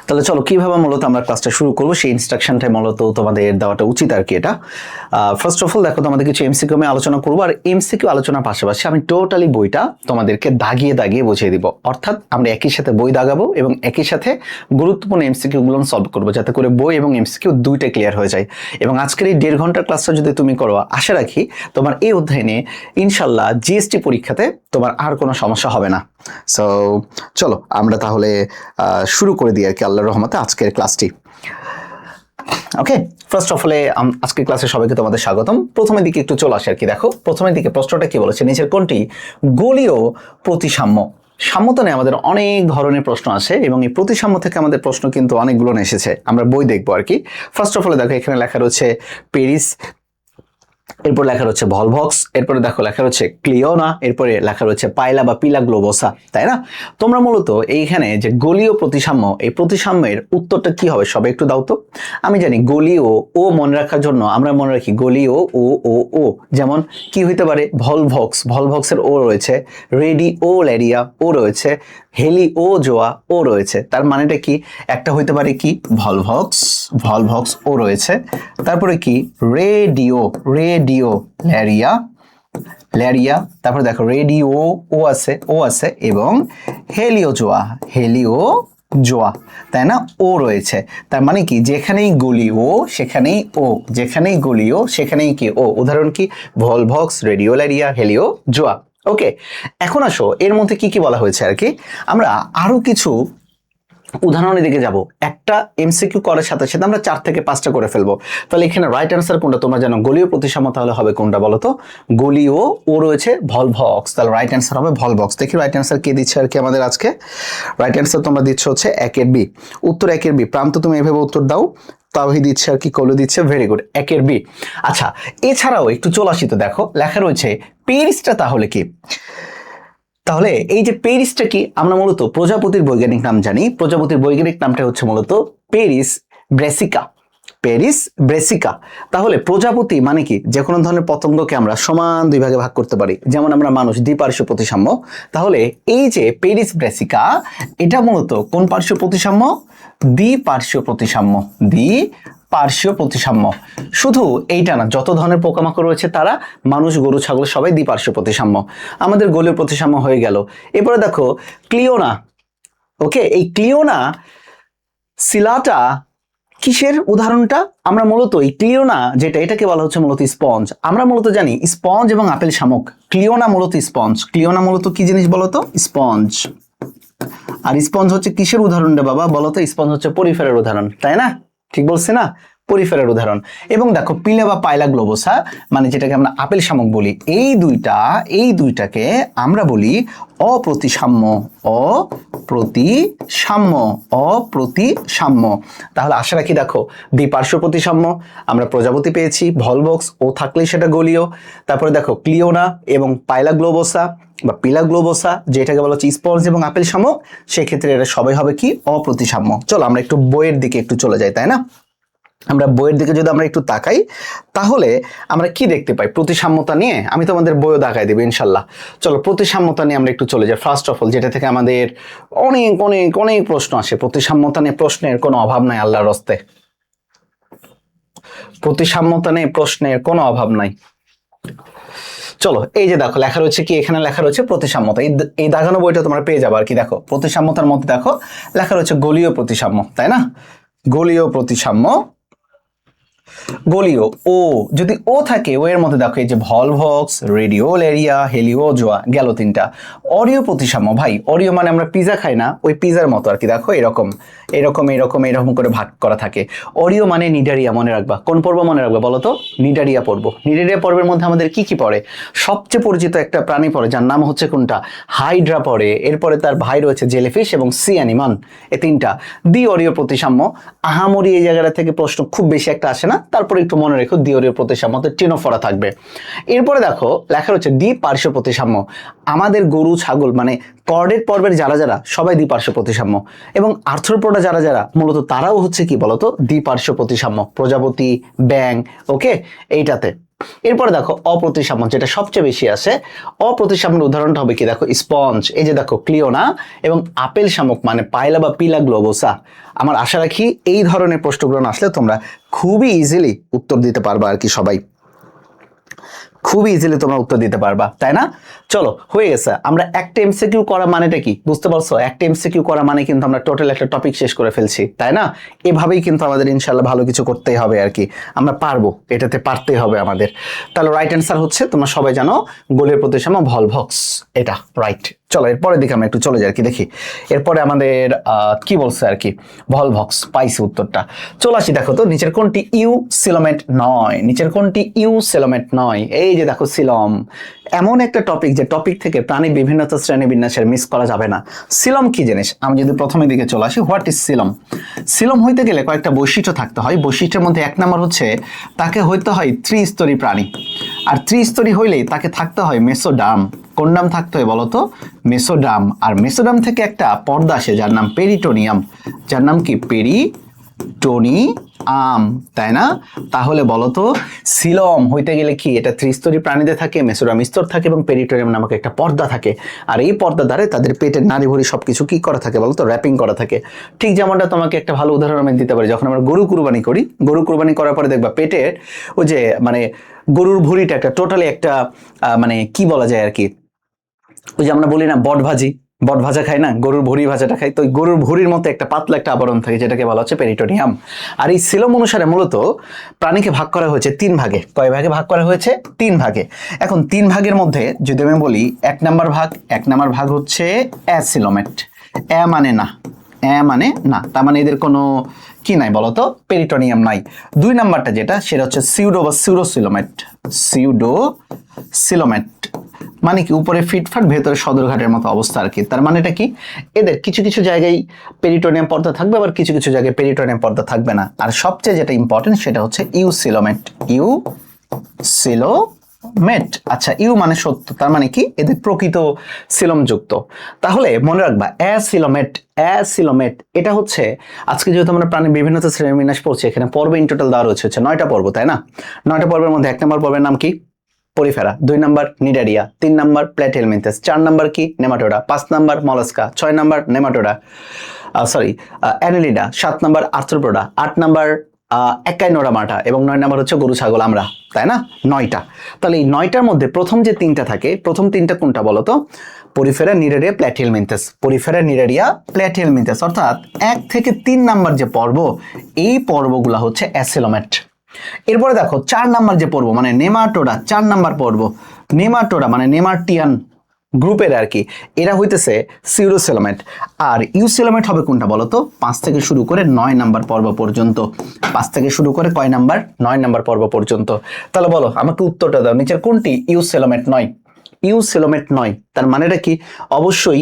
তাহলে চলো কিভাবে মূলত আমরা ক্লাসটা শুরু করবো সেই ইনস্ট্রাকশনটাই মূলত তোমাদের দেওয়াটা উচিত আর কি। এটা ফার্স্ট অফ অল দেখো, তোমাদের কিছু এমসিকিউ আমি আলোচনা করবো, আর এমসিকিউ আলোচনার পাশাপাশি আমি টোটালি বইটা তোমাদেরকে দাগিয়ে দাগিয়ে বুঝিয়ে দিব। অর্থাৎ আমরা একই সাথে বই দাগাবো এবং একই সাথে গুরুত্বপূর্ণ এমসিকিউ গুলো সলভ করবো, যাতে করে বই এবং এমসিকিউ দুইটা ক্লিয়ার হয়ে যায়। এবং আজকের এই 1.5 ঘন্টার ক্লাসটা যদি তুমি করো, আশা রাখি তোমার এই অধ্যায়নে ইনশাল্লাহ জিএসটি পরীক্ষাতে তোমার আর কোনো সমস্যা হবে না। সো চলো আমরা তাহলে শুরু করে দিই আর কি আল্লাহর রহমতে আজকের ক্লাসটি। ওকে, ফার্স্ট অফ অল আজকের ক্লাসে সবাইকে তোমাদের স্বাগতম। প্রথমের দিকে একটু চলে আসে আর কি। দেখো প্রথমের দিকে প্রশ্নটা কি বলেছে, নিচের কোনটি গোলীয় প্রতিসাম্য? সাম্যতা নিয়ে আমাদের অনেক ধরনের প্রশ্ন আসে এবং এই প্রতিসাম্য থেকে আমাদের প্রশ্ন কিন্তু অনেকগুলো এসেছে, আমরা বই দেখবো আর কি। ফার্স্ট অফ অল দেখো এখানে লেখা রয়েছে প্যারিস, এরপর লেখা রয়েছে ভলভক্স, এরপরে দেখো লেখা রয়েছে ক্লিওনা, এরপরে লেখা রয়েছে পাইলা বা পিলা গ্লোবোসা, তাই না? তোমরা মূলত এইখানে যে গোলীয় প্রতিসাম্য, এই প্রতিসাম্যের উত্তরটা কি হবে সবাই একটু দাও তো। আমি জানি গোলীয় ও মনে রাখার জন্য আমরা মনে রাখি গোলীয় ও ও ও, যেমন কি হইতে পারে ভলভক্স, ভলভক্সের ও রয়েছে, রেডিওল্যারিয়া ও রয়েছে, হেলিওজোয়া ও রয়েছে। তার মানেটা কি? একটা হইতে পারে কি ভলভক্স, ভলভক্স ও রয়েছে, তারপরে কি রেডিওল্যারিয়া, ল্যারিয়া, তারপরে দেখো রেডিও ও আছে এবং হেলিওজোয়া, হেলিওজোয়া, তাই না? ও রয়েছে। তার মানে কি যেখানেই গোলীয় সেখানেই ও, যেখানেই গোলীয় সেখানেই কি ও। উদাহরণ কি? ভলভক্স, রেডিওল্যারিয়া, হেলিওজোয়া। ওকে, এখন আসো এর মধ্যে কি কি বলা হয়েছে আর কি। আমরা আরো কিছু উদাহরণের দিকে যাব। একটা এমসিকিউ করার সাথে সাথে আমরা 4 থেকে 5টা করে ফেলবো। তাহলে এখানে রাইট অ্যান্সার কোনটা তোমরা জানো? গোলীয় প্রতিসাম্য তাহলে হবে কোনটা বলো তো? গোলীয় ও রয়েছে ভলভক্স, তাহলে রাইট অ্যান্সার হবে ভলভক্স। দেখি রাইট অ্যান্সার কে দিচ্ছে আর কি আমাদের আজকে। রাইট অ্যান্সার তোমরা দিচ্ছ হচ্ছে 1 বি, উত্তর 1 বি। প্রান্ত তুমি এভাবে উত্তর দাও, তাওহি দিচ্ছে আর কি, কলু দিচ্ছে, ভেরি গুড, 1 বি। আচ্ছা, এছাড়াও একটু চলে আসি তো। দেখো লেখা রয়েছে প্যারিসটা তাহলে কি? তাহলে এই যে প্যারিসটা কি, আমরা মূলত প্রজাপতির বৈজ্ঞানিক নাম জানি। প্রজাপতির বৈজ্ঞানিক নামটা হচ্ছে মূলত প্যারিস ব্রেসিকা, প্যারিস ব্রেসিকা। তাহলে প্রজাপতি মানে কি? যে কোনো ধরনের পতঙ্গকে আমরা সমান 2 ভাগে ভাগ করতে পারি, যেমন আমরা মানুষ, দ্বিপার্শ্ব প্রতিসাম্য। তাহলে এই যে প্যারিস ব্রেসিকা, এটা মূলত কোন পার্শ্ব প্রতিসাম্য? দ্বিপার্শ্ব প্রতিসাম্য, পার্শ্ব প্রতিসাম্য। শুধু এইটা না, যত ধরনের পোকামাকড় রয়েছে তারা, মানুষ, গরু, ছাগল সবাই দ্বিপার্শ্ব প্রতিসাম্য। আমাদের গোলীয় প্রতিসাম্য হয়ে গেল। এরপরে দেখো ক্লিওনা। ওকে, এই ক্লিওনা সিলাটা কিসের উদাহরণটা? আমরা মূলত এই ক্লিওনা যেটা, এটাকে বলা হচ্ছে মূলত স্পঞ্জ। আমরা মূলত জানি স্পঞ্জ এবং আপেল শামুক। ক্লিওনা মূলত স্পঞ্জ। ক্লিওনা মূলত কি জিনিস বলতো? স্পঞ্জ। আর স্পঞ্জ হচ্ছে কিসের উদাহরণ রে বাবা বলতো? স্পঞ্জ হচ্ছে পরিফেরের উদাহরণ, তাই না? ঠিক বলছি না? পরিফেরের উদাহরণ। এবং দেখো পিলা বা পাইলা গ্লোবোসা, মানে যেটাকে আমরা আপেল শামুক বলি, এই দুইটাকে আমরা বলি অপ্রতিসাম্য, অপ্রতিসাম্য, অপ্রতিসাম্য। তাহলে আশা রাখি দেখো দ্বিপার্শ্ব প্রতিসাম্য আমরা প্রজাপতি পেয়েছি, ভলভক্স ও থাকলেই সেটা গোলীয়। তারপরে দেখো ক্লিওনা এবং পাইলা গ্লোবোসা বা পিলা গ্লোবোসা, যেটাকে বলা হচ্ছে স্পঞ্জ এবং আপেল শামুক, সেক্ষেত্রে এরা সবাই হবে কি? অপ্রতিসাম্য। চলো আমরা একটু বইয়ের দিকে একটু চলে যাই, তাই না? আমরা বইয়ের দিকে যদি আমরা একটু তাকাই, তাহলে আমরা কি দেখতে পাই প্রতিসাম্যতা নিয়ে? আমি তোমাদের বইও দেখাই দেবো ইনশাল্লাহ। চলো প্রতিসাম্যতা নিয়ে আমরা একটু চলে যাই। ফার্স্ট অফ অল যেটা থেকে আমাদের অনেক অনেক অনেক প্রশ্ন আসে, প্রতিসাম্যতা নিয়ে প্রশ্নের কোনো অভাব নাই আল্লাহর হস্তে। প্রতিসাম্যতা নিয়ে প্রশ্নের কোনো অভাব নাই। চলো এই যে দেখো লেখা রয়েছে কি, এখানে লেখা রয়েছে প্রতিসাম্যতা। এই দাগানো বইটা তোমরা পেয়ে যাবে আর কি। দেখো প্রতিসাম্যতার মধ্যে দেখো লেখা রয়েছে গোলীয় প্রতিসাম্য, তাই না? গোলীয় প্রতিসাম্য, গোলীয় ও, যদি ও থাকে ও এর মধ্যে দেখো এই যে ভলভক্স, রেডিওল্যারিয়া, হেলিওজোয়া গেল 3টা। অরীয় প্রতিসাম্য, ভাই অরীয় মানে আমরা পিজা খাই না, ওই পিজার মতো আর কি। দেখো এরকম এরকম এরকম এরকম করে ভাগ করা থাকে। অরীয় মানে নিডারিয়া, মনে রাখবা। কোন পর্ব মনে রাখবা বলো তো? নিডারিয়া পর্ব। নিডারিয়া পর্বের মধ্যে আমাদের কি কি পড়ে? সবচেয়ে পরিচিত একটা প্রাণী পড়ে, যার নাম হচ্ছে কোনটা? হাইড্রা পড়ে। এরপরে তার ভাই রয়েছে জেলিফিশ এবং সি অ্যানিমন, এই 3টা। দ্বিঅরীয় প্রতিসাম্য, আহামরি এই জায়গাটা থেকে প্রশ্ন খুব বেশি একটা আসে না, তারপরে একটু মনে রেখো দ্বিঅরীয় প্রতিসাম্যতে টিনোফোরা থাকবে। এরপরে দেখো লেখা রয়েছে দ্বিপার্শ্ব প্রতিসাম্য। আমাদের গরু, ছাগল মানে কর্ডেট পর্বের যারা যারা সবাই দ্বিপার্শ্ব প্রতিসাম্য, এবং আর্থ্রোপোডা যারা যারা মূলত তারাও হচ্ছে কি বলতো? দ্বিপার্শ্ব প্রতিসাম্য। প্রজাপতি, ব্যাং, ওকে, এইটাতে। এরপরে দেখো অপ্রতিসাম্য, যেটা সবচেয়ে বেশি আসে। অপ্রতিসাম্যের উদাহরণটা হবে কি, দেখো স্পঞ্জ, এই যে দেখো ক্লিওনা এবং আপেল শামুক মানে পাইলা বা পিলা গ্লোবোসা। আমার আশা রাখি এই ধরনের প্রশ্নগুলো আসলে তোমরা খুবই ইজিলি উত্তর দিতে পারবা আর কি, সবাই খুবই ইজিলি তোমরা উত্তর দিতে পারবা, তাই না? চলো, হয়ে গেছে। আমরা একটা এমসিকিউ করা মানেটা কি বুঝতে পারছো? একটা এমসিকিউ করা মানে কিন্তু আমরা টোটাল একটা টপিক শেষ করে ফেলছি, তাই না? এভাবেই কিন্তু আমাদের ইনশাল্লাহ ভালো কিছু করতেই হবে আর কি, আমরা পারবো, এটাতে পারতেই হবে আমাদের। তাহলে রাইট অ্যান্সার হচ্ছে, তোমরা সবাই জানো, গোলের প্রতিসাম্য ভলভক্স, এটা রাইট। চলো এরপরের দিকে আমরা একটু চলে যাই আর কি, দেখি এরপরে আমাদের কি বলছে আর কি। ভলভক্স পাইছি উত্তরটা। চলে আসি, দেখো তো নিচের কোনটি ইউ সিলোমেট নয়, নিচের কোনটি ইউ সিলোমেট নয়? এই যে দেখো সিলম, এমন একটা টপিক যে টপিক থেকে প্রাণী বিভিন্নতা শ্রেণী বিন্যাসের মিস করা যাবে না। সিলম কি জিনিস, আমি যদি প্রথমের দিকে চলে আসি, হোয়াট ইজ সিলম? সিলম হইতে গেলে কয়েকটা বৈশিষ্ট্য থাকতে হয়। বৈশিষ্ট্যের মধ্যে এক নম্বর হচ্ছে তাকে হইতে হয় ত্রিস্তরী প্রাণী, আর ত্রিস্তরী হইলেই তাকে থাকতে হয় মেসোডার্ম। কোন নাম থাকতে হয় বলতো? মেসোডার্ম। আর মেসোডার্ম থেকে একটা পর্দা আসে যার নাম পেরিটোনিয়াম, যার নাম কি পেরিটোনিয়াম, তাই না? তাহলে বলতো সিলম হইতে গেলে কি, এটা ত্রিস্তরী প্রাণীতে থাকে, মেসোডার্ম স্তর থাকে এবং পেরিটোনিয়াম নামক একটা পর্দা থাকে। আর এই পর্দা দ্বারা তাদের পেটের নাড়িভুড়ি সবকিছু কি করা থাকে বলতো? র্যাপিং করা থাকে। ঠিক যেমনটা তোমাকে একটা ভালো উদাহরণ আমি দিতে পারি, যখন আমরা গরু কুরবানি করি, গরু কুরবানি করার পরে দেখবা পেটের ওই যে মানে গরুর ভুঁড়িটা একটা টোটালি একটা মানে কি বলা যায় আর কি, ওই যে আমরা বলি না বট ভাজি, বট ভাজা খাই না, গরুর ভুঁড়ি ভাজাটা খাই, তো ওই গরুর ভুঁড়ির মতো একটা পাতলা একটা আবরণ থাকে যেটাকে বলা হচ্ছে পেরিটোনিয়াম। আর এই সিলম অনুসারে মূলত প্রাণীকে ভাগ করা হয়েছে তিন ভাগে। কয় ভাগে ভাগ করা হয়েছে? তিন ভাগে। এখন তিন ভাগের মধ্যে যদি আমি বলি, এক নাম্বার ভাগ হচ্ছে অ্যাসিলোমেট। এ মানে না, এ মানে না, তার মানে এদের কোনো কি নাই বলতো? পেরিটোনিয়াম নাই। দুই নাম্বারটা যেটা, সেটা হচ্ছে সিউডো বা সিউডোসিলোমেট। সিউডোসিলোমেট মানে কি, উপরে ফিটফাট ভেতরে সদরঘাটের মতো অবস্থা আর কি। তার মানেটা কি, এদের কিছু কিছু জায়গায় পেরিটোনিয়াম পর্দা থাকবে, আবার কিছু কিছু জায়গায় পেরিটোনিয়াম পর্দা থাকবে না। আর সবচেয়ে যেটা ইম্পর্টেন্ট সেটা হচ্ছে ইউসিলোমেট। ইউসিলোমেট, আচ্ছা ইউ মানে সত্য, তার মানে কি এদের প্রকৃত সিলম যুক্ত। তাহলে মনে রাখবা অ্যাসিলোমেট এটা হচ্ছে, আজকে যেহেতু আমরা প্রাণী বিভিন্নতা শ্রেণীবিন্যাস পড়ছি, এখানে পর্ব ইন টোটাল দেওয়া রয়েছে হচ্ছে 9টা পর্ব, তাই না? 9টা পর্বের মধ্যে এক নম্বর পর্বের নাম কি? Porifera. 2 number Cnidaria, 3 number Platyhelminthes, 4 number কি? Nematoda, 5 number Mollusca, 6 number Nematoda Annelida, 7 number Arthropoda, 8 number Echinodermata এবং 9 নাম্বার হচ্ছে গরু ছাগল আমরা, তাই না? 9টা। তাহলে এই 9টার মধ্যে প্রথম যে 3টা থাকে, প্রথম 3টা কোনটা বলতো? Porifera, Cnidaria, Platyhelminthes. Porifera, Cnidaria, Platyhelminthes, অর্থাৎ 1 থেকে 3 নাম্বার যে পর্ব, এই পর্বগুলা হচ্ছে অ্যাসিলোমেট। এরপরে দেখো 4 নাম্বার যে পর্ব মানে নেমাটোডা, 4 নাম্বার পর্ব নেমাটোডা মানে নেমাটিয়ান গ্রুপের আর কি, এরা হইতেছে সিউডোসিলোমেট। আর ইউসিলোমেট হবে কোনটা বলতো? 5 থেকে শুরু করে 9 নাম্বার পর্ব পর্যন্ত। 5 থেকে শুরু করে কয় নাম্বার? 9 নাম্বার পর্ব পর্যন্ত। তাহলে বলো আমাকে উত্তরটা দাও, নিচের কোনটি ইউসিলোমেট নয়? ইউসিলোমেট নয় তার মানেটা কি? অবশ্যই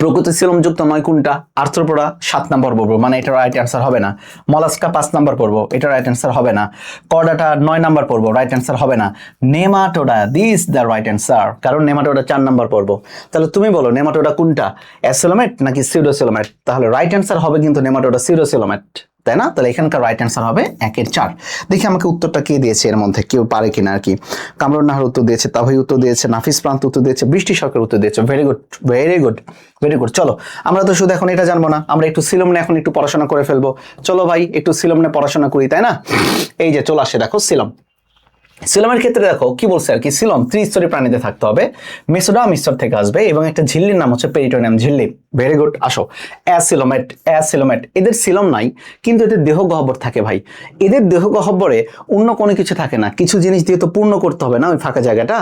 প্রকৃত সিলম যুক্ত নয় কোনটা? আর্থ্রোপোডা 7 নাম্বার পর্ব, মানে এটা রাইট অ্যান্সার হবে না। মলাস্কা 5 নাম্বার পর্ব, এটা রাইট অ্যান্সার হবে না। কর্ডাটা 9 নাম্বার পর্ব, রাইট অ্যান্সার হবে না। Nematoda, this the right answer, কারণ নেমাটোডা 4 নাম্বার পর্ব। তাহলে তুমি বলো নেমাটোডা কোনটা, অ্যাসিলোমেট নাকি সিউডোসিলোমেট? তাহলে রাইট অ্যান্সার হবে কিন্তু নেমাটোডা সিউডোসিলোমেট, তাই না? তাহলে এখানকার রাইট অ্যান্সার হবে 1-এর 4। দেখি আমাকে উত্তরটা কে দিয়েছে, এর মধ্যে কেউ পারে কিনা আর কি। কামরুন নাহার উত্তর দিয়েছে, তাভাই উত্তর দিয়েছে, নাফিস প্রান্ত উত্তর দিয়েছে, বৃষ্টি সরকার উত্তর দিয়েছে। Very good, very good, very good. চলো আমরা তো শুধু এখন এটা জানবো না, আমরা একটু সিলম নিয়ে এখন একটু পড়াশোনা করে ফেলবো। চলো ভাই একটু সিলম নিয়ে পড়াশোনা করি, তাই না? এই যে চলে আসে দেখো সিলম। সিলমের ক্ষেত্রে দেখো কি বলছে আর কি, সিলম ত্রিস্তরী প্রাণীতে থাকতে হবে, মেসোডার্ম স্তর থেকে আসবে এবং একটা ঝিল্লির নাম হচ্ছে পেরিটোনিয়াম ঝিল্লি। Very good. আসো অ্যাসিলোমেট, এদের সিলম নাই কিন্তু এদের দেহ গহ্বর থাকে ভাই। এদের দেহ গহ্বরে অন্য কোনো কিছু থাকে না, কিছু জিনিস দিয়ে তো পূর্ণ করতে হবে না ওই ফাঁকা জায়গাটা,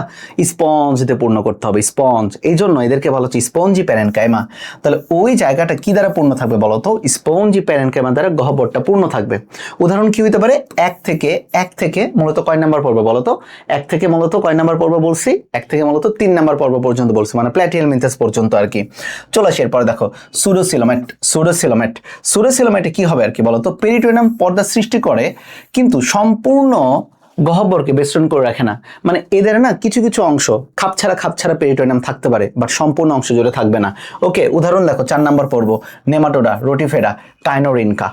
স্পঞ্জ দিয়ে পূর্ণ করতে হবে, স্পঞ্জ। এই জন্য এদেরকে বলা হচ্ছে স্পঞ্জি প্যারেনকাইমা। তাহলে ওই জায়গাটা কি দ্বারা পূর্ণ থাকবে বলতো? স্পঞ্জি প্যারেনকাইমা দ্বারা গহ্বরটা পূর্ণ থাকবে। উদাহরণ কি হইতে পারে? এক থেকে মূলত কয় নাম্বার পর্ব বলতো? 1 থেকে মূলত কয় নাম্বার পর্ব বলছি? 1 থেকে মূলত 3 নাম্বার পর্ব পর্যন্ত বলছি, মানে প্ল্যাটিহেলমিনথেস পর্যন্ত আর কি। চলে আসি এরপরে দেখো সুডোসিলোমেটে কি হবে আর কি বলতো? পেরিটোনিয়াম পর্দা সৃষ্টি করে কিন্তু সম্পূর্ণ গহ্বরকে বেষ্টন করে রাখে না, মানে এদের না কিছু কিছু অংশ খাপছাড়া পেরিটোনিয়াম থাকতে পারে, বাট সম্পূর্ণ অংশ জুড়ে থাকবে না। ওকে, উদাহরণ দেখো 4 নাম্বার পর্ব, নেমাটোডা, রোটিফেরা, টাইনোরিনকা।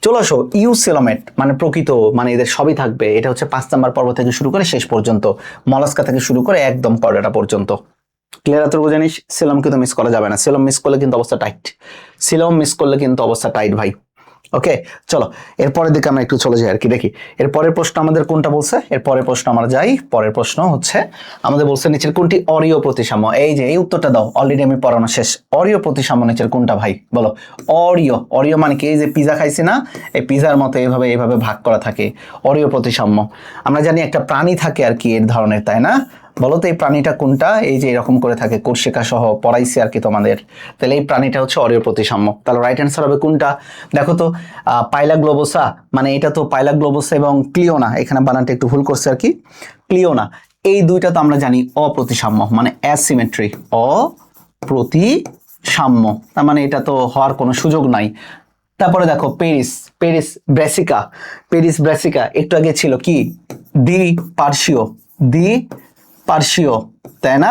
চলে আসো ইউসিলোমেট, মানে প্রকৃত, মানে এদের সবই থাকবে। এটা হচ্ছে 5 নাম্বার পর্ব থেকে শুরু করে শেষ পর্যন্ত, মলাস্কা থেকে শুরু করে একদম কর্ডাটা পর্যন্ত। ক্লিয়ার? এতটুকু জানিস। সিলম কিন্তু মিস করা যাবে না, সিলম মিস করলে কিন্তু অবস্থা টাইট, সিলম মিস করলে কিন্তু অবস্থা টাইট ভাই। ওকে, চলো এরপরের দিকে আমরা একটু চলে যাই আর কি, দেখি এরপরের প্রশ্ন আমাদের কোনটা বলছে। এরপরের প্রশ্ন আমরা যাই, পরের প্রশ্ন হচ্ছে আমাদের বলছে নিচের কোনটি অরীয় প্রতিসাম্য। এই যে এই উত্তরটা দাও, অলরেডি আমি পড়ানো শেষ। অরীয় প্রতিসাম্য নিচের কোনটা ভাই বলো? অরীয়, অরীয় মানে কি? এই যে পিজা খাইছি না, এই পিজার মতো এইভাবে এইভাবে ভাগ করা থাকে, অরীয় প্রতিসাম্য। আমরা জানি একটা প্রাণী থাকে আর কি এর ধরনের, তাই না? বলো তো এই প্রাণীটা কোনটা? এই যে এরকম করে থাকে, কোর্সিকা সহ পড়াইছি আর কি তোমাদের। তাহলে এই প্রাণীটা হচ্ছে অরীয় প্রতিসাম্য। তাহলে রাইট অ্যান্সার হবে কোনটা? দেখো তো, পাইলা গ্লোবোসা, মানে এটা তো পাইলা গ্লোবোসা এবং ক্লিওনা, এখানে বানানটা একটু ভুল করছে আর কি, ক্লিওনা। এই দুইটা তো আমরা জানি অপ্রতিসাম্য, মানে অ্যাসিমেট্রি, অপ্রতিসাম্য, তার মানে এটা তো হওয়ার কোনো সুযোগ নাই। তারপরে দেখো পেরিস, পেরিস ব্রেসিকা, পেরিস ব্রেসিকা একটু আগে ছিল কি? দ্বিপার্শ্বীয়, তাই না?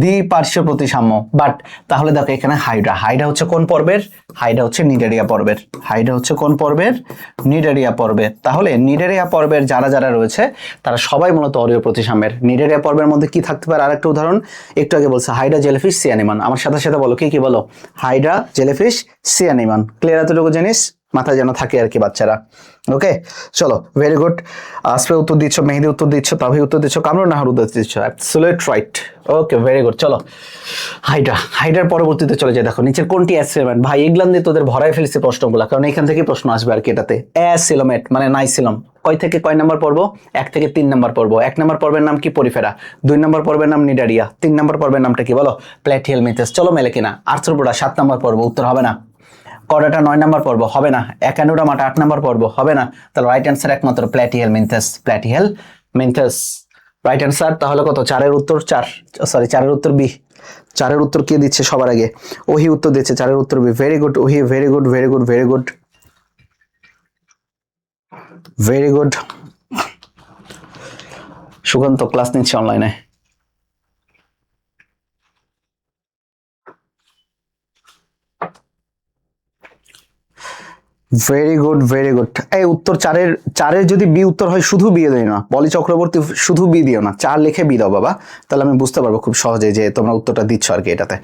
দ্বিপার্শ্বীয় প্রতিসাম্য। বাট তাহলে দেখো এখানে হাইড্রা, হাইড্রা হচ্ছে কোন পর্বের? হাইড্রা হচ্ছে নিডারিয়া পর্বের, হাইড্রা হচ্ছে কোন পর্বের? নিডারিয়া পর্বের। তাহলে নিডারিয়া পর্বের যারা যারা রয়েছে তারা সবাই মূলত অরীয় প্রতিসাম্যের। নিডারিয়া পর্বের মধ্যে কি থাকতে পারে? আরেকটা উদাহরণ একটু আগে বলছে, হাইড্রা, জেলিফিশ, সি অ্যানিমান। আমার সাথে সাথে বলো কি কি বলো? Hydra, jellyfish, sea anemone. Clear? এতটুকু জিনিস মাথায় যেন থাকে আর কি বাচ্চারা। ওকে, চলো, ভেরি গুড। আসফে উত্তর দিচ্ছ, মেহেদি উত্তর দিচ্ছ, তাভি উত্তর দিচ্ছ, কামরুন নাহার উত্তর দিচ্ছ, অ্যাবসলিউট রাইট। ওকে, ভেরি গুড। চলো হাইড্রা, হাইড্রার পরবর্তীতে চলে যায়। দেখো নিচের কোনটি অ্যাসিলোমেট? ভাই এগুলান দিয়ে তোদের ভরাই ফেলছে প্রশ্নগুলা, কারণ এখান থেকে প্রশ্ন আসবে আর কি এটাতে। অ্যাসিলোমেট মানে নাইসিলম, কয় থেকে কয় নাম্বার পর্ব? 1 থেকে 3 নাম্বার পর্ব। 1 নাম্বার পর্বের নাম কি? পরিফেরা। 2 নাম্বার পর্বের নাম নিডারিয়া। 3 নাম্বার পর্বের নামটা কি বলো? প্ল্যাটিহেলমিনথাস। চলো মেলে কিনা? আর্থ্রোপোডা 7 নাম্বার পর্ব, উত্তর হবে না। কর্ডাটা 9 নাম্বার পর্ব, হবে না। একানোডার্মাটা 8 নাম্বার পর্ব, হবে না। তাহলে রাইট অ্যান্সার একমাত্র প্ল্যাটিহেলমিনথাস, প্ল্যাটিহেলমিনথাস রাইট অ্যান্সার। তাহলে কত? 4-এর উত্তর 4, সরি 4-এর উত্তর বি। 4-এর উত্তর কে দিচ্ছে সবার আগে? ওহি উত্তর দিচ্ছে 4-এর উত্তর বি। ভেরি গুড ওহি, very good, very good, very good, very good. Sukanta class নিচ্ছে অনলাইনে। Very good, very good. এই উত্তর 4-এর যদি বি উত্তর হয় শুধু বি দিও না, পলি চক্রবর্তী, শুধু বি দিও না, 4 লিখে বি দাও বাবা, তাহলে আমি বুঝতে পারবো খুব সহজে যে তোমরা উত্তরটা দিচ্ছ আর কি এটাতে।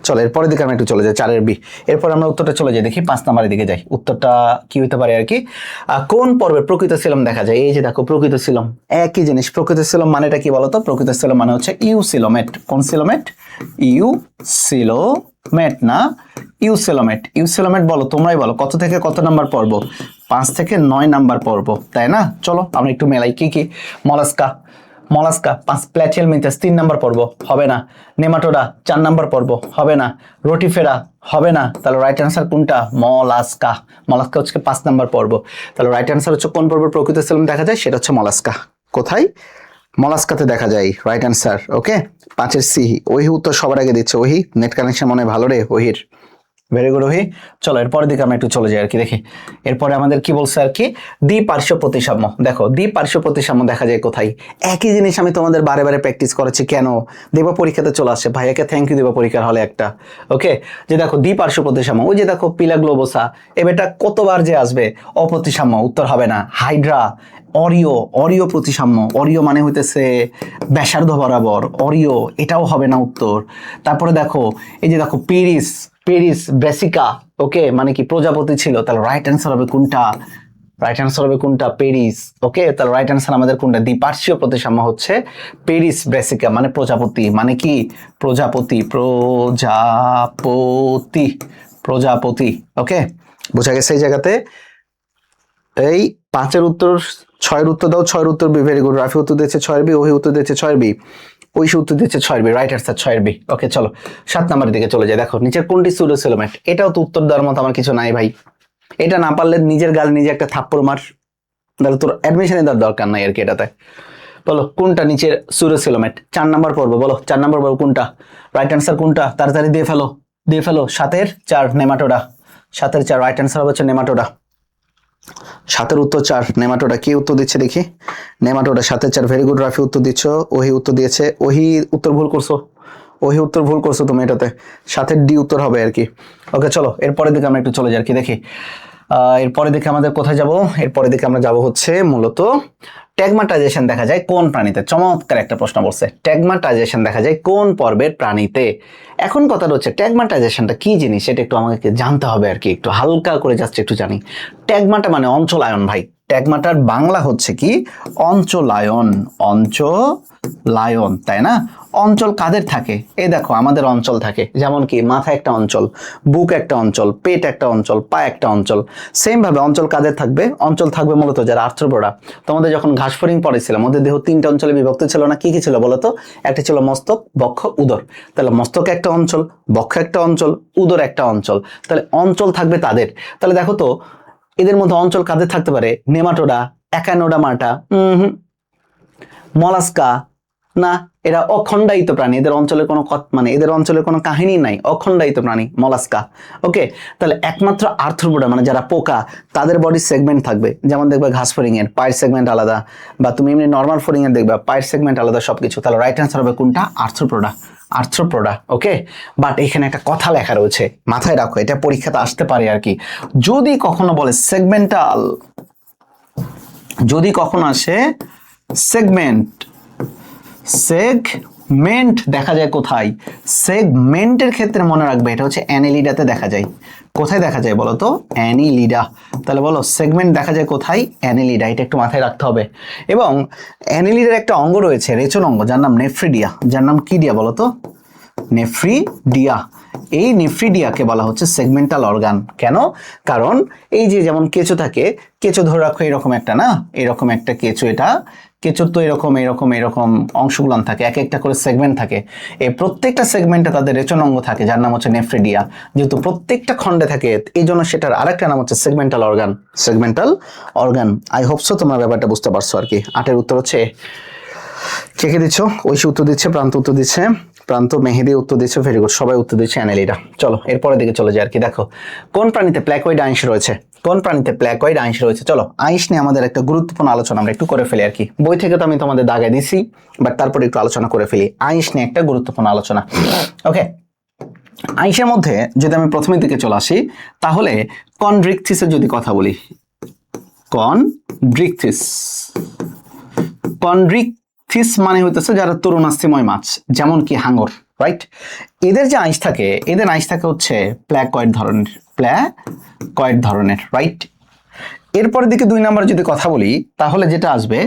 চলো এরপরের দিকে আমরা একটু চলে যাই, 4-এর বি। এরপর আমরা উত্তরটা চলে যাই, দেখি 5 নাম্বারের দিকে যাই। উত্তরটা কি হতে পারে আর কি? কোন পর্বে প্রকৃত সিলম দেখা যায়? এই যে দেখো প্রকৃত সিলম, একই জিনিস। প্রকৃত সিলম মানেটা কি বলতো? প্রকৃত সিলম মানে হচ্ছে ইউসিলোমেট। কোন সিলোমেট? ইউসিলোমেট না ইউসিলোমেট। ইউসিলোমেট বলো, তোমরাই বলো কত থেকে কত নাম্বার পর্ব? 5 থেকে 9 নাম্বার পর্ব, তাই না? চলো আমরা একটু মেলাই, কি কি? মলাস্কা, মলাস্কা 5, প্ল্যাটিহেলমিনথাস 3 নাম্বার পর্ব, হবে না। নেমাটোডা 4 নাম্বার পর্ব, হবে না। রোটিফেরা, হবে না। তাহলে রাইট অ্যান্সার কোনটা? মলাস্কা। মলাস্কা হচ্ছে 5 নাম্বার পর্ব। তাহলে রাইট অ্যান্সার হচ্ছে কোন পর্বে প্রকৃত সিলম দেখা যায়? সেটা হচ্ছে মলাস্কা। কোথায়? মলাস্কাতে দেখা যায়। Right answer. ওকে, 5-এর সি। ওহি উত্তর সবার আগে দিচ্ছে। ওহি নেট কানেকশন মনে হয় ভালো রে ওহির। ভেরি গুড ওহি। চলো এরপরের দিকে আমরা একটু চলে যাই আর কি, দেখি এরপরে আমাদের কি বলছে আর কি? দ্বিপার্শ্বীয় প্রতিসাম্য। দেখো দ্বিপার্শ্বীয় প্রতিসাম্য দেখা যায় কোথায়? একই জিনিস আমি তোমাদের বারে বারে প্র্যাকটিস করেছি, কেন? দেবা পরীক্ষাতে চলে আসে, ভাইয়াকে থ্যাংক ইউ দেবা পরীক্ষার হলে একটা। ওকে, যে দেখো দ্বিপার্শ্বীয় প্রতিসাম্য, ওই যে দেখো পিলা গ্লোবোসা, এবারটা কতবার যে আসবে? অপ্রতিসাম্য, উত্তর হবে না। হাইড্রা, অরীয়, অরীয় প্রতিসাম্য, অরীয় মানে হইতেছে ব্যাসার্ধ বরাবর, অরীয়, এটাও হবে না উত্তর। তারপরে দেখো এই যে দেখো পেরিস, পেরিস ব্রেসিকা, ওকে, মানে কি প্রজাপতি ছিল। তাহলে রাইট অ্যান্সার হবে কোনটা? রাইট অ্যান্সার হবে কোনটা? পেরিস। ওকে, তাহলে রাইট অ্যান্সার আমাদের কোনটা? দ্বিপার্শ্বীয় প্রতিসাম্য হচ্ছে পেরিস ব্রেসিকা, মানে প্রজাপতি, মানে কি? প্রজাপতি, প্রজাপতি, প্রজাপতি। ওকে, বোঝা গেছে এই জায়গাতে? এই 5-এর উত্তর 6-এর উত্তর দাও, 6-এর উত্তর বি। Very good. রাফি উত্তর দিচ্ছে 6-এর বি, ওহি উত্তর দিচ্ছে 6-এর বি, ঐশী উত্তর দিচ্ছে 6-এর বি। রাইট অ্যান্সার 6-এর বি। ওকে, চলো 7 নাম্বারের দিকে চলে যায়। দেখো নিচের কোনটি সুডোসিলোমেট? এটাও তো উত্তর দেওয়ার মতো আমার কিছু নাই ভাই। এটা না পারলে নিজের গালে নিজে একটা থাপ্পড় মার, তাহলে তোর অ্যাডমিশনে দেওয়ার দরকার নাই আর কি এটাতে। বলো কোনটা নিচের সুডোসিলোমেট? 4 নাম্বার পর্ব, বলো 4 নাম্বার পর্ব কোনটা? রাইট অ্যান্সার কোনটা? তাড়াতাড়ি দিয়ে ফেলো, দিয়ে ফেলো। 7-এর 4 নেমাটোডা, 7-এর 4 রাইট অ্যান্সার হচ্ছে নেমাটোডা। 7-এর উত্তর 4। নেমাটোডা কি উত্তর দিচ্ছে দেখি? নেমাটোডা 7-এর 4। ভেরি গুড রাফি, উত্তর দিচ্ছ। ওহি উত্তর দিয়েছে। ওহি উত্তর ভুল করছো, ওহি উত্তর ভুল করছো তুমি এটাতে। 7-এর ডি উত্তর হবে আর কি। ওকে চলো এরপরের দিকে আমরা একটু চলে যাই আর কি দেখি। এরপরে দিকে আমাদের কোথায় যাব? এরপরে দিকে আমরা যাব হচ্ছে মূলত ট্যাগমাটাইজেশন দেখা যায় কোন প্রাণীতে। চমৎকার একটা প্রশ্ন বলছে, ট্যাগমাটাইজেশন দেখা যায় কোন পর্বের প্রাণীতে। এখন কথাটা হচ্ছে ট্যাগমাটাইজেশনটা কি জিনিস সেটা একটু আমাকে জানতে হবে আর কি, একটু হালকা করে যাচ্ছে একটু জানি। ট্যাগমাটা মানে অঞ্চলায়ন ভাই। ট্যাগমাটার বাংলা হচ্ছে কি? অঞ্চলায়ন। অঞ্চলায়ন, তাই না? অঞ্চল কাদের থাকে? এই দেখো আমাদের অঞ্চল থাকে, যেমন কি মাথা একটা অঞ্চল, বুক একটা অঞ্চল, পেট একটা অঞ্চল, পা একটা অঞ্চল। সেম ভাবে অঞ্চল কাদের থাকবে? অঞ্চল থাকবে মূলত যারা আর্থ্রোপোডা। তোমাদের যখন ঘাসফড়িং পড়েছিলাম ওদের দেহ 3টে অঞ্চলে বিভক্ত ছিল না? কি কি ছিল বলতো? একটা ছিল মস্তক, বক্ষ, উদর। তাহলে মস্তক একটা অঞ্চল, বক্ষ একটা অঞ্চল, উদর একটা অঞ্চল। তাহলে অঞ্চল থাকবে তাদের। তাহলে দেখো তো এদের মধ্যে অঞ্চল কাদের থাকতে পারে? নেমাটোডা, একানোডার্মাটা, মলাস্কা, না এরা অখণ্ডায়িত প্রাণী, এদের অঞ্চলে কোনো মানে এদের অঞ্চলে কোনো কাহিনী নাই, অখণ্ডায়িত প্রাণী মলাস্কা। ওকে, তাহলে একমাত্র আর্থ্রোপোডা মানে যারা পোকা তাদের বডির সেগমেন্ট থাকবে, যেমন দেখবে ঘাসফড়িং এর পায়ের সেগমেন্ট আলাদা, বা তুমি এমনি নর্মাল ফড়িং এর দেখবে পায়ের সেগমেন্ট আলাদা সবকিছু। তাহলে রাইট অ্যান্সার হবে কোনটা? Arthropoda, arthropoda. ওকে, বাট এখানে একটা কথা লেখা রয়েছে, মাথায় রাখো, এটা পরীক্ষাতে আসতে পারে আর কি। যদি কখনো বলে সেগমেন্টাল, যদি কখনো আসে সেগমেন্ট, সেগমেন্ট দেখা যায় কোথায়? সেগমেন্টের ক্ষেত্রে মনে রাখবে এটা হচ্ছে অ্যানিলিডাতে দেখা যায়। কোথায় দেখা যায় বলো তো? অ্যানিলিডা। তাহলে বলো সেগমেন্ট দেখা যায় কোথায়? অ্যানিলিডা। এটা একটু মাথায় রাখতে হবে। এবং অ্যানিলিডার একটা অঙ্গ রয়েছে, রেচন অঙ্গ, যার নাম নেফ্রিডিয়া। যার নাম কি দিয়া বলো তো? নেফ্রিডিয়া। এই নেফ্রিডিয়াকে বলা হচ্ছে সেগমেন্টাল অর্গান। কেন? কারণ এই যে যেমন কেঁচো থাকে, কেঁচো ধরে রাখো এরকম একটা, না এরকম একটা কেঁচো, এটা কেঁচোর তো এরকম এরকম এরকম অংশগুলো থাকে, এক একটা করে সেগমেন্ট থাকে। এই প্রত্যেকটা সেগমেন্টে তাদের রেচন অঙ্গ থাকে যার নাম হচ্ছে নেফ্রিডিয়া। যেহেতু প্রত্যেকটা খণ্ডে থাকে এই জন্য সেটার আরেকটা নাম হচ্ছে segmental organ. Segmental organ. I hope so তোমরা ব্যাপারটা বুঝতে পারছো আর কি। 8-এর উত্তর হচ্ছে কে কে দিচ্ছ? ঐশী উত্তর দিচ্ছে, প্রান্ত উত্তর দিচ্ছে, প্রান্ত, মেহেদি উত্তর দিচ্ছে। ভেরি গুড, সবাই উত্তর দিচ্ছে অ্যানেলিডা। চলো এরপরের দিকে চলে যায় আর কি। দেখো কোন প্রাণীতে প্ল্যাকয়েড আঁশ রয়েছে? কোন প্রাণীতে প্ল্যাকয়েড আঁশ রয়েছে? চলো আঁশ নিয়ে আমাদের একটা গুরুত্বপূর্ণ আলোচনা আমরা একটু করে ফেলি আর কি। বই থেকে তো আমি তোমাদের দাগায় দিছি, বাট তারপরে একটু আলোচনা করে ফেলি। আঁশ নিয়ে একটা গুরুত্বপূর্ণ আলোচনা। ওকে, আঁশের মধ্যে যদি আমি প্রথমের দিকে চলে আসি তাহলে কনড্রিকথিসের যদি কথা বলি, কনড্রিকথিস, কনড্রিকথিস মানে হইতেছে যারা তরুণাস্থিময় মাছ, যেমন কি হাঙর, রাইট? এদের যে আঁশ থাকে, এদের আঁশ থাকে হচ্ছে প্ল্যাকয়েড ধরনের, প্ল্যাকয়েড ধরনের, রাইট? এরপরের দিকে 2 নাম্বার যদি কথা বলি তাহলে যেটা আসবে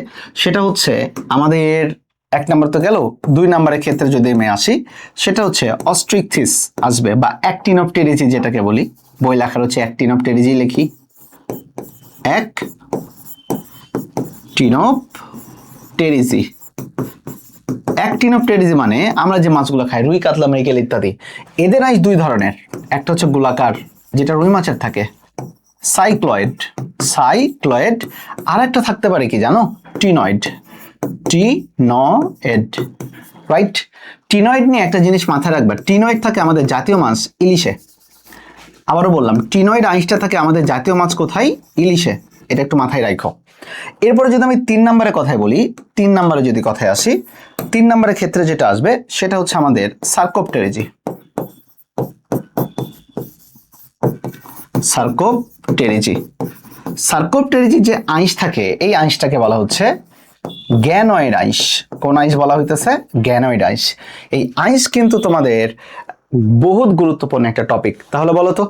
সেটা হচ্ছে আমাদের 1 নাম্বার তো গেল, 2 নাম্বারের ক্ষেত্রে যদি আমি আসি সেটা হচ্ছে অস্ট্রিকথিস আসবে, বা অ্যাক্টিনোপটেরিজি যেটাকে বলি। বই লেখার হচ্ছে অ্যাক্টিনোপটেরিজি লিখি, অ্যাক্টিনোপটেরিজি। অ্যাক্টিনোপটেরিজি মানে আমরা যে মাছগুলো খাই, রুই, কাতলা, মৃগেল ইত্যাদি, এদের আঁশ 2 ধরনের। একটা হচ্ছে গোলাকার যেটা রুই মাছের থাকে, সাইক্লয়েড, সাইক্লয়েড। আর একটা থাকতে পারে কি জানো? টিনয়েড, টিনয়েড, রাইট? টিনয়েড নিয়ে একটা জিনিস মাথায় রাখবে, টিনয়েড থাকে আমাদের জাতীয় মাছ ইলিশে। আবারও বললাম, টিনয়েড আঁশটা থাকে আমাদের জাতীয় মাছ কোথায়? ইলিশে। এটা একটু মাথায় রাখো। এরপরে যদি আমি 3 নম্বরের কথায় বলি, 3 নম্বরে যদি কথায় আসি, 3 নম্বরের ক্ষেত্রে যেটা আসবে সেটা হচ্ছে আমাদের সার্কোপটেরিজি, সার্কোপটেরিজি। সার্কোপটেরিজি যে আঁশ থাকে এই আঁশটাকে বলা হচ্ছে গ্যানয়েড আঁশ। কোন আঁশ বলা হইতেছে? গ্যানয়েড আঁশ। এই আঁশ কিন্তু তোমাদের বহুত গুরুত্বপূর্ণ একটা টপিক। তাহলে বলো তো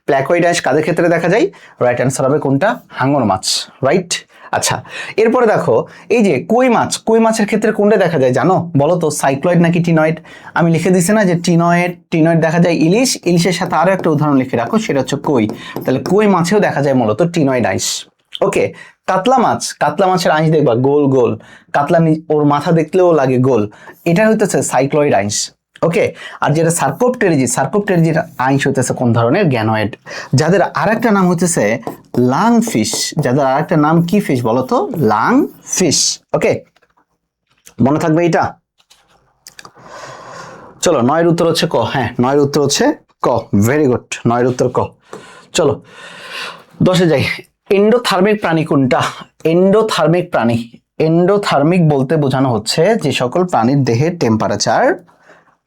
প্ল্যাকয়েড আঁশ কাদের ক্ষেত্রে দেখা যায়? রাইট অ্যান্সার হবে কোনটা? হাঙর মাছ, রাইট? আচ্ছা, এরপরে দেখো এই যে কই মাছ, কই মাছের ক্ষেত্রে কোনটা দেখা যায় জানো বলো তো? সাইক্লয়েড নাকি টিনয়েড? আমি লিখে দিছি না যে টিনয়েড, টিনয়েড দেখা যায় ইলিশ, ইলিশের সাথে আরো একটা উদাহরণ লিখে রাখো, সেটা হচ্ছে কই। তাহলে কই মাছেও দেখা যায় মূলত টিনয়েড আঁশ। ওকে, কাতলা মাছ, কাতলা মাছের আঁশ দেখবা গোল গোল, কাতলা ওর মাথা দেখলেও লাগে গোল, এটা হইতেছে সাইক্লয়েড আঁশ। ওকে, আর যেটা সার্কোপটেরিজি, সার্কোপটেরিজির আঁশ হইতেছে কোন ধরনের? গ্যানয়েড। যাদের আরেকটা নাম হইতেছে লাং ফিশ, যাদের আরেকটা নাম কি ফিশ বলো তো? Lung fish. ওকে, মনে থাকবে এটা। চলো 9-এর উত্তর হচ্ছে ক। হ্যাঁ, 9-এর উত্তর হচ্ছে ক। ভেরি গুড, 9-এর উত্তর ক। চলো 10-এ যাই। এন্ডোথার্মিক প্রাণী কোনটা? এন্ডোথার্মিক প্রাণী, এন্ডোথার্মিক বলতে বোঝানো হচ্ছে যে সকল প্রাণীর দেহের টেম্পারেচার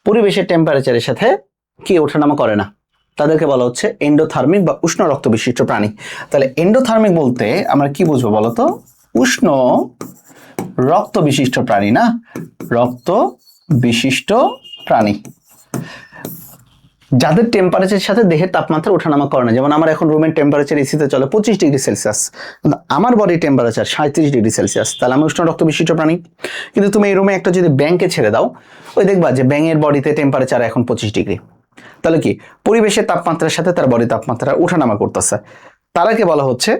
পরিবেশের টেম্পারেচারের সাথে কি ওঠানামা করে না, তাদেরকে বলা হচ্ছে এন্ডোথার্মিক বা উষ্ণ রক্ত বিশিষ্ট প্রাণী। তাহলে এন্ডোথার্মিক বলতে আমরা কি বুঝবো বলতো? উষ্ণ রক্ত বিশিষ্ট প্রাণী, না রক্ত বিশিষ্ট প্রাণী যাদের টেম্পারেচারের সাথে দেহের তাপমাত্রা ওঠানামা করে না। যেমন আমার এখন রুমের টেম্পারেচার এসিতে চলে 25°C, কিন্তু আমার বডি টেম্পারেচার 37°C, তাহলে আমি উষ্ণ রক্ত বিশিষ্ট প্রাণী। কিন্তু তুমি এই রুমে একটা যদি ব্যাংকে ছেড়ে দাও, ওই দেখবা যে ব্যাঙের বডিতে টেম্পারেচার এখন 25°। তাহলে কি পরিবেশের তাপমাত্রার সাথে তার বডি তাপমাত্রা ওঠানামা করতেছে, তারাকে বলা হচ্ছে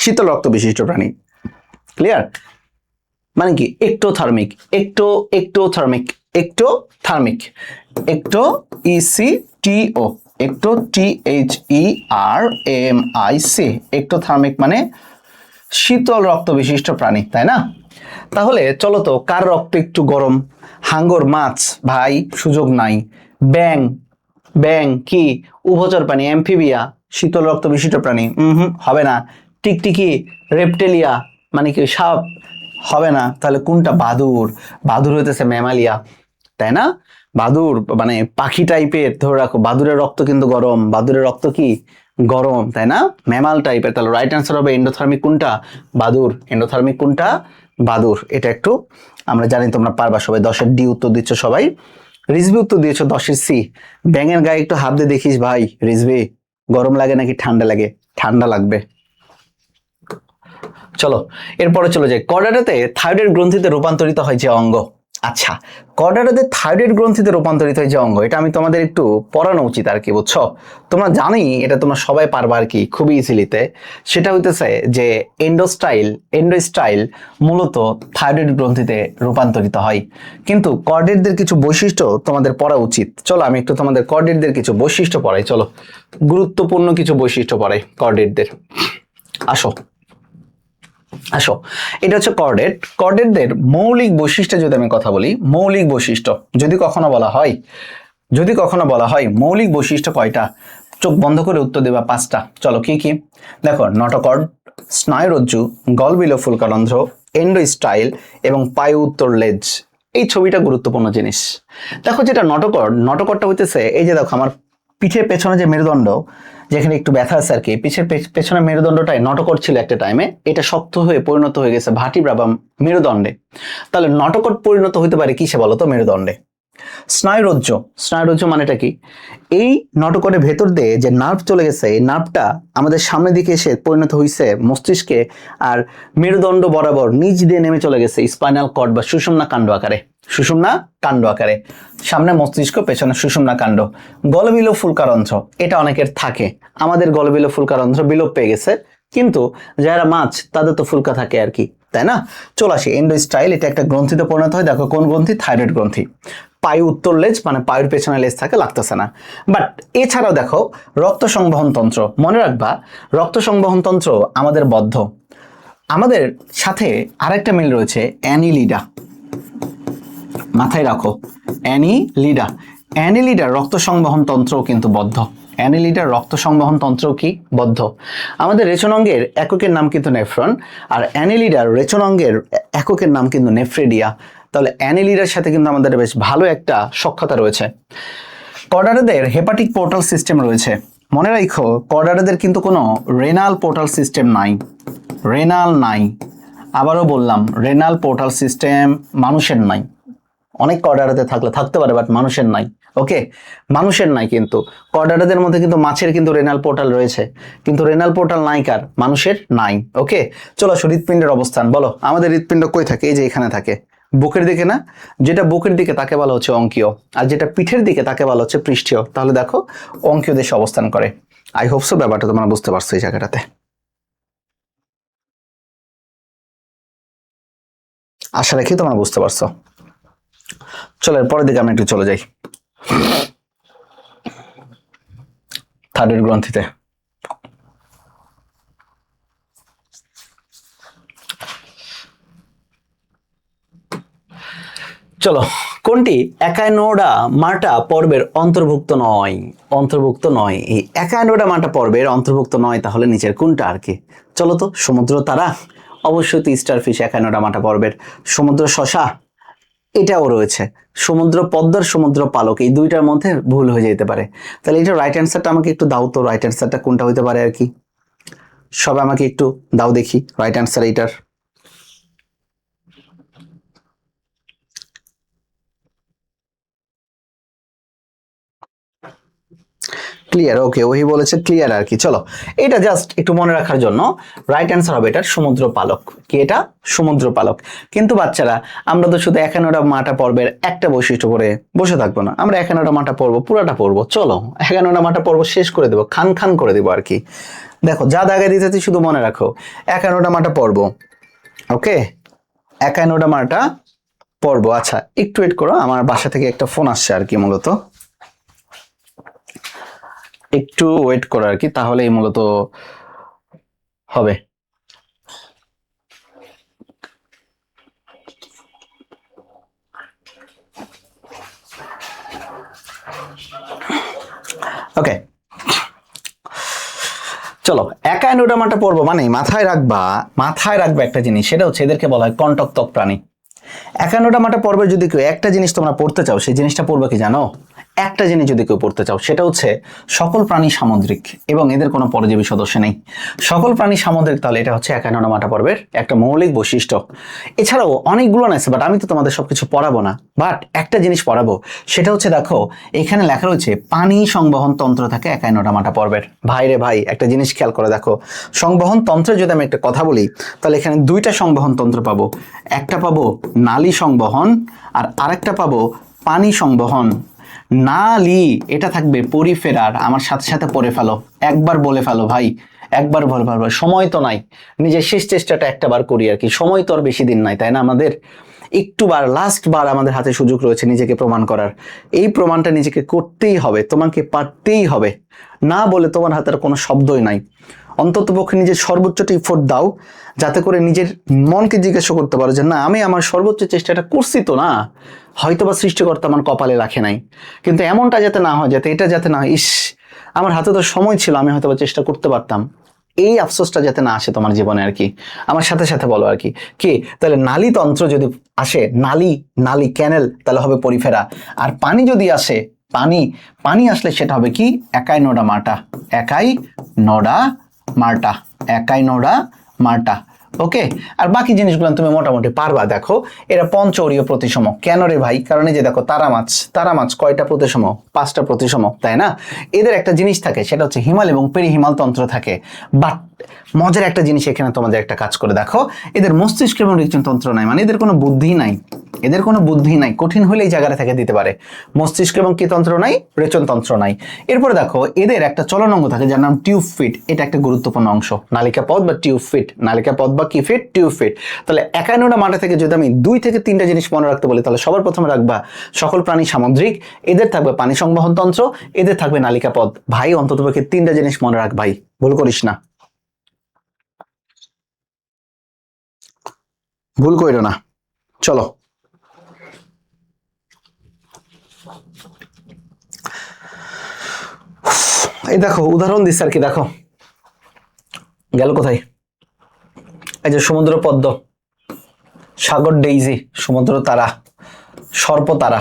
শীতল রক্ত বিশিষ্ট প্রাণী। ক্লিয়ার? মানে কি এক্টোথার্মিক, এক্টোথার্মিক, এক্টোথার্মিক, একটো ECTO, একটো THERMIC, এক্টোথার্মিক মানে শীতল রক্ত বিশিষ্ট প্রাণী, তাই না? তাহলে চলো তো, কার রক্ত একটু গরম? হাঙ্গর মাছ ভাই সুযোগ নাই। ব্যাং, ব্যাং কি উভচর প্রাণী, অ্যাম্ফিবিয়া, শীতল রক্ত বিশিষ্ট প্রাণী? হবে না। টিকটিকি, রেপটেলিয়া মানে কি সাপ? হবে না। তাহলে কোনটা? বাদুড়, বাদুড় হইতেছে ম্যামালিয়া, তাই না? বাদুড় মানে পাখি টাইপের, ধরে রাখো বাদুড়ের রক্ত কিন্তু গরম, বাদুড়ের রক্ত কি গরম, তাই না? ম্যামাল টাইপের। তাহলে রাইট অ্যান্সার হবে এন্ডোথার্মিক কোনটা? বাদুড়। এন্ডোথার্মিক কোনটা? বাদুড়। এটা একটু আমরা জানি তোমরা পারবা সবাই। 10-এর ডি উত্তর দিচ্ছ সবাই, রিজভি উত্তর দিয়েছো 10-এর সি। ব্যাঙের গায়ে একটু হাত দিয়ে দেখিস ভাই রিজভি, গরম লাগে নাকি ঠান্ডা লাগে? ঠান্ডা লাগবে। চলো এরপরে চলে যাই, কর্ডাটাতে থাইরয়েড গ্রন্থিতে রূপান্তরিত হয় যে অঙ্গ। আচ্ছা, কর্ডাটাতে থাইরয়েড গ্রন্থিতে রূপান্তরিত হয় যে অঙ্গ, এটা আমি তোমাদের একটু পড়ানো উচিত আর কি, বুঝছো? তোমরা জানি এটা তোমরা সবাই পারবা আর কি, খুবই ইজিলিতে। সেটা হইতেছে যে এন্ডোস্টাইল মূলত থাইরয়েড গ্রন্থিতে রূপান্তরিত হয়। কিন্তু কর্ডেটদের কিছু বৈশিষ্ট্য তোমাদের পড়া উচিত। চলো আমি একটু তোমাদের কর্ডেটদের কিছু বৈশিষ্ট্য পড়াই। চলো, গুরুত্বপূর্ণ কিছু বৈশিষ্ট্য পড়াই কর্ডেটদের। আসো আসো, এটা হচ্ছে কর্ডেট। কর্ডেটদের মৌলিক বৈশিষ্ট্য যদি আমি কথা বলি, মৌলিক বৈশিষ্ট্য যদি কখনো বলা হয় মৌলিক বৈশিষ্ট্য কয়টা? চোখ বন্ধ করে উত্তর দেবা 5টা। চলো কি কি? দেখো, নটোকর্ড, স্নায়ুরজ্জু, গলবিলো ফুলকারন্ধ্র, এন্ডোস্টাইল এবং পায়ু উত্তর লেজ। এই ছবিটা গুরুত্বপূর্ণ জিনিস। দেখো যেটা নটোকর্ডটা হইতেছে এই যে দেখো আমার পিঠের পেছনে যে মেরুদণ্ড, যেখানে একটু ব্যথা আছে আর কি, পিছের পেছনে মেরুদণ্ডটাই নটোকর্ড ছিল একটা টাইমে, এটা শক্ত হয়ে পরিণত হয়ে গেছে ভার্টিব্রা বা মেরুদণ্ডে। তাহলে নটোকর্ড পরিণত হইতে পারে কিসে বলো তো? মেরুদণ্ডে। স্নায়ুরজ্জু মানেটা কি? এই নটোকর্ডের ভেতর দিয়ে যে নার্ভ চলে গেছে, এই নার্ভটা আমাদের সামনের দিকে এসে পরিণত হয়েছে মস্তিষ্কে, আর মেরুদণ্ড বরাবর নিচ দিয়ে নেমে চলে গেছে স্পাইনাল কর্ড বা সুষুম্না কাণ্ড আকারে। সুষুম্না কাণ্ড আকারে, সামনে মস্তিষ্ক, পেছনে সুষুম্না কাণ্ড। গলবিলো ফুলকারন্ধ্র, এটা অনেকের থাকে, আমাদের গলবিলো ফুলকারন্ধ্র বিলোপ পেয়ে গেছে, কিন্তু যারা মাছ তাদের তো ফুলকা থাকে আর কি, তাই না? চলে আসি এন্ডোস্টাইল, এটা একটা গ্রন্থিতে পরিণত হয়। দেখো কোন গ্রন্থি? থাইরয়েড গ্রন্থি। পায়ু উত্তর লেজ মানে পায়ের পেছনে লেজ থাকে, লাগতেছে না। বাট এছাড়াও দেখো রক্ত সংবহন তন্ত্র, মনে রাখবা রক্ত সংবহন তন্ত্র আমাদের বদ্ধ। আমাদের সাথে আরেকটা মিল রয়েছে, অ্যানিলিডা, মাথায় রাখো অ্যানিলিডা রক্ত সংবহন তন্ত্রও কিন্তু বদ্ধ। অ্যানিলিডার রক্ত সংবহন তন্ত্রও কি বদ্ধ। আমাদের রেচনাঙ্গের এককের নাম কিন্তু নেফ্রন, আর অ্যানিলিডার রেচনাঙ্গের এককের নাম কিন্তু নেফ্রেডিয়া। তাহলে অ্যানিলিডার সাথে কিন্তু আমাদের বেশ ভালো একটা সখ্যতা রয়েছে। কর্ডাটাদের হেপাটিক পোর্টাল সিস্টেম রয়েছে। মনে রাখো কর্ডাটাদের কিন্তু কোনো রেনাল পোর্টাল সিস্টেম নাই, রেনাল নাই। আবারও বললাম, রেনাল পোর্টাল সিস্টেম মানুষের নাই। অনেক কর্ডাটাতে থাকতে পারে, বাট মানুষের নাই। ওকে, মানুষের নাই, কিন্তু কর্ডাটাদের মধ্যে কিন্তু মাছের কিন্তু রেনাল পোর্টাল রয়েছে, কিন্তু রেনাল পোর্টাল নাই কার? মানুষের নাই। ওকে, চলো হৃৎপিণ্ডের অবস্থান বলো। আমাদের হৃৎপিণ্ড কই থাকে? এই যে এখানে থাকে, বুকের দিকে না? যেটা বুকের দিকে তাকে বলা হচ্ছে অঙ্কীয়, আর যেটা পিঠের দিকে তাকে বলা হচ্ছে পৃষ্ঠীয়। তাহলে দেখো অঙ্কীয় দেশে অবস্থান করে। আই হোপ সো ব্যাপারটা তোমরা বুঝতে পারছো এই জায়গাটাতে। আশা রাখি তোমরা বুঝতে পারছো। চলো এরপরের দিকে আমি একটু চলে যাই, থাইরয়েড গ্রন্থিতে। চলো, কোনটি একাইনোডা মার্টা পর্বের অন্তর্ভুক্ত নয়? অন্তর্ভুক্ত নয়, এই একাইনোডা মার্টা পর্বের অন্তর্ভুক্ত নয়, তাহলে নিচের কোনটা আর কি? চলো তো, সমুদ্র তারা অবশ্যই তো স্টার ফিশ একাইনোডা মার্টা পর্বের। সমুদ্র শসা এটাও রয়েছে। সমুদ্র পদ্মার সমুদ্র পালক, এই দুইটার মধ্যে ভুল হয়ে যেতে পারে। তাহলে এটা রাইট অ্যান্সারটা আমাকে একটু দাও তো, রাইট অ্যান্সারটা কোনটা হইতে পারে আর কি? সবাই আমাকে একটু দাও দেখি রাইট অ্যান্সার এইটার। ক্লিয়ার, ওকে, ওই বলেছে ক্লিয়ার আর কি। চলো, এটা জাস্ট একটু মনে রাখার জন্য রাইট অ্যান্সার হবে এটার সমুদ্র পালক। কি এটা? সমুদ্র পালক। কিন্তু বাচ্চারা, আমরা তো শুধু একান্নটা মাটা পর্বের একটা বৈশিষ্ট্য করে বসে থাকবো না, আমরা একান্নটা মাটা পর্ব পুরাটা পড়বো। চলো, একান্নটা মাটা পর্ব শেষ করে দেবো, খান খান করে দেবো আর কি। দেখো, যা দাগে দিতেছি শুধু মনে রাখো, একান্নটা মাটা পর্ব। ওকে, একান্নটা মাটা পর্ব। আচ্ছা, একটু ওয়েট করো, আমার বাসা থেকে একটা ফোন আসছে আর কি, মূলত একটু ওয়েট করো আর কি, তাহলেই মূলত হবে। ওকে, চলো, একাইনোডা মাটা পড়বো মানে মাথায় রাখবা একটা জিনিস, সেটা হচ্ছে এদেরকে বলা হয় কণ্টকতক প্রাণী। একান্নটা মাটা পর্বে যদি কেউ একটা জিনিস তোমরা পড়তে চাও, সেই জিনিসটা পড়বে কি জানো? একটা জিনিস যদি কেউ পড়তে চাও, সেটা হচ্ছে সকল প্রাণী সামুদ্রিক এবং এদের কোনো পরজীবী সদস্য নেই। সকল প্রাণী সামুদ্রিক, তাহলে এটা হচ্ছে একান্নটা মাটা পর্বের একটা মৌলিক বৈশিষ্ট্য। এছাড়াও অনেকগুলো আছে, বাট আমি তো তোমাদের সবকিছু পড়াবো না, বাট একটা জিনিস পড়াবো, সেটা হচ্ছে দেখো, এখানে লেখা রয়েছে পানি সংবহন তন্ত্র থাকে একান্নটা মাটা পর্বের। ভাই রে ভাই, একটা জিনিস খেয়াল করে দেখো, সংবহন তন্ত্রের যদি আমি একটা কথা বলি, তাহলে এখানে দুইটা সংবহন তন্ত্র পাবো। একটা পাবো নালী সংবহন, আর আরেকটা পাবো পানি সংবহন। নালী এটা থাকবে পরিফেরার, আমার সাথে সাথে পড়ে ফেলো, একবার বলে ফেলো ভাই, একবার বলে ফেলো। সময় তো নাই, নিজের শেষ চেষ্টাটা একটা বার করি আর কি, সময় তো আর বেশি দিন নাই, তাই না? আমাদের একটু বার, লাস্ট বার আমাদের হাতে সুযোগ রয়েছে নিজেকে প্রমাণ করার। এই প্রমাণটা নিজেকে করতেই হবে, তোমাকে পারতেই হবে, না বলে তোমার হাতের কোনো শব্দই নাই। অন্তত পক্ষে নিজের সর্বোচ্চটা ইফোর্ট দাও, যাতে করে নিজের মনকে জিজ্ঞাসা করতে পারো যে না, আমি আমার সর্বোচ্চ চেষ্টাটা করছি তো না, হয়তোবা সৃষ্টিকর্তা আমার কপালে রাখে নাই। কিন্তু এমনটা যাতে না হয়, এটা যাতে না হয়, ইস আমার হাতে তো সময় ছিল, আমি হয়তোবা চেষ্টা করতে পারতাম, এই আফসোসটা যাতে না আসে তোমার জীবনে আর কি। আমার সাথে সাথে বলো আর কি, কি তাহলে নালী তন্ত্র যদি আসে, নালী ক্যানেল, তাহলে হবে পরিফেরা। আর পানি যদি আসে, পানি আসলে সেটা হবে কি? একাইনোডা মার্টা। একাইনোডা মার্টা। ওকে, আর বাকি জিনিসগুলো তুমি মোটামুটি পারবা। দেখো, এরা পঞ্চরীয় প্রতিসম। কেন রে ভাই? কারণ এই যে দেখো, তারা মাছ কয়টা প্রতিসম? 5টা প্রতিসম, তাই না? এদের একটা জিনিস থাকে, সেটা হচ্ছে হিমাল এবং পেরিহিমাল তন্ত্র থাকে। বাট মজার একটা জিনিস এখানে তোমাদের একটা কাজ করে দেখো, এদের মস্তিষ্ক এবং রেচন তন্ত্র নাই, মানে এদের কোনো বুদ্ধি নাই, কঠিন হলে এই জায়গাটা থেকে দিতে পারে। মস্তিষ্ক এবং কি তন্ত্র নাই? রেচন তন্ত্র নাই। এরপরে দেখো, এদের একটা চলন অঙ্গ থাকে যার নাম টিউব ফিট, এটা একটা গুরুত্বপূর্ণ অংশ। নালিকা পথ বা টিউব ফিট, কি ফিট? Tube fit. তাহলে একান্নটা মাঠে থেকে যদি আমি 2 থেকে 3টা জিনিস মনে রাখতে বলি, তাহলে সবার প্রথমে রাখবা সকল প্রাণী সামুদ্রিক, এদের থাকবে পানি সংবহন তন্ত্র, এদের থাকবে নালিকা পথ। ভাই, অন্ততপক্ষে 3টা জিনিস মনে রাখ ভাই, ভুল করিস না, ভুল কইরো না। চলো, এই দেখো উদাহরণ দিচ্ছে আর কি, দেখো গেল কোথায়? এই যে সমুদ্র পদ্ম, সাগর ডেইজি, সমুদ্র তারা, সর্প তারা,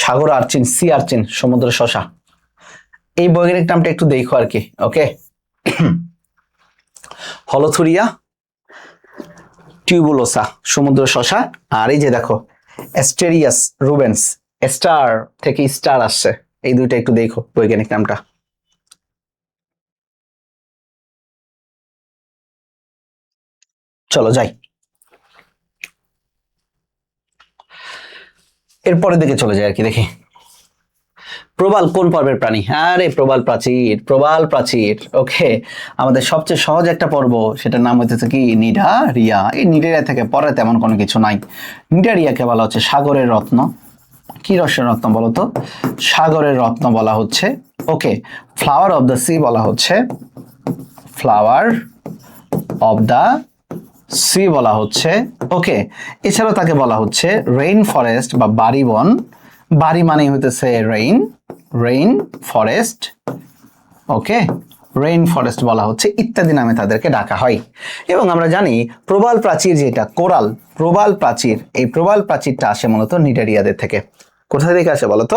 সাগর আর্চিন, সি আর্চিন, সমুদ্র শসা। এই বৈজ্ঞানিক নামটা একটু দেখো আর কি। ওকে, হলোথুরিয়া টিউবুলোসা, সমুদ্র শসা। আর এই যে দেখো অ্যাস্টেরিয়াস রুবেন্স, স্টার থেকে স্টার আসছে, এই দুইটা একটু দেখো বৈজ্ঞানিক নামটা। চলো যাই, এরপরে দিকে চলে যায় আর কি। দেখি, প্রবাল কোন পর্বের প্রাণী? আরে প্রবাল প্রাচীর। ওকে, আমাদের সবচেয়ে সহজ একটা পর্ব, সেটার নাম হইতেছে কি? নিডারিয়া। এই নিডারিয়া থেকে পরে তেমন কোনো কিছু নাই। নিডারিয়াকে বলা হচ্ছে সাগরের রত্ন। কি রসের রত্ন বলো তো? সাগরের রত্ন বলা হচ্ছে। ওকে, ফ্লাওয়ার অফ দ্য সি বলা হচ্ছে, ফ্লাওয়ার অফ দ্য সি বলা হচ্ছে। ওকে, এছাড়াও তাকে বলা হচ্ছে রেইন ফরেস্ট বা বাড়ি বন। বাড়ি মানে হইতেছে রেইন, রেইন ফরেস্ট। ওকে, রেইন ফরেস্ট বলা হচ্ছে ইত্যাদি নামে তাদেরকে ডাকা হয়। এবং আমরা জানি প্রবাল প্রাচীর যেটা কোরাল প্রবাল প্রাচীর, এই প্রবাল প্রাচীরটা আসে মূলত নিডারিয়াদের থেকে। কোথা থেকে আসে বলতো?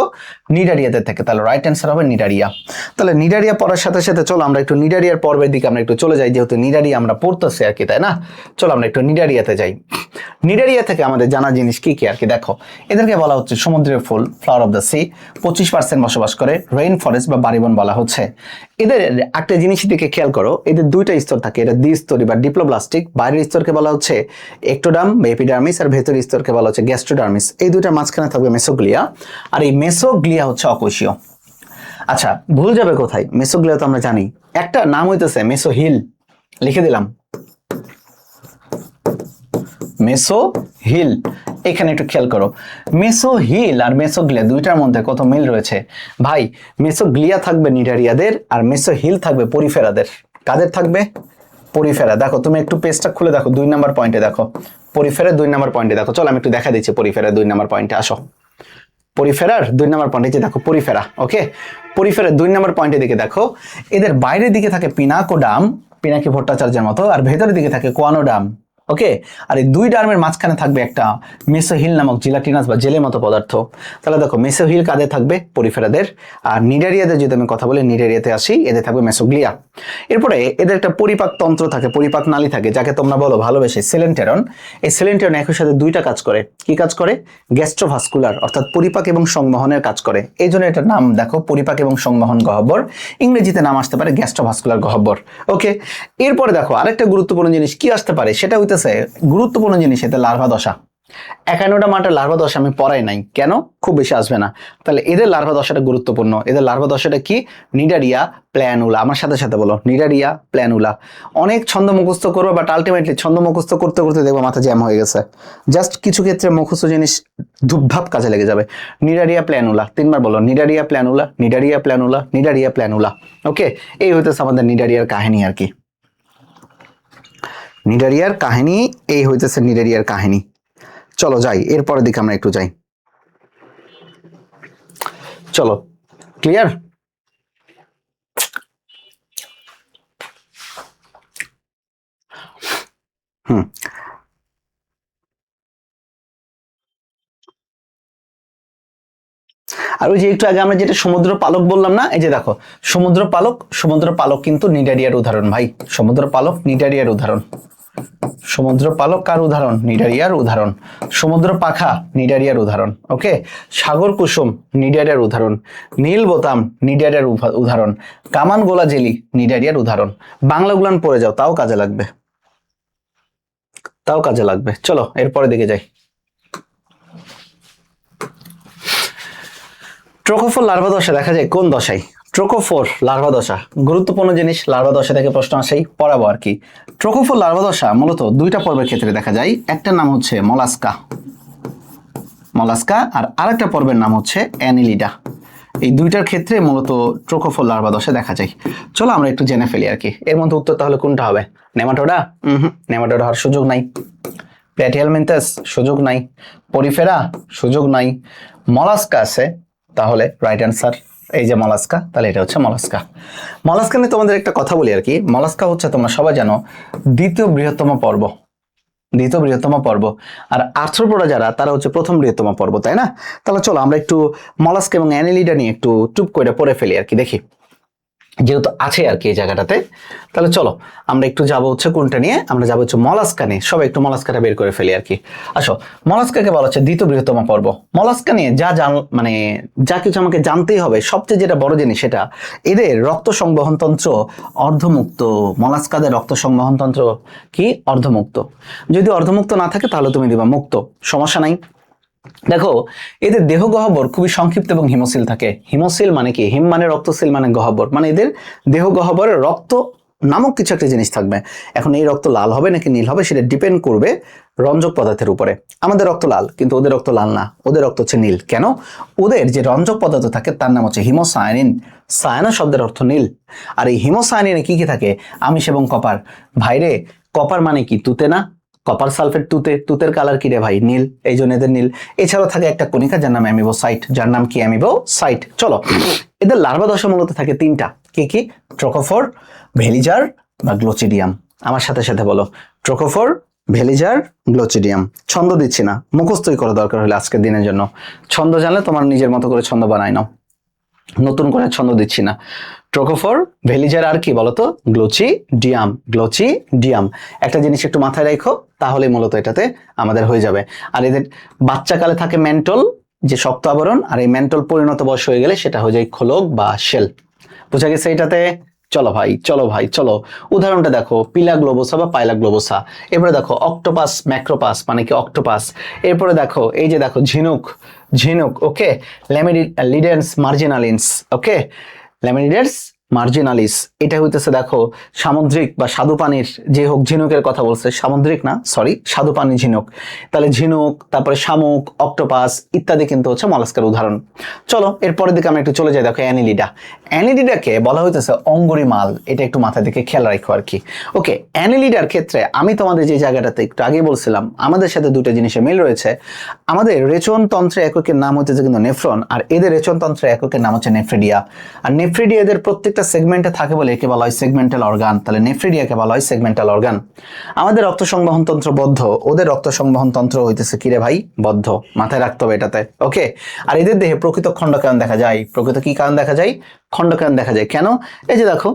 নিডারিয়াদের থেকে। তাহলে রাইট অ্যান্সার হবে নিডারিয়া। তাহলে নিডারিয়া পড়ার সাথে সাথে চলো আমরা একটু নিডারিয়ার পর্বের দিকে আমরা একটু চলে যাই, যেহেতু নিডারিয়া আমরা পড়তেছি আর কি, তাই না? চলো আমরা একটু নিডারিয়াতে যাই। নিডারিয়া থেকে আমাদের জানা জিনিস কি কি আর কি দেখো, এদেরকে বলা হচ্ছে সমুদ্রের ফুল, ফ্লাওয়ার অফ দ্য সি। 25% বসবাস করে, রেইন ফরেস্ট বা বাড়িবন বলা হচ্ছে। এদের একটা জিনিস দিকে খেয়াল করো, এদের দুইটা স্তর থাকে, এটা দ্বিস্তরী বা ডিপ্লোব্লাস্টিক। বাইরের স্তরকে বলা হচ্ছে একটোডার্ম বা এপিডার্মিস, আর ভেতরের স্তরকে বলা হচ্ছে গ্যাস্ট্রোডার্মিস। এই দুইটার মাঝখানে থাকবে মেসোগ্লিয়া, আর এই মেসোগ্লিয়া হচ্ছে অকোষীয়। আচ্ছা, ভুল যাবে কোথায়? মেসোগ্লিয়া তো আমরা জানি, একটা নাম হইতেছে মেসোহিল, লিখে দিলাম মেসোহিল। এখানে একটু খেয়াল করো, মেসোহিল আর মেসোগ্লিয়া দুইটার মধ্যে কত মিল রয়েছে ভাই। মেসোগ্লিয়া থাকবে নিডারিয়াদের, আর মেসোহিল থাকবে পরিফেরাদের। কাদের থাকবে? পরিফেরা। দেখো তুমি একটু পেজটা খুলে দেখো, 2 নম্বর পয়েন্টে দেখো, পরিফেরা 2 নম্বর পয়েন্টে দেখো। চলো আমি একটু দেখা দিচ্ছি পরিফেরা 2 নম্বর পয়েন্টে। আসো, পরিফেরার 2 নম্বর পয়েন্টে দেখো পরিফেরা। ওকে, পরিফেরার 2 নম্বর পয়েন্টে দিকে দেখো, এদের বাইরের দিকে থাকে পিনাকোডাম, পিনাকি ভট্টাচার্যের মতো, আর ভেতরের দিকে থাকে কোয়ানোডাম। ওকে, আর এই দুই ডার্মের মাঝখানে থাকবে একটা মেসোহিল নামক জিলাটিনাস বা জেলের মতো পদার্থ। তাহলে দেখো মেসোহিল কাদের থাকবে? পরিফেরাদের। আর নিডারিয়াদের যদি আমি কথা বলি, নিডারিয়াতে আসি, এদের থাকবে মেসোগ্লিয়া। এরপরে এদের একটা পরিপাক তন্ত্র থাকে, পরিপাক নালী থাকে, যাকে তোমরা বলো ভালোবেসে সেলেন্টেরন। এই সেলেন্টেরন একই সাথে দুইটা কাজ করে। কি কাজ করে? গ্যাস্ট্রোভাস্কুলার, অর্থাৎ পরিপাক এবং সংবহনের কাজ করে। এই জন্য এটার নাম দেখো পরিপাক এবং সংবহন গহ্বর, ইংরেজিতে নাম আসতে পারে গ্যাস্ট্রোভাস্কুলার গহ্বর। ওকে, এরপরে দেখো আরেকটা গুরুত্বপূর্ণ জিনিস কি আসতে পারে, সেটা হইতেছে গুরুত্বপূর্ণ জিনিস, এতে লার্ভা দশা। 51টা মাঠের লার্ভা দশা আমি পড়াই নাই, কেন? খুব বেশি আসবে না। তাহলে এদের লার্ভা দশাটা গুরুত্বপূর্ণ। এদের লার্ভা দশাটা কি? নিডারিয়া প্ল্যানুলা। আমার সাথে সাথে বলো, নিডারিয়া প্ল্যানুলা। অনেক ছন্দ মুখস্থ করবো, বাট আলটিমেটলি ছন্দ মুখস্থ করতে করতে দেখবো মাথা জ্যাম হয়ে গেছে। জাস্ট কিছু ক্ষেত্রে মুখস্থ জিনিস ধুপধাপ কাজে লেগে যাবে। নিডারিয়া প্ল্যানুলা, 3বার বলো, নিডারিয়া প্ল্যানুলা, নিডারিয়া প্ল্যানুলা, নিডারিয়া প্ল্যানুলা। ওকে, এই হইতেছে আমাদের নিডারিয়ার কাহিনী আর কি। নিডারিয়ার কাহিনী এই হইতেছে নিডারিয়ার কাহিনী। চলো যাই, এরপরের দিকে আমরা একটু যাই। চলো, ক্লিয়ার? আর ওই যে একটু আগে আমরা যেটা সমুদ্র পালক বললাম না, এই যে দেখো সমুদ্র পালক, সমুদ্র পালক কিন্তু নিডারিয়ার উদাহরণ ভাই। সমুদ্র পালক নিডারিয়ার উদাহরণ। সমুদ্র পালক কার উদাহরণ? নিডারিয়ার উদাহরণ। সমুদ্র পাখা নিডারিয়ার উদাহরণ। ওকে, সাগর কুসুম নিডারিয়ার উদাহরণ। নীল বোতাম নিডারিয়ার উদাহরণ। কামান গোলা জেলি নিডারিয়ার উদাহরণ। বাংলা গুলান পড়ে যাও, তাও কাজে লাগবে, তাও কাজে লাগবে। চলো এরপরে দিকে যাই। ট্রোকোফোর লার্ভা দশা দেখা যায় কোন দশায়? ট্রোকোফোর লার্ভা দশা গুরুত্বপূর্ণ জিনিস, লার্ভা দশা থেকে প্রশ্ন আসেই, পড়াবো আর কি। ট্রোকোফোর লার্ভা দশা মূলত দুইটা পর্বের ক্ষেত্রে দেখা যায়। একটার নাম হচ্ছে মলাস্কা, মলাস্কা, আর আরেকটা পর্বের নাম হচ্ছে অ্যানিলিডা। এই দুইটার ক্ষেত্রে মূলত ট্রোকোফোর লার্ভা দশা দেখা যায়। চলো আমরা একটু জেনে ফেলি আর কি। এর মধ্যে উত্তর তাহলে কোনটা হবে? নেমাটোডা? নেমাটোডা হওয়ার সুযোগ নাই। প্ল্যাটিহেলমিনথাস? সুযোগ নাই। পরিফেরা? সুযোগ নাই। মলাস্কা আছে, তাহলে রাইট অ্যান্সার এই যে মলাস্কা, তাহলে এটা হচ্ছে মলাস্কা। মলাস্কা নিয়ে তোমাদের একটা কথা বলি আর কি। মলাস্কা হচ্ছে, তোমরা সবাই জানো, দ্বিতীয় বৃহত্তম পর্ব, দ্বিতীয় বৃহত্তম পর্ব। আর আর্থ্রোপোডা যারা, তারা হচ্ছে প্রথম বৃহত্তম পর্ব, তাই না? তাহলে চলো আমরা একটু মলাস্কা এবং অ্যানিলিডা নিয়ে একটু টুপ করে পড়ে ফেলি আর কি, দেখি, যেহেতু আছে আর কি এই জায়গাটাতে। তাহলে চলো আমরা একটু যাবো হচ্ছে কোনটা নিয়ে, আমরা যাবো হচ্ছে মলাস্কা নিয়ে। সবাই একটু মলাস্কাটা বের করে ফেলি আর কি। আসো, মলাস্কাকে বলা হচ্ছে দ্বিতীয় বৃহত্তম পর্ব। মলাস্কা নিয়ে মানে যা কিছু আমাকে জানতেই হবে, সবচেয়ে যেটা বড় জিনিস সেটা এদের রক্ত সংবহন তন্ত্র অর্ধমুক্ত। মলাস্কাদের রক্ত সংবহন তন্ত্র কি? অর্ধমুক্ত। যদি অর্ধমুক্ত না থাকে তাহলে তুমি দিবা মুক্ত, সমস্যা নাই। দেখো, এদের দেহ গহ্বর খুবই সংক্ষিপ্ত এবং হিমোসিল থাকে। হিমোসিল মানে কি? হিম মানে রক্তশীল, মানে গহ্বর, মানে এদের দেহ গহ্বরে রক্ত নামক কিছু একটা জিনিস থাকবে। এখন এই রক্ত লাল হবে নাকি নীল হবে সেটা ডিপেন্ড করবে রঞ্জক পদার্থের উপরে। আমাদের রক্ত লাল, কিন্তু ওদের রক্ত লাল না, ওদের রক্ত হচ্ছে নীল। কেন? ওদের যে রঞ্জক পদার্থ থাকে তার নাম হচ্ছে হিমোসায়ানিন। সায়ানা শব্দের অর্থ নীল। আর এই হিমোসায়ানিনে কি কি থাকে? আমিষ এবং কপার। ভাইরে, কপার মানে কি? তুতে না? কপার সালফেট তুতের কালার কি রে ভাই? নীল, এই জন্য এদের নীল। এছাড়াও থাকে একটা কণিকা যার নাম অ্যামিবোসাইট, যার নাম কি? অ্যামিবোসাইট। চলো, এদের লার্ভা দশা মূলত থাকে তিনটা, কি কি? ট্রোকোফোর, ভেলিজার বা গ্লোচিডিয়াম। আমার সাথে সাথে বলো, ট্রোকোফোর, ভেলিজার, গ্লোচিডিয়াম। ছন্দ দিচ্ছি না, মুখস্থই করা দরকার হলে আজকের দিনের জন্য। ছন্দ জানলে তোমার নিজের মতো করে ছন্দ বানাই নাও, নতুন করে ছন্দ দিচ্ছি না। ট্রোকোফোর, ভেলিজার আর কি বলতো? গ্লোচিডিয়াম। গ্লোচিডিয়াম একটা জিনিস একটু মাথায় রাখো, তাহলে মূলত এটাতে আমাদের হয়ে যাবে। আর এদের বাচ্চাকালে থাকে মেন্টল, যে শক্ত আবরণ, আর এই মেন্টল পরিণত বয়স হয়ে গেলে সেটা হয়ে যায় খোলক বা শেল। বোঝা গেছে এটাতে? চলো ভাই, চলো ভাই, চলো। উদাহরণটা দেখো, পিলা গ্লোবোসা বা পাইলা গ্লোবোসা। এরপরে দেখো অক্টোপাস ম্যাক্রোপাস, মানে কি অক্টোপাস। এরপরে দেখো, এই যে দেখো ঝিনুক, ঝিনুক, ওকে। ল্যামিলিডেন্স মার্জিনালিন্স, ওকে। ল্যামিলিডেন্স মার্জিনালিস, এটা হইতেছে দেখো সামুদ্রিক বা স্বাদু পানির যে হোক ঝিনুকের কথা বলছে, সামুদ্রিক না, সরি, স্বাদু পানি ঝিনুক। তাহলে ঝিনুক, তারপরে শামুক, অক্টোপাস ইত্যাদি কিন্তু হচ্ছে মলাস্কার উদাহরণ। চলো এরপরের দিকে আমরা একটু চলে যাই। দেখো অ্যানিলিডা, অ্যানিলিডাকে বলা হইতেছে অঙ্গুরিমাল, এটা একটু মাথায় দিকে খেয়াল রাখো আর কি। ওকে, অ্যানিলিডার ক্ষেত্রে আমি তোমাদের যে জায়গাটাতে একটু আগে বলছিলাম, আমাদের সাথে দুটো জিনিসের মিল রয়েছে। আমাদের রেচন তন্ত্রের এককের নাম হচ্ছে কিন্তু নেফ্রন, আর এদের রেচন তন্ত্রের এককের নাম হচ্ছে নেফ্রিডিয়া। আর নেফ্রিডিয়া এদের প্রত্যেকটা সেগমেন্টে থাকে বলে একে বলা হয় সেগমেন্টাল অর্গান। তাহলে নেফ্রিডিয়াকে বলা হয় সেগমেন্টাল অর্গান। আমাদের রক্ত সংবহন তন্ত্র বদ্ধ, ওদের রক্ত সংবহন তন্ত্র হইতেছে কিরে ভাই? বদ্ধ। মাথায় রাখতে হবে এটাতে, ওকে। আর এদের দেহে প্রকৃত খণ্ডকায়ন দেখা যায়। প্রকৃত কি কায়ন দেখা যায়? খণ্ডকায়ন দেখা যায়। কেন? এই যে দেখো,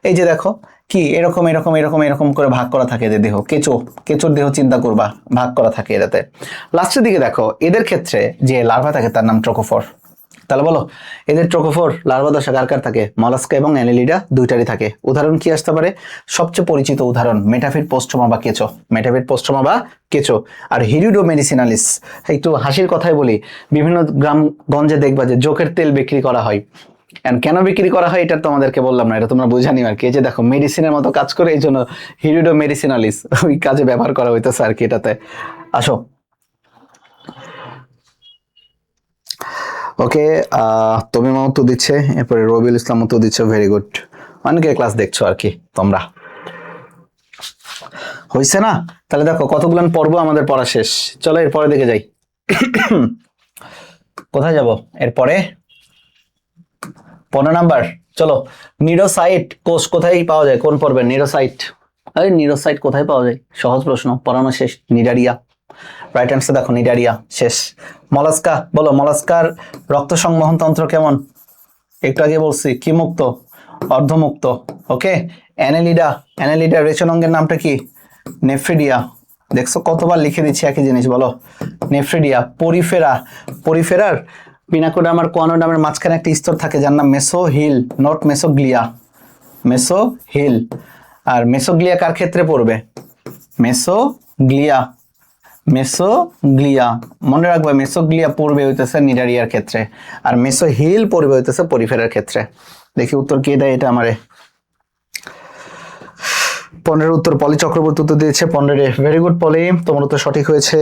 এই যে দেখো, কি এরকম এরকম এরকম এরকম করে ভাগ করা থাকে এদের দেহ। কেঁচোর দেহ চিন্তা করবা, ভাগ করা থাকে এটাতে। লাস্টের দিকে দেখো, এদের ক্ষেত্রে যে লার্ভা থাকে তার নাম ট্রোকোফোর। তাহলে বলো, এদের ট্রোকোফোর লার্ভা দশা কার কার থাকে? মলাস্কা এবং অ্যানিলিডা দুইটারই থাকে। উদাহরণ কি আসতে পারে? সবচেয়ে পরিচিত উদাহরণ মেটাফিট পোস্টোমা বা কেঁচো, মেটাফিট পোস্টোমা বা কেঁচো। আর হিরিডো মেডিসিনালিস, একটু হাসির কথাই বলি, বিভিন্ন গ্রামগঞ্জে দেখবা যে জোকের তেল বিক্রি করা হয়। কেন বিক্রি করা হয় এটা তোমাদেরকে বললাম না, এটা তোমরা বুঝানি আর কি। এই যে দেখো মেডিসিনের মতো কাজ করে, এই জন্য হিরিডো মেডিসিনালিস ওই কাজে ব্যবহার করা হইতেছে আর কি এটাতে। আসো, ওকে। তমিমা উত্তর দিচ্ছে, এরপরে রবিউল ইসলাম উত্তর দিচ্ছে, ভেরি গুড। অনেকে ক্লাস দেখছো আর কি তোমরা, হয়েছে না? তাহলে দেখো কতগুলো পর্ব আমাদের পড়া শেষ। চলো এরপরে দিকে যাই। কোথায় যাব এরপরে? 15 নাম্বার। চলো, নিউরোসাইট কোষ কোথায় পাওয়া যায়? কোন পর্বে? নিউরোসাইট। এই নিউরোসাইট কোথায় পাওয়া যায়? সহজ প্রশ্ন, পড়ানো শেষ। নিডারিয়া, রাইট অ্যান্সার দেখো, নিডারিয়া, শেষ। মলাস্কা, বলো মলাস্কার রক্ত সংবহন তন্ত্র কেমন? একটু আগে বলছি, কি মুক্ত? অর্ধমুক্ত, ওকে। অ্যানেলিডা, অ্যানেলিডা রেচন অঙ্গের নামটা কি? নেফ্রিডিয়া। দেখছো কতবার লিখে দিচ্ছি একই জিনিস, বলো নেফ্রিডিয়া। পরিফেরা, পরিফেরার পিনাকোডাম আর কোয়ানোডামের মাঝখানে একটা স্তর থাকে যার নাম মেসোহিল, নট মেসোগ্লিয়া, মেসোহিল। আর মেসোগ্লিয়া কার ক্ষেত্রে পড়বে? মেসোগ্লিয়া, মেসোগ্লিয়া মনে রাখবে, মেসোগ্লিয়া পড়বে হইতেছে নিডারিয়ার ক্ষেত্রে, আর মেসোহিল পড়বে হইতেছে পরিফেরার ক্ষেত্রে। দেখি উত্তর কে দেয় এটা আমারে। 15 উত্তর পলি চক্রবর্তী উত্তর দিয়েছে 15। ভেরি গুড পলি, তোমার উত্তর সঠিক হয়েছে।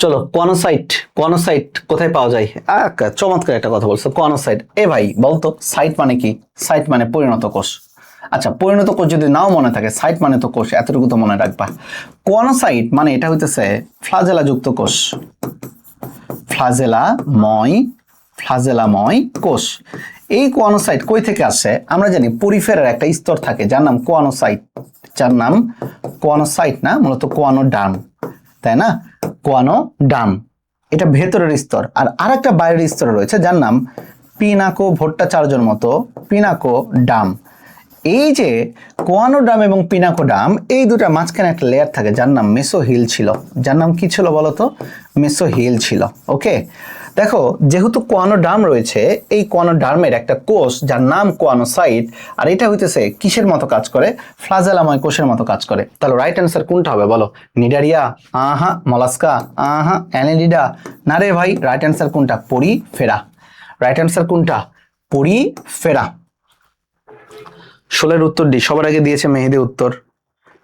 চলো, কোয়ানোসাইট, কোয়ানোসাইট কোথায় পাওয়া যায়? চমৎকার একটা কথা বলছো, কোয়ানোসাইট। এ ভাই বলতো সাইট মানে কি? সাইট মানে পরিণত কোষ। আচ্ছা, পরিণত কোষ যদি নাও মনে থাকে, সাইট মানে তো কোষ, এতটুকু তো মনে রাখবা। কোয়ানোসাইট মানে এটা হইতেছে ফ্লাজেলা যুক্ত কোষ, ফ্লাজেলাময়, ফ্লাজেলাময় কোষ। এই কোয়ানোসাইট কই থেকে আসে? আমরা জানি পরিফেরার একটা স্তর থাকে যার নাম কোয়ানোসাইট, যার নাম কোয়ানোসাইট না, মূলত কোয়ানোডার্ম, তাই না? কোয়ানোডার্ম, এটা ভেতরের স্তর। আর আরেকটা বাইরের স্তর রয়েছে যার নাম পিনাকো ভট্টাচার্যর মতো পিনাকোডার্ম। এই যে কোয়ানোডার্ম এবং পিনাকোডার্ম, এই দুটা মাঝখানে একটা লেয়ার থাকে যার নাম মেসোহিল ছিল। যার নাম কি ছিল বলতো? মেসোহিল ছিল, ওকে। দেখো, যেহেতু কোয়ানোডার্ম রয়েছে, এই কোয়ানোডার্মের একটা কোষ যার নাম কোয়ানোসাইট, আর এটা হইতেছে কিসের মতো কাজ করে? ফ্লাজেলাময় কোষের মতো কাজ করে। তাহলে রাইট অ্যান্সার কোনটা হবে বলো? নিডারিয়া? আহা। মলাস্কা? আহা। অ্যানেলিডা? না রে ভাই, রাইট অ্যান্সার কোনটা? পরিফেরা। রাইট অ্যান্সার কোনটা? পরিফেরা। 16 উত্তর ডি। সবার আগে দিয়েছে মেহেদি উত্তর,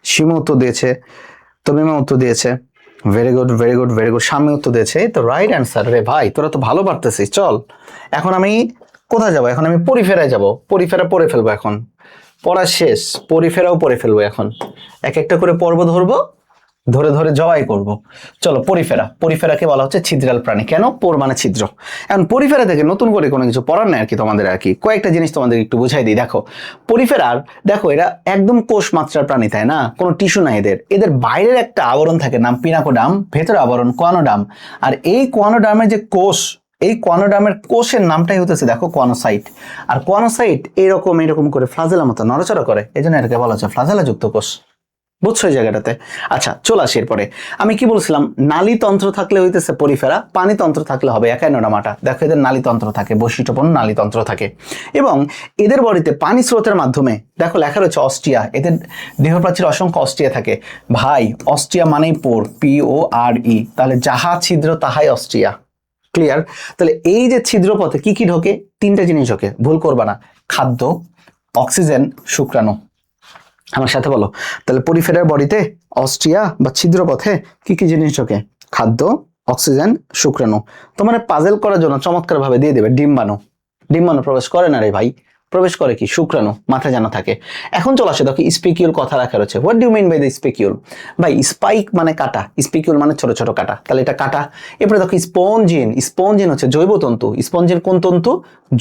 সীমা উত্তর দিয়েছে, তমিমা উত্তর দিয়েছে, very good very good very good. সামনে উত্তর দিয়েছে, এই তো রাইট অ্যান্সার রে ভাই, তোরা তো ভালো পারতেছিস। চল এখন আমি কোথায় যাব? এখন আমি পরিফেরায় যাব, পরিফেরা পড়ে ফেলবো এখন। পড়া শেষ, পরিফেরাও পড়ে ফেলবো এখন, এক একটা করে পর্ব ধরবো, ধরে ধরে জবাই করব। চলো পরিফেরা, পরিফেরাকে বলা হচ্ছে ছিদ্রাল প্রাণী। কেন? পোর মানে ছিদ্র। এখন পরিফেরা থেকে নতুন করে কোনো কিছু পড়ার নাই আর কি তোমাদের, আর কি কয়েকটা জিনিস তোমাদের একটু বুঝাই দিই। দেখো পরিফেরার, দেখো এরা একদম কোষ মাত্রার প্রাণী, তাই না? কোনো টিস্যু নাই এদের। এদের বাইরের একটা আবরণ থাকে, নাম পিনাকোডাম, ভেতরে আবরণ কোয়ানোডাম। আর এই কোয়ানোডামের যে কোষ, এই কোয়ানোডামের কোষের নামটাই হতেছে দেখো কোয়ানোসাইট। আর কোয়ানোসাইট এরকম এরকম করে ফ্লাজেলার মতো নড়াচড়া করে, এই জন্য এটাকে বলা হচ্ছে ফ্লাজেলাযুক্ত কোষ। বুঝছো এই জায়গাটাতে? আচ্ছা চলে আসি এরপরে। আমি কি বলছিলাম, নালীতন্ত্র থাকলে হইতেছে পরিফেরা, পানিতন্ত্র থাকলে হবে একাইনোডার্মাটা। দেখো এদের নালীতন্ত্র থাকে, বৈশিষ্ট্যপূর্ণ নালীতন্ত্র থাকে, এবং এদের বডিতে পানি স্রোতের মাধ্যমে, দেখো লেখা রয়েছে অস্টিয়া, এদের দেহপ্রাচীর অসংখ্য অস্টিয়া থাকে। ভাই অস্টিয়া মানেই পোর, PORE, তাহলে যাহা ছিদ্র তাহাই অস্টিয়া। ক্লিয়ার? তাহলে এই যে ছিদ্রপথে কি কি ঢোকে? তিনটা জিনিস ঢোকে, ভুল করবা না, খাদ্য, অক্সিজেন, শুক্রাণু। আমার সাথে বলো, তাহলে পরিফেরার বডিতে অস্ট্রিয়া বা ছিদ্রপথে কি কি জিনিস ঢোকে? খাদ্য, অক্সিজেন, শুক্রাণু। তোমার পাজেল করার জন্য চমৎকার ভাবে দিয়ে দেবে ডিম্বাণু। ডিম্বাণু প্রবেশ করে না রে ভাই, প্রবেশ করে কি? শুক্রাণু, মাথায় জানা থাকে। এখন চলে আসে দেখো স্পিকিউল কথা রাখা রয়েছে। What do mean by the spicule? ভাই স্পাইক মানে কাটা, স্পিকিউল মানে ছোট ছোট কাটা, তাহলে এটা কাটা। এরপরে দেখো স্পঞ্জিন, স্পঞ্জিন হচ্ছে জৈব তন্তু। স্পঞ্জিন কোন তন্তু?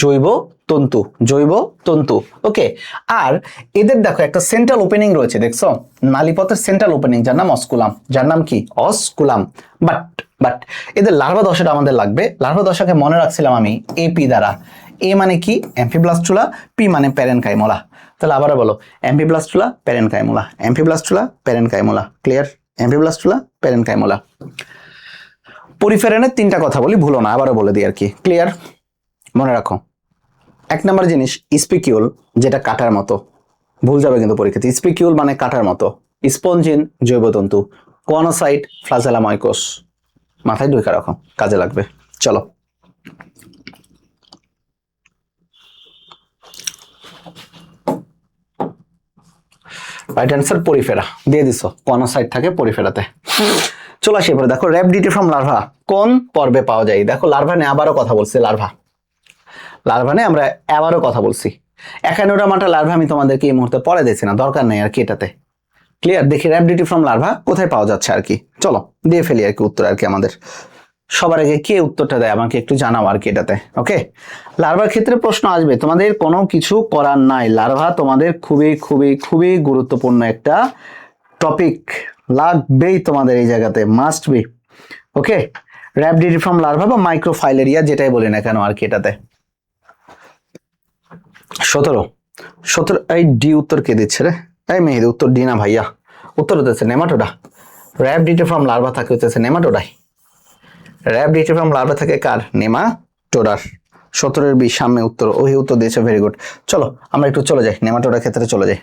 জৈব তন্তু, জৈব তন্তু। ওকে, আর এদের দেখো একটা সেন্ট্রাল ওপেনিং রয়েছে, দেখছো নালীপথের সেন্ট্রাল ওপেনিং, যার নাম অস্কুলাম। যার নাম কি? অস্কুলাম। বাট বাট এদের লার্ভা দশাটা আমাদের লাগবে। লার্ভা দশাকে মনে রাখছিলাম আমি এপি দ্বারা। এ মানে কি? অ্যাম্ফিব্লাস্টুলা। পি মানে প্যারেনকাইমোলা। তাহলে আবার বলো, অ্যাম্ফিব্লাস্টুলা, প্যারেনকাইমোলা, অ্যাম্ফিব্লাস্টুলা, প্যারেনকাইমোলা। ক্লিয়ার? অ্যাম্ফিব্লাস্টুলা, প্যারেনকাইমোলা। পরিফেরনের তিনটা কথা বলি, ভুলো না, আবারও বলে দিই আর কি। ক্লিয়ার? মনে রাখো, এক নম্বর জিনিস স্পিকিউল, যেটা কাটার মতো, ভুল যাবে কিন্তু পরীক্ষাতে। স্পিকিউল মানে কাটার মতো। স্পঞ্জিন জৈবতন্তু, কোয়ানোসাইট ফ্লাজেলাময় কোষ। মাথায় ঢুকে রাখো, কাজে লাগবে। চলো রাইট অ্যান্সার পরিফেরা দিয়ে দিছো, কোয়ানোসাইট থাকে পরিফেরাতে। চলো আসি এবারে, দেখো র্যাবডিটিফর্ম লার্ভা কোন পর্বে পাওয়া যায়? দেখো লার্ভা নিয়ে আবারও কথা বলছি, লার্ভা নিয়ে আমরা আবারও কথা বলছি। একাইনোডার্মাটা লার্ভা আমি তোমাদেরকে এই মুহূর্তে পড়ে দিয়েছি না, দরকার নেই আর কি এটাতে। ক্লিয়ার? দেখি র্যাবডিটিফর্ম লার্ভা কোথায় পাওয়া যাচ্ছে আর কি। চলো দিয়ে ফেলি আর কি উত্তর আর কি। আমাদের সবার আগে কে উত্তরটা দেয় আমাকে একটু জানাও আর কি এটাতে। ওকে, লার্ভার ক্ষেত্রে প্রশ্ন আসবে, তোমাদের কোনো কিছু করার নাই। লার্ভা তোমাদের খুবই খুবই খুবই গুরুত্বপূর্ণ একটা টপিক, লাগবেই তোমাদের এই জায়গাতে, মাস্ট বি। ওকে, র্যাবডিটিফর্ম লার্ভা বা মাইক্রোফাইলেরিয়া যেটাই বলি না কেন আর কি এটাতে। 17 এই ডি উত্তর কে দিচ্ছে রে? এই মেহেদি উত্তর ডি না ভাইয়া, উত্তর হতেছে নেমাটোডা। র্যাবডিটিফর্ম লার্ভা থাকে হচ্ছে নেমাটোডাই। র্যাবডিটিফর্ম লার্ভা থাকে কার? নেমাটোডার। 17 বি সামনে উত্তর, ওই উত্তর দিয়েছে, ভেরি গুড। চলো আমরা একটু চলে যাই নেমাটোডার ক্ষেত্রে চলে যাই।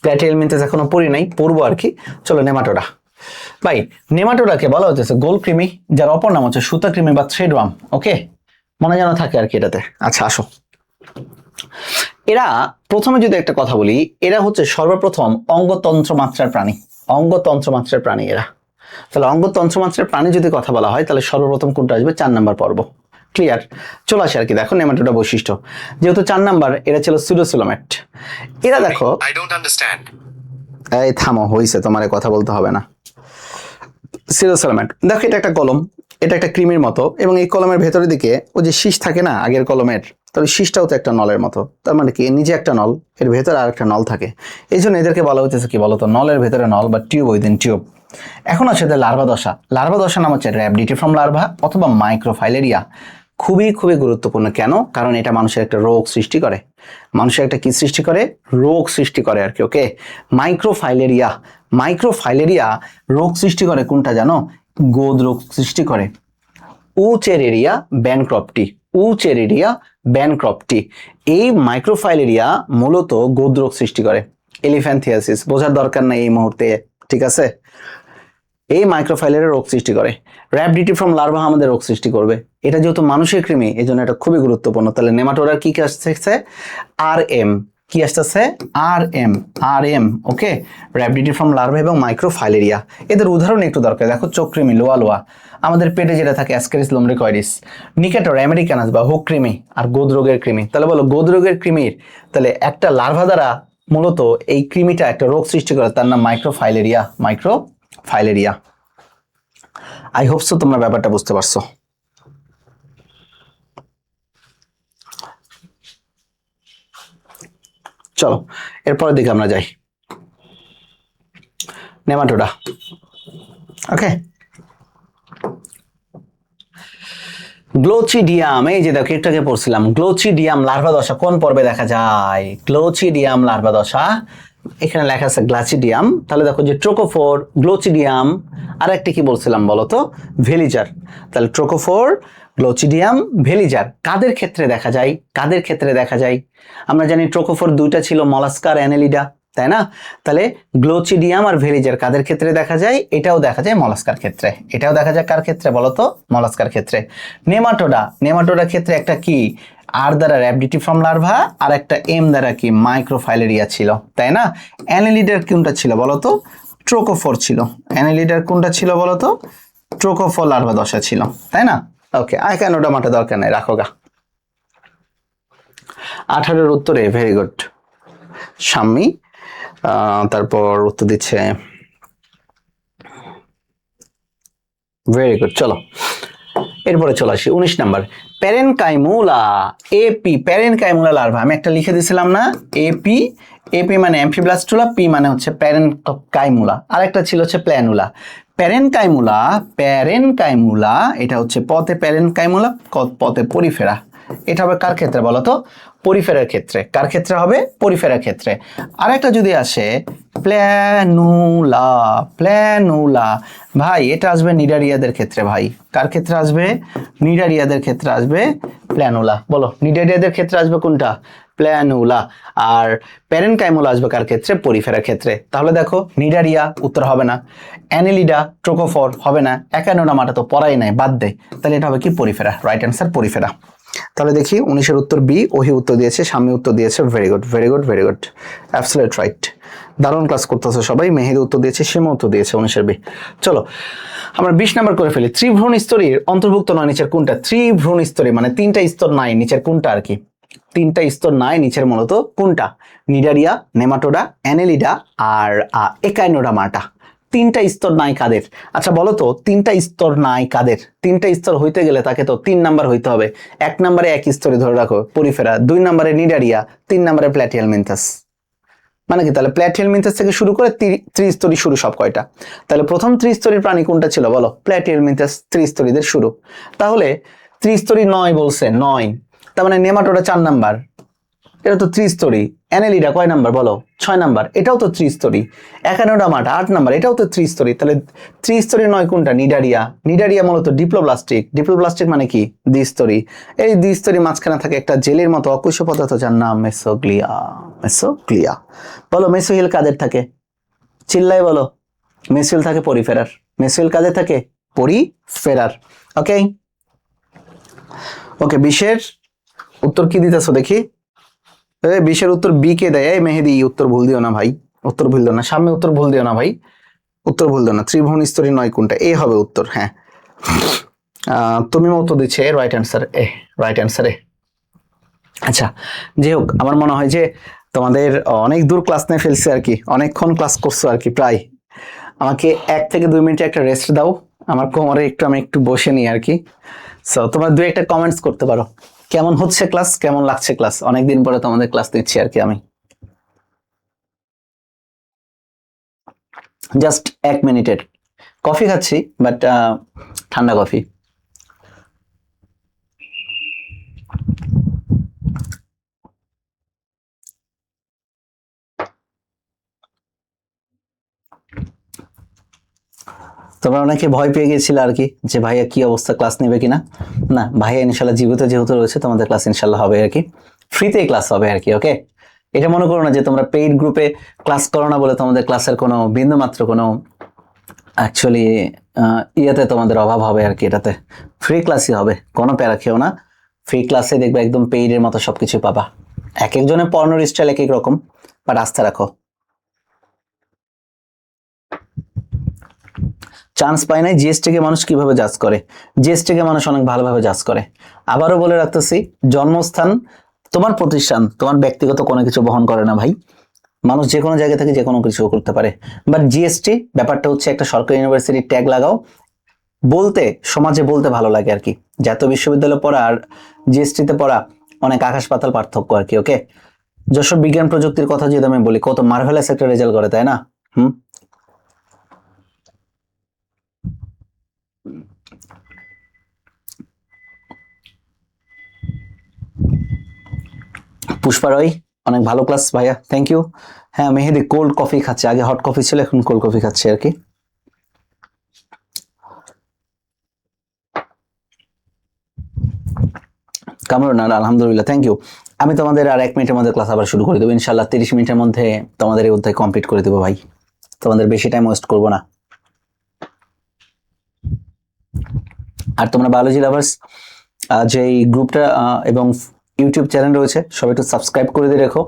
প্ল্যাটিহেলমিনথেস এখনো পড়ি নাই, পড়বো আর কি। চলো নেমাটোডা। ভাই নেমাটোডাকে বলা হচ্ছে গোল কৃমি, যার অপর নাম হচ্ছে সুতা কৃমি বা থ্রেডওয়ার্ম। ওকে, মনে যেন থাকে আর কি এটাতে। আচ্ছা আসো, এরা প্রথমে যদি একটা কথা বলি, এরা হচ্ছে সর্বপ্রথম অঙ্গতন্ত্র মাত্রার প্রাণী। অঙ্গতন্ত্র মাত্রার প্রাণী এরা। তাহলে অঙ্গতন্ত্র মাত্রার প্রাণী যদি কথা বলা হয়, তাহলে সর্বপ্রথম কোনটা আসবে? 4 নাম্বার পর্ব। ক্লিয়ার? চলে আসে আর কি। দেখো নেমাটোডা বৈশিষ্ট্য, যেহেতু 4 নাম্বার, এরা ছিল সিউডোসিলোমেট। এরা দেখো, এই থামো, হইছে, তোমার কথা বলতে হবে না। সিউডোসিলোমেট, দেখো এটা একটা কলম, এটা একটা ক্রিমির মতো, এবং এই কলমের ভেতরের দিকে ওই যে শীষ থাকে না আগের কলমের, তবে শীষটাও তো একটা নলের মতো। তার মানে কি, নিজে একটা নল, এর ভেতরে আর একটা নল থাকে। এই জন্য এদেরকে বলা হচ্ছে কি বলতো, নলের ভেতরে নল বা টিউব উইদিন টিউব। এখন আছে এদের লার্ভা দশা। লার্ভা দশা নাম হচ্ছে র্যাবডিটিফর্ম লার্ভা অথবা মাইক্রোফাইলেরিয়া। খুবই খুবই গুরুত্বপূর্ণ। কেন? কারণ এটা মানুষের একটা রোগ সৃষ্টি করে। মানুষের একটা কি সৃষ্টি করে? রোগ সৃষ্টি করে আর কি। ওকে, মাইক্রোফাইলেরিয়া। মাইক্রোফাইলেরিয়া রোগ সৃষ্টি করে কোনটা জানো? গোদ রোগ সৃষ্টি করে। উচেরেরিয়া ব্যানক্রপ্টি, উচেরেরিয়া ব্যানক্রপ্টি। এই মাইক্রোফাইলেরিয়া মূলত গোদ রোগ সৃষ্টি করে। এলিফ্যান্থিয়াসিস বোঝার দরকার নেই এই মুহূর্তে, ঠিক আছে? এই মাইক্রোফাইলেরিয়া রোগ সৃষ্টি করে। র্যাবডিটিফর্ম লার্ভা আমাদের রোগ সৃষ্টি করবে। এটা যেহেতু মানুষের কৃমি, এই জন্য এটা খুবই গুরুত্বপূর্ণ। তাহলে নেমাটোডার কি কাজ থাকছে? RM, কি আসতেছে আর এম ওকে, র্যাপিডিটিফর্ম লার্ভা এবং মাইক্রোফাইলেরিয়া। এদের উদাহরণ একটু দরকার। দেখো চোখকৃমি লোয়া, আমাদের পেটে যেটা থাকে অ্যাসকারিস লুম্ব্রিকয়েডিস, নিকেটর আমেরিকানাস বা হুক কৃমি, আর গোদ রোগের কৃমি। তাহলে বলো গোদ রোগের কৃমির তাহলে একটা লার্ভা দ্বারা মূলত এই কৃমিটা একটা রোগ সৃষ্টি করে, তার নাম মাইক্রোফাইলেরিয়া। আই হোপ সো তোমরা ব্যাপারটা বুঝতে পারছো। চলো এরপরের দিকে আমরা যাই, নেমাটোডা। ওকে, গ্লোচিডিয়াম, এই যে দেখো একটু আগে পড়ছিলাম, গ্লোচিডিয়াম লার্ভা দশা কোন পর্বে দেখা যায়? গ্লোচিডিয়াম লার্ভা দশা, এখানে লেখা আছে গ্লাচিডিয়াম। তাহলে দেখো যে ট্রোকোফোর, গ্লোচিডিয়াম, আর একটা কি বলছিলাম বলো তো? ভেলিজার। তাহলে ট্রোকোফোর, গ্লোচিডিয়াম, ভেলিজার কাদের ক্ষেত্রে দেখা যায়? কাদের ক্ষেত্রে দেখা যায়? আমরা জানি ট্রোকোফোর দুইটা ছিল, মলাস্কার অ্যানেলিডা, তাই না? তাহলে গ্লোচিডিয়াম আর ভেলিজার কাদের ক্ষেত্রে দেখা যায়? এটাও দেখা যায় মলাস্কার ক্ষেত্রে। এটাও দেখা যায় কার ক্ষেত্রে বলো তো? মলাস্কার ক্ষেত্রে। নেমাটোডা ক্ষেত্রে একটা কি আর দ্বারা র্যাপিডিটিফর্ম লার্ভা আর একটা এম দ্বারা কি মাইক্রোফাইলেরিয়া ছিল, তাই না? অ্যানেলিডার কোনটা ছিল বলো তো? ট্রোকোফোর ছিল। অ্যানেলিডার কোনটা ছিল বলো তো? ট্রোকোফোর লার্ভা দশা ছিল, তাই না? ওকে, কেন মাঠে দরকার নাই, রাখো গা। 18-এর উত্তরে ভেরি গুড সাম্মি। তারপর উত্তর দিচ্ছে ভেরি গুড। চলো এরপরে চলে আসি 19 নাম্বার, প্যারেনকাইমুলা এপি, প্যারেনকাইমুলা লার্ভা। আমি একটা লিখে দিয়েছিলাম না? এপি, এপি মানে অ্যামফিব্লাস্টুলা, পি মানে হচ্ছে প্যারেনকাইমুলা, আরেকটা ছিল হচ্ছে প্ল্যানুলা। প্যারেনকাইমুলা এটা হচ্ছে পথে প্যারেনকাইমুলা, পথে পরিফেরা। এটা হবে কার ক্ষেত্রে বলো তো? পরিফেরার ক্ষেত্রে। কার ক্ষেত্রে হবে? পরিফেরার ক্ষেত্রে। আরেকটা যদি আসে প্ল্যানুলা, ভাই এটা আসবে নিডারিয়াদের ক্ষেত্রে। ভাই কার ক্ষেত্রে আসবে? নিডারিয়াদের ক্ষেত্রে আসবে প্ল্যানুলা। বলো নিডারিয়াদের ক্ষেত্রে আসবে কোনটা? প্ল্যানুলা। আর প্যারেনকাইমুলা আসবে কার ক্ষেত্রে? পরিফেরার ক্ষেত্রে। তাহলে দেখো নিডারিয়া উত্তর হবে না, অ্যানেলিডা, ট্রোকোফোর হবে না, একানোডামাটা তো পড়াই নাই, বাদ দেয়। তাহলে এটা হবে কি? পরিফেরা। Right answer Porifera. তাহলে দেখি 19-এর উত্তর বি, ওহি উত্তর দিয়েছে, সামনে উত্তর দিয়েছে। Very good absolute right. দারুণ ক্লাস করতেছে সবাই। মেহেদি উত্তর দিয়েছে, সীমা উত্তর দিয়েছে 19-এর বি। চলো আমরা 20 নাম্বার করে ফেলি। ত্রিভ্রূণ স্তরীর অন্তর্ভুক্ত নয় নিচের কোনটা? ত্রিভ্রূণ স্তরী মানে তিনটা স্তর নাই, নিচের কোনটা আর কি? তিনটা স্তর নাই নিচের মূলত কোনটা? নিডারিয়া, নেমাটোডা, অ্যানেলিডা আর একাইনোডার্মাটা। তিনটা স্তর নাই কাদের? আচ্ছা বলো তো তিনটা স্তর নাই কাদের? তিনটা স্তর হইতে গেলে তাকে তো 3 নাম্বার হইতে হবে। 1 নম্বরে এক স্তরে ধরে রাখো পরিফেরা, 2 নম্বরে নিডারিয়া, 3 নম্বরে প্ল্যাটিহেলমিনথাস। মানে কি? তাহলে প্ল্যাটিহেলমিনথাস থেকে শুরু করে ত্রিস্তরী শুরু সব কয়টা? তাহলে প্রথম ত্রিস্তরী প্রাণী কোনটা ছিল বলো? প্ল্যাটিহেলমিনথাস, ত্রিস্তরীদের শুরু। তাহলে ত্রিস্তরী 9 বলছে, 9। তার মানে নেমাটোডা 4 নাম্বার, এটা তো ত্রিস্তরী। অ্যানেলিডা কয় নাম্বার বলো? 6 নাম্বার, এটাও তো ত্রিস্তরী। একানোডার্মাটা 8 নাম্বার, এটাও তো ত্রিস্তরী। তাহলে ত্রিস্তরী 9 কোনটা? নিডারিয়া মূলত ডিপ্লোব্লাস্টিক মানে কি? দ্বিস্তরী। এই দ্বিস্তরী মাঝখানে থাকে একটা জেলের মতো অকুশ পদার্থ যার নাম মেসোগ্লিয়া। বলো মেসোহিল কাদের থাকে? চিল্লাই বলো। মেসোহিল থাকে পরিফেরার। মেসোহিল কাদের থাকে? পরিফেরার। ওকে 20-এর উত্তর কি দিতেছো দেখি? 20-এর উত্তর বি কে দেয়? এই মেহেদি উত্তর ভুল দিও না ভাই, উত্তর ভুল দিও না, সামনে উত্তর ভুল দিও না ভাই, উত্তর ভুল দিও না। ত্রিভুবন স্তরী 9 কোনটা? এ হবে উত্তর। হ্যাঁ তুমি উত্তর দিচ্ছে রাইট অ্যান্সার এ। আচ্ছা যাই হোক, আমার মনে হয় যে তোমাদের অনেক দূর ক্লাস নিয়ে ফেলছে আর কি, অনেকক্ষণ ক্লাস করছো আর কি প্রায়। আমাকে 1 থেকে 2 মিনিট একটা রেস্ট দাও, আমার কোমরে আমি একটু বসে নিই আর কি। সো তোমরা 2-একটা কমেন্টস করতে পারো, কেমন হচ্ছে ক্লাস, কেমন লাগছে ক্লাস? অনেকদিন পরে তোমাদের ক্লাস নিচ্ছি আর কি আমি। জাস্ট 1 মিনিটের। কফি খাচ্ছি, বাট ঠান্ডা কফি। তোমরা অনেকে ভয় পেয়ে গেছিলে আর কি, যে ভাইয়া কি অবস্থা, ক্লাস নেবে কিনা। না, ভাইয়া ইনশাল্লাহ জীবিত যেহেতু রয়েছে, তোমাদের ক্লাস ইনশাল্লাহ হবে আর কি, ফ্রিতে ক্লাস হবে আর কি। ওকে, এটা মনে করো না যে তোমরা পেইড গ্রুপে ক্লাস করো না বলে তোমাদের ক্লাসের কোনো বিন্দুমাত্র কোনো অ্যাকচুয়ালি ইয়েতে তোমাদের অভাব হবে আর কি। এটাতে ফ্রি ক্লাসই হবে, কোনো প্যারা খেও না। ফ্রি ক্লাসে দেখবে একদম পেইডের মতো সবকিছু পাবা। এক একজনের পড়ানোর স্টাইল এক এক রকম, বাট আস্থা রাখো। চান্স পায় নাই, জিএসটি কে মানুষ কিভাবে জাজ করে? জিএসটি কে মানুষ অনেক ভালোভাবে জাজ করে। আবারও বলে রাখতেছি, জন্মস্থান তোমার প্রতিষ্ঠান, তোমার ব্যক্তিগত কোনো কিছু বহন করে না ভাই। মানুষ যে কোনো জায়গা থেকে যে কোনো কিছু করতে পারে, বাট জিএসটি ব্যাপারটা হচ্ছে একটা সরকারি ইউনিভার্সিটির ট্যাগ লাগাও, বলতে সমাজে বলতে ভালো লাগে আর কি। জাতীয় বিশ্ববিদ্যালয়ে পড়া আর জিএসটিতে পড়া অনেক আকাশ পাতাল পার্থক্য আর কি। ওকে, যশোর বিজ্ঞান প্রযুক্তির কথা যদি আমি বলি, কত মার্ভেলাস একটা রেজাল্ট করে, তাই না? পুষ্পা রয়, অনেক ভালো ক্লাস ভাইয়া, থ্যাংক ইউ। হ্যাঁ মেহেদি কোল্ড কফি খাচ্ছে, আগে হট কফি ছিল, এখন কোল্ড কফি খাচ্ছে আর কি। কামরুন আলহামদুলিল্লাহ, থ্যাংক ইউ। আমি তোমাদের আর 1 মিনিটের মধ্যে ক্লাস আবার শুরু করে দেবো ইনশাল্লাহ। 30 মিনিটের মধ্যে তোমাদের এই অধ্যায় কমপ্লিট করে দেবো ভাই, তোমাদের বেশি টাইম ওয়েস্ট করবো না। আর তোমরা বায়োলজি লাভার্স যে এই গ্রুপটা এবং ইউটিউব চ্যানেল রয়েছে, সবাই একটু সাবস্ক্রাইব করে দিয়ে রেখো।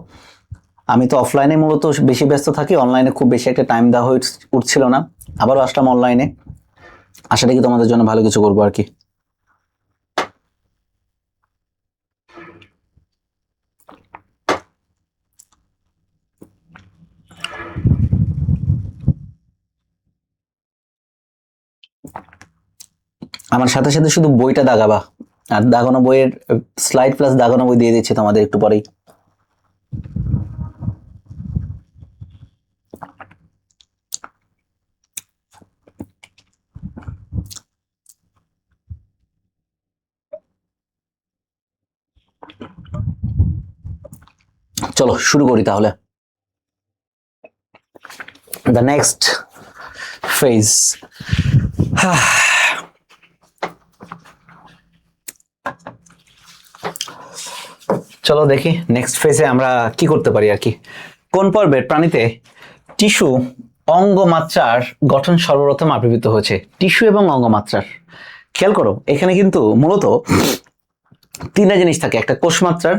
আমি তো অফলাইনে মূলত বেশি ব্যস্ত থাকি, অনলাইনে খুব বেশি একটা টাইম দেওয়া হয়ে উঠছিল না, আবারও আসলাম অনলাইনে। আশা রাখি তোমাদের জন্য ভালো কিছু করবো আর কি। আমার সাথে সাথে শুধু বইটা দাগাবা, আর দাগানো বইয়ের স্লাইড প্লাস দাগানো বই দিয়ে দিচ্ছি তোমাদের একটু পরেই। চলো শুরু করি তাহলে। দ্য নেক্সট ফেজ, চলো দেখি নেক্সট ফেজে আমরা কি করতে পারি আর কি। কোন পর্বের প্রাণীতে টিস্যু অঙ্গমাত্রার গঠন সর্বপ্রথম আবির্ভূত হয়েছে? টিস্যু এবং অঙ্গমাত্রার, খেয়াল করো এখানে কিন্তু মূলত 3টা জিনিস থাকে, একটা কোষ মাত্রার,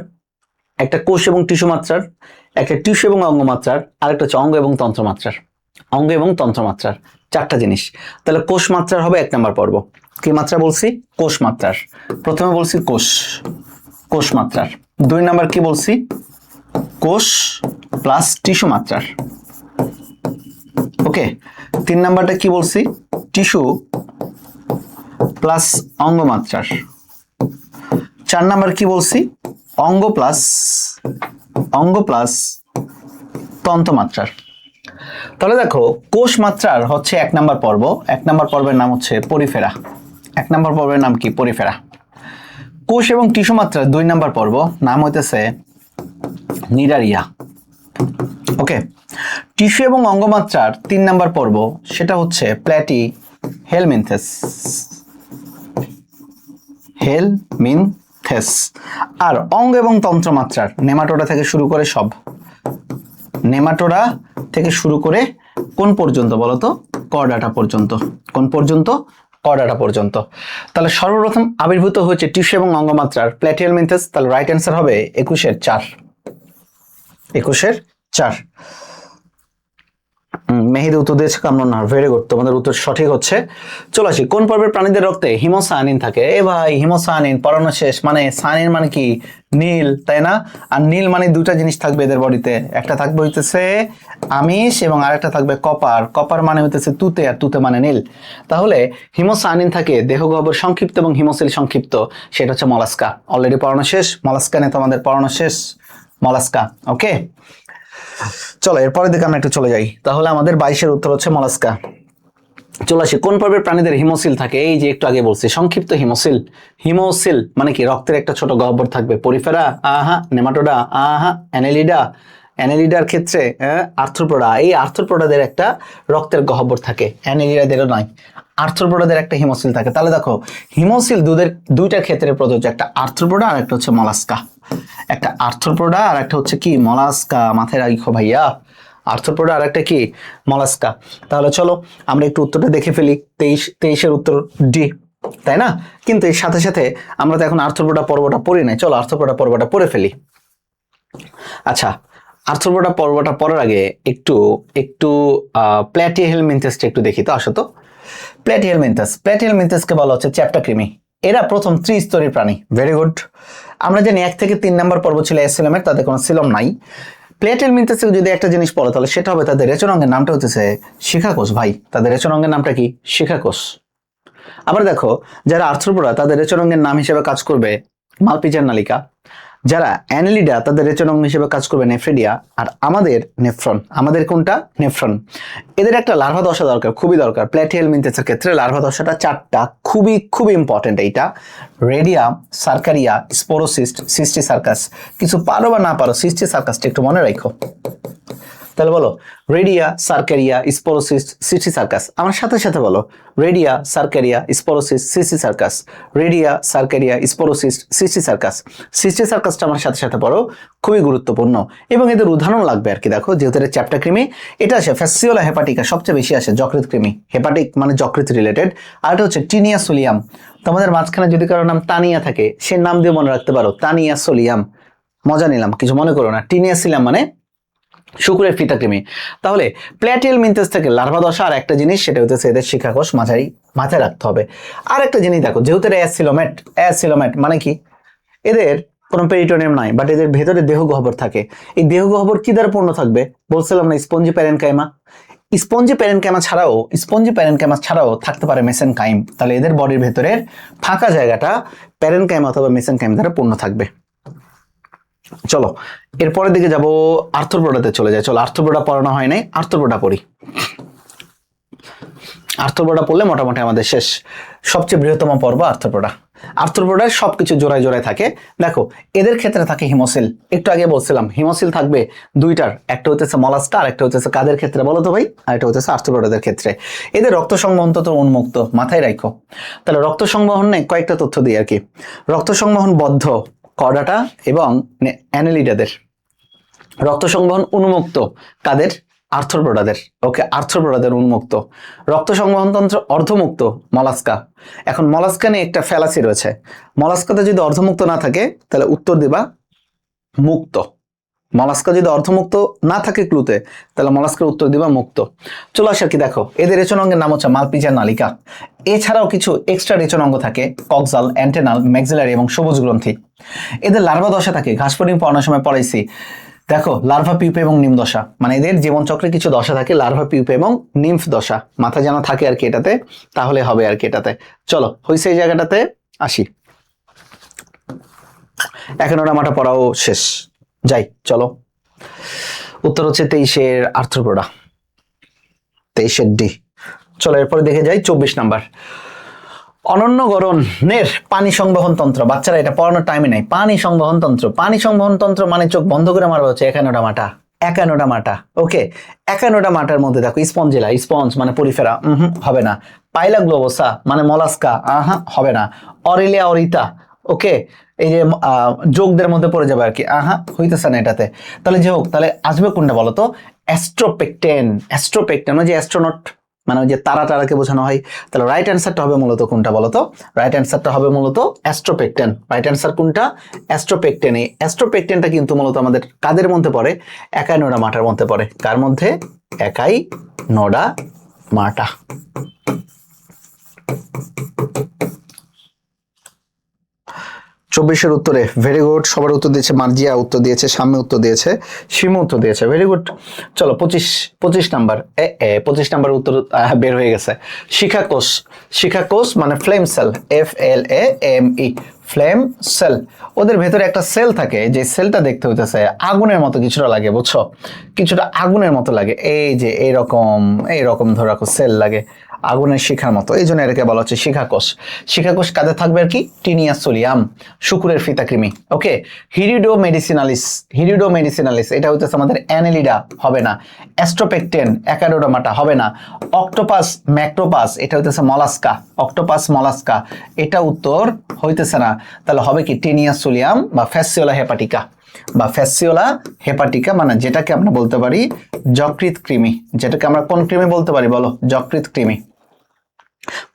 একটা কোষ এবং টিস্যু মাত্রার, একটা টিস্যু এবং অঙ্গমাত্রার, আর একটা হচ্ছে অঙ্গ এবং তন্ত্রমাত্রার। অঙ্গ এবং তন্ত্রমাত্রার 4টা জিনিস। তাহলে কোষ মাত্রার হবে 1 নম্বর পর্ব। কি মাত্রা বলছি? কোষ মাত্রার। প্রথমে বলছি কোষ, কোষ মাত্রার। 2 নাম্বার কি বলছি? কোষ প্লাস টিস্যু মাত্রার। ওকে, 3 নাম্বারটা কি বলছি? টিস্যু প্লাস অঙ্গ মাত্রার। 4 নাম্বার কি বলছি? অঙ্গ প্লাস তন্ত্রমাত্রার। তাহলে দেখো কোষ মাত্রার হচ্ছে 1 নাম্বার পর্ব। 1 নাম্বার পর্বের নাম হচ্ছে পরিফেরা। 1 নাম্বার পর্বের নাম কি? পরিফেরা। কোষ এবং টিস্যু মাত্রার 2 নাম্বার পর্ব নাম হইতেছে নিডারিয়া। ওকে, টিস্যু এবং অঙ্গমাত্রার 3 নাম্বার পর্ব সেটা হচ্ছে প্ল্যাটি হেলমিনথেস। হেলমিনথেস। আর অঙ্গ এবং তন্ত্রমাত্রার নেমাটোডা থেকে শুরু করে সব, নেমাটোডা থেকে শুরু করে কোন পর্যন্ত বলতো? করডাটা পর্যন্ত। কোন পর্যন্ত? করডাটা পর্যন্ত। তাহলে সর্বপ্রথম আবির্ভূত হয়েছে টিস্যু এবং অঙ্গমাত্রার প্ল্যাটিহেলমিনথেস। তাহলে রাইট অ্যান্সার হবে 21-4। 21-4। মেহেদি উত্তর দিয়েছে কামরুন্নার, ভেরি গুড, তোমাদের উত্তর সঠিক হচ্ছে। চলে আসি, কোন পর্বের প্রাণীদের রক্তে হিমোসায়ানিন থাকে? এ ভাই হিমোসায়ানিন পড়ানো শেষ। মানে সায়ানিন মানে কি? নীল, তাই না? আর নীল মানে 2টা জিনিস থাকবে এদের বডিতে, একটা থাকবে হইতেছে আমিষ এবং আরেকটা থাকবে কপার। কপার মানে হইতেছে তুতে, আর তুতে মানে নীল। তাহলে হিমোসায়ানিন থাকে দেহগহ্বর সংক্ষিপ্ত এবং হিমোসিল সংক্ষিপ্ত, সেটা হচ্ছে মলাস্কা। অলরেডি পড়ানো শেষ, মলাস্কা নিয়ে তোমাদের পড়ানো শেষ, মলাস্কা। ওকে, চলো এরপরের দিকে আমরা একটু চলে যাই। তাহলে আমাদের 22-এর উত্তর হচ্ছে মলাস্কা। চলে আসি, কোন পর্বের প্রাণীদের হিমোসিল থাকে? এই যে একটু আগে বলছি, সংক্ষিপ্ত হিমোসিল। হিমোসিল মানে কি? রক্তের একটা ছোট গহ্বর থাকবে। পরিফেরা আহা, নেমাটোডা আহা, অ্যানেলিডা, অ্যানেলিডার ক্ষেত্রে আর্থ্রোপোডা। এই আর্থ্রোপোডাদের একটা রক্তের গহ্বর থাকে, অ্যানেলিডাদেরও নয়। আর্থ্রোপোডাদের একটা হিমোসিল থাকে। তাহলে দেখো হিমোসিল 2টা ক্ষেত্রে প্রযোজ্য, একটা আর্থ্রোপোডা আর একটা হচ্ছে মলাস্কা। একটা আর্থ্রোপোডা আর একটা হচ্ছে কি? মলাস্কা। মাথায় রাখো ভাইয়া, আর্থ্রোপোডা আর একটা কি? মলাস্কা। তাহলে চলো আমরা একটু উত্তরটা দেখে ফেলি। 23-এর উত্তর ডি, তাই না? কিন্তু এর সাথে সাথে আমরা তো এখন আর্থ্রোপোডা পর্বটা পড়ি নাই, চলো আর্থ্রোপোডা পর্বটা পড়ে ফেলি। আচ্ছা, আর্থ্রোপোডা পর্বটা পড়ার আগে একটু একটু প্ল্যাটিহেলমিনথেসটা একটু দেখি তো, আসো তো। প্ল্যাটিহেলমিনথেসকে বলা হচ্ছে চ্যাপ্টা কৃমি। এরা প্রথম ত্রিস্তরী প্রাণী। Very good. আমরা জানি 1 থেকে 3 নম্বর পর্ব ছিল অ্যাসিলমের, তাদের কোনো সিলম নাই। প্ল্যাটিহেলমিনথেসকে যদি একটা জিনিস পড়ো তাহলে সেটা হবে তাদের রেচন অঙ্গের নামটা হচ্ছে শিখাকোষ। ভাই, তাদের রেচন অঙ্গের নামটা কি? শিখাকোষ। আবার দেখো, যারা আর্থ্রোপোডা তাদের রেচন অঙ্গের নাম হিসেবে কাজ করবে মালপিজার নালিকা। যারা অ্যানেলিডা তাদের রেচন অঙ্গ হিসেবে কাজ করবে নেফ্রিডিয়া। আর আমাদের নেফ্রন, আমাদের কোনটা? নেফ্রন। এদের একটা লার্ভা দশা দরকার, খুবই দরকার। প্ল্যাটিহেলমিনথেসের ক্ষেত্রে লার্ভা দশাটা 4টা, খুবই খুবই ইম্পর্টেন্ট। এইটা রেডিয়া, সার্কারিয়া, স্পোরোসিস্ট, সিস্টিসার্কাস। কিছু পারো বা না পারো, সিস্টিসার্কাসটা একটু মনে রাখো। তাহলে বলো রেডিয়া, সার্কারিয়া, স্পোরোসিস্ট, সিস্টিসার্কাস। আমার সাথে সাথে বলো রেডিয়া, সার্কারিয়া, স্পোরোসিস্ট, সিস্টিসার্কাস। রেডিয়া, সার্কারিয়া, স্পোরোসিস্ট, সিস্টিসার্কাস। সিস্টিসার্কাসটা আমার সাথে সাথে পড়ো, খুবই গুরুত্বপূর্ণ। এবং এদের উদাহরণ লাগবে আর কি। দেখো, যেহেতু এটা চ্যাপ্টা কৃমি, এটা আসে ফ্যাসিওলা হেপাটিকা, সবচেয়ে বেশি আসে যকৃৎ কৃমি। হেপাটিক মানে যকৃৎ রিলেটেড। আর এটা হচ্ছে টিনিয়া সোলিয়াম। তোমাদের মাঝখানে যদি কারোর নাম তানিয়া থাকে, সে নাম দিয়ে মনে রাখতে পারো তানিয়া সোলিয়াম। মজা নিলাম, কিছু মনে করো না। টিনিয়া সিলাম মানে শুক্রের ফিতা কৃমি। তাহলে প্ল্যাটিহেলমিনথেস থেকে লার্ভা দশা, আর একটা জিনিস সেটা হচ্ছে এদের শিখাকোষ মাথায় রাখতে হবে। আর একটা জিনিস দেখো, যেহেতু এরা অ্যাসিলোমেট মানে কি? এদের কোনো পেরিটোনিয়াম নাই, বাট এদের ভেতরে দেহ গহ্বর থাকে। এই দেহ গহ্বর কি দ্বারা পূর্ণ থাকবে? বলছিলাম না, স্পঞ্জি প্যারেনকাইমা। স্পঞ্জি প্যারেনকাইমা ছাড়াও থাকতে পারে মেসেনকাইম। তাহলে এদের বডির ভেতরের ফাঁকা জায়গাটা প্যারেনকাইম অথবা মেসেনকাইম দ্বারা পূর্ণ থাকবে। চলো এরপরের দিকে যাব, আর্থ্রোপোডাতে চলে যায়। চলো, আর্থ্রোপোডা পড়ানো হয় নাই, আর্থ্রোপোডা পড়ি। আর্থ্রোপোডা পড়লে মোটামুটি আমাদের শেষ। সবচেয়ে বৃহত্তম পর্ব আর্থ্রোপোডা। আর্থ্রোপোডার সবকিছু জোড়ায় জোড়ায় থাকে। দেখো, এদের ক্ষেত্রে থাকে হিমোসিল। একটু আগে বলছিলাম হিমোসিল থাকবে দুইটার, একটা হচ্ছে মলাস্কা আর একটা হচ্ছে কাদের ক্ষেত্রে বলো তো ভাই? আর একটা হচ্ছে আর্থ্রোপোডাদের ক্ষেত্রে। এদের রক্ত সংবহন তো উন্মুক্ত, মাথায় রাখো। তাহলে রক্ত সংবহন নেই, কয়েকটা তথ্য দিই আর কি। রক্ত সংবহন বদ্ধ কর্ডাটা এবং অ্যানেলিডাদের। রক্ত সংবহন উন্মুক্ত কাদের? আর্থ্রোপোডাদের। ওকে, আর্থ্রোপোডাদের উন্মুক্ত। রক্ত সংবহন তন্ত্র অর্ধমুক্ত মলাস্কা। এখন মলাস্কা নিয়ে একটা ফ্যালাসি রয়েছে। মলাস্কাতে যদি অর্ধমুক্ত না থাকে তাহলে উত্তর দিবা মুক্ত। মলাস্কা যদি অর্ধমুক্ত না থাকে ক্লুতে, তাহলে মলাস্কার উত্তর দিবা মুক্ত। চলো আসা কি, দেখো এদের রেচন অঙ্গের নাম হচ্ছে মালপিজার নালিকা। এছাড়াও কিছু এক্সট্রা রেচন অঙ্গ থাকে, কক্সাল, অ্যান্টেনাল, ম্যাক্সিলারি এবং সবুজ গ্রন্থি। এদের লার্ভা দশা থাকে, ঘাস ফড়িং পড়ানোর সময় পড়াইছি। দেখো, লার্ভা পিউপে এবং নিম দশা, মানে এদের জীবন চক্রে কিছু দশা থাকে, লার্ভা পিউপে এবং নিম্ফ দশা। মাথা যেন থাকে আর কি এটাতে, তাহলে হবে আর কি এটাতে। চলো হইছে এই জায়গাটাতে আসি। এখন ওরা মাটা পড়াও শেষ, যাই চলো। উত্তর হচ্ছে 23-এর আর্থ্রোপোডা, 23-এর ডি। চলো এরপরে দেখে যাই 24 নাম্বার। অনন্য গড়নের পানি সংবহন তন্ত্র। বাচ্চারা এটা পড়ানোর টাইমে নাই। পানি সংবহন তন্ত্র, পানি সংবহন তন্ত্র মানে চোখ বন্ধ করে মারবা হচ্ছে 51টা মাটা। 51টা মাটা। ওকে, 51টা মাটার মধ্যে দেখো স্পঞ্জিলা, স্পঞ্জ মানে পরিফেরা, হবে না। পাইলা গ্লোবোসা মানে মলাস্কা, হবে না। অরেলিয়া অরিতা, ওকে, এই যে যোগদের মধ্যে পড়ে যাবে আর কি, হইতেছে না এটাতে। তাহলে যে হোক, তাহলে আসবে কোনটা বলো তো? অ্যাস্ট্রোপেকটেন। অ্যাস্ট্রোপেকটেন মানে যে অ্যাস্ট্রোনট, মানে ওই যে তারা তারাকে বোঝানো হয়। তাহলে রাইট অ্যান্সারটা হবে মূলত কোনটা বলতো? রাইট অ্যান্সারটা হবে মূলত অ্যাস্ট্রোপেকটেন। রাইট অ্যান্সার কোনটা? অ্যাস্ট্রোপেকটেন। এই অ্যাস্ট্রোপেকটেনটা কিন্তু মূলত আমাদের কাদের মধ্যে পড়ে? একাইনোডা মাটার মধ্যে পড়ে। কার মধ্যে? একাইনোডা মাটা। চব্বিশের উত্তরে ভেরি গুড। সবার উত্তর দিয়েছে, মার্জিয়া উত্তর দিয়েছে, সাম্য উত্তর দিয়েছে, শিমু উত্তর দিয়েছে। Very good. চলো 25 নাম্বার। 25 নাম্বার উত্তর বের হয়ে গেছে। শিখাকোষ। শিখাকোষ মানে flame cell, FLAME, flame cell. ওদের ভেতরে একটা সেল থাকে, যে সেলটা দেখতে হইতেছে আগুনের মতো কিছুটা লাগে, বুঝছো? কিছুটা আগুনের মতো লাগে, এই যে এইরকম ধরে রাখো সেল লাগে আগুনের শিখার মতো, এই জন্য এটাকে বলা হচ্ছে শিখাকোষ। শিখাকোষ কাদের থাকবে আর কি? টিনিয়া সোলিয়াম, শুকুরের ফিতাকৃমি। ওকে, হিরিডো মেডিসিনালিস এটা হচ্ছে আমাদের অ্যানেলিডা, হবে না। অ্যাস্ট্রোপেকটেন, একাডোডামাটা, হবে না। অক্টোপাস ম্যাক্রোপাস এটা হচ্ছে মলাস্কা, অক্টোপাস মলাস্কা, এটা উত্তর হইতেছে না। তাহলে হবে কি? টিনিয়া সোলিয়াম বা ফ্যাসিওলা হেপাটিকা, বা ফ্যাসিওলা হেপাটিকা, মানে যেটাকে আমরা বলতে পারি যকৃৎ কৃমি। যেটাকে আমরা কোন কৃমি বলতে পারি বলো? যকৃৎ কৃমি।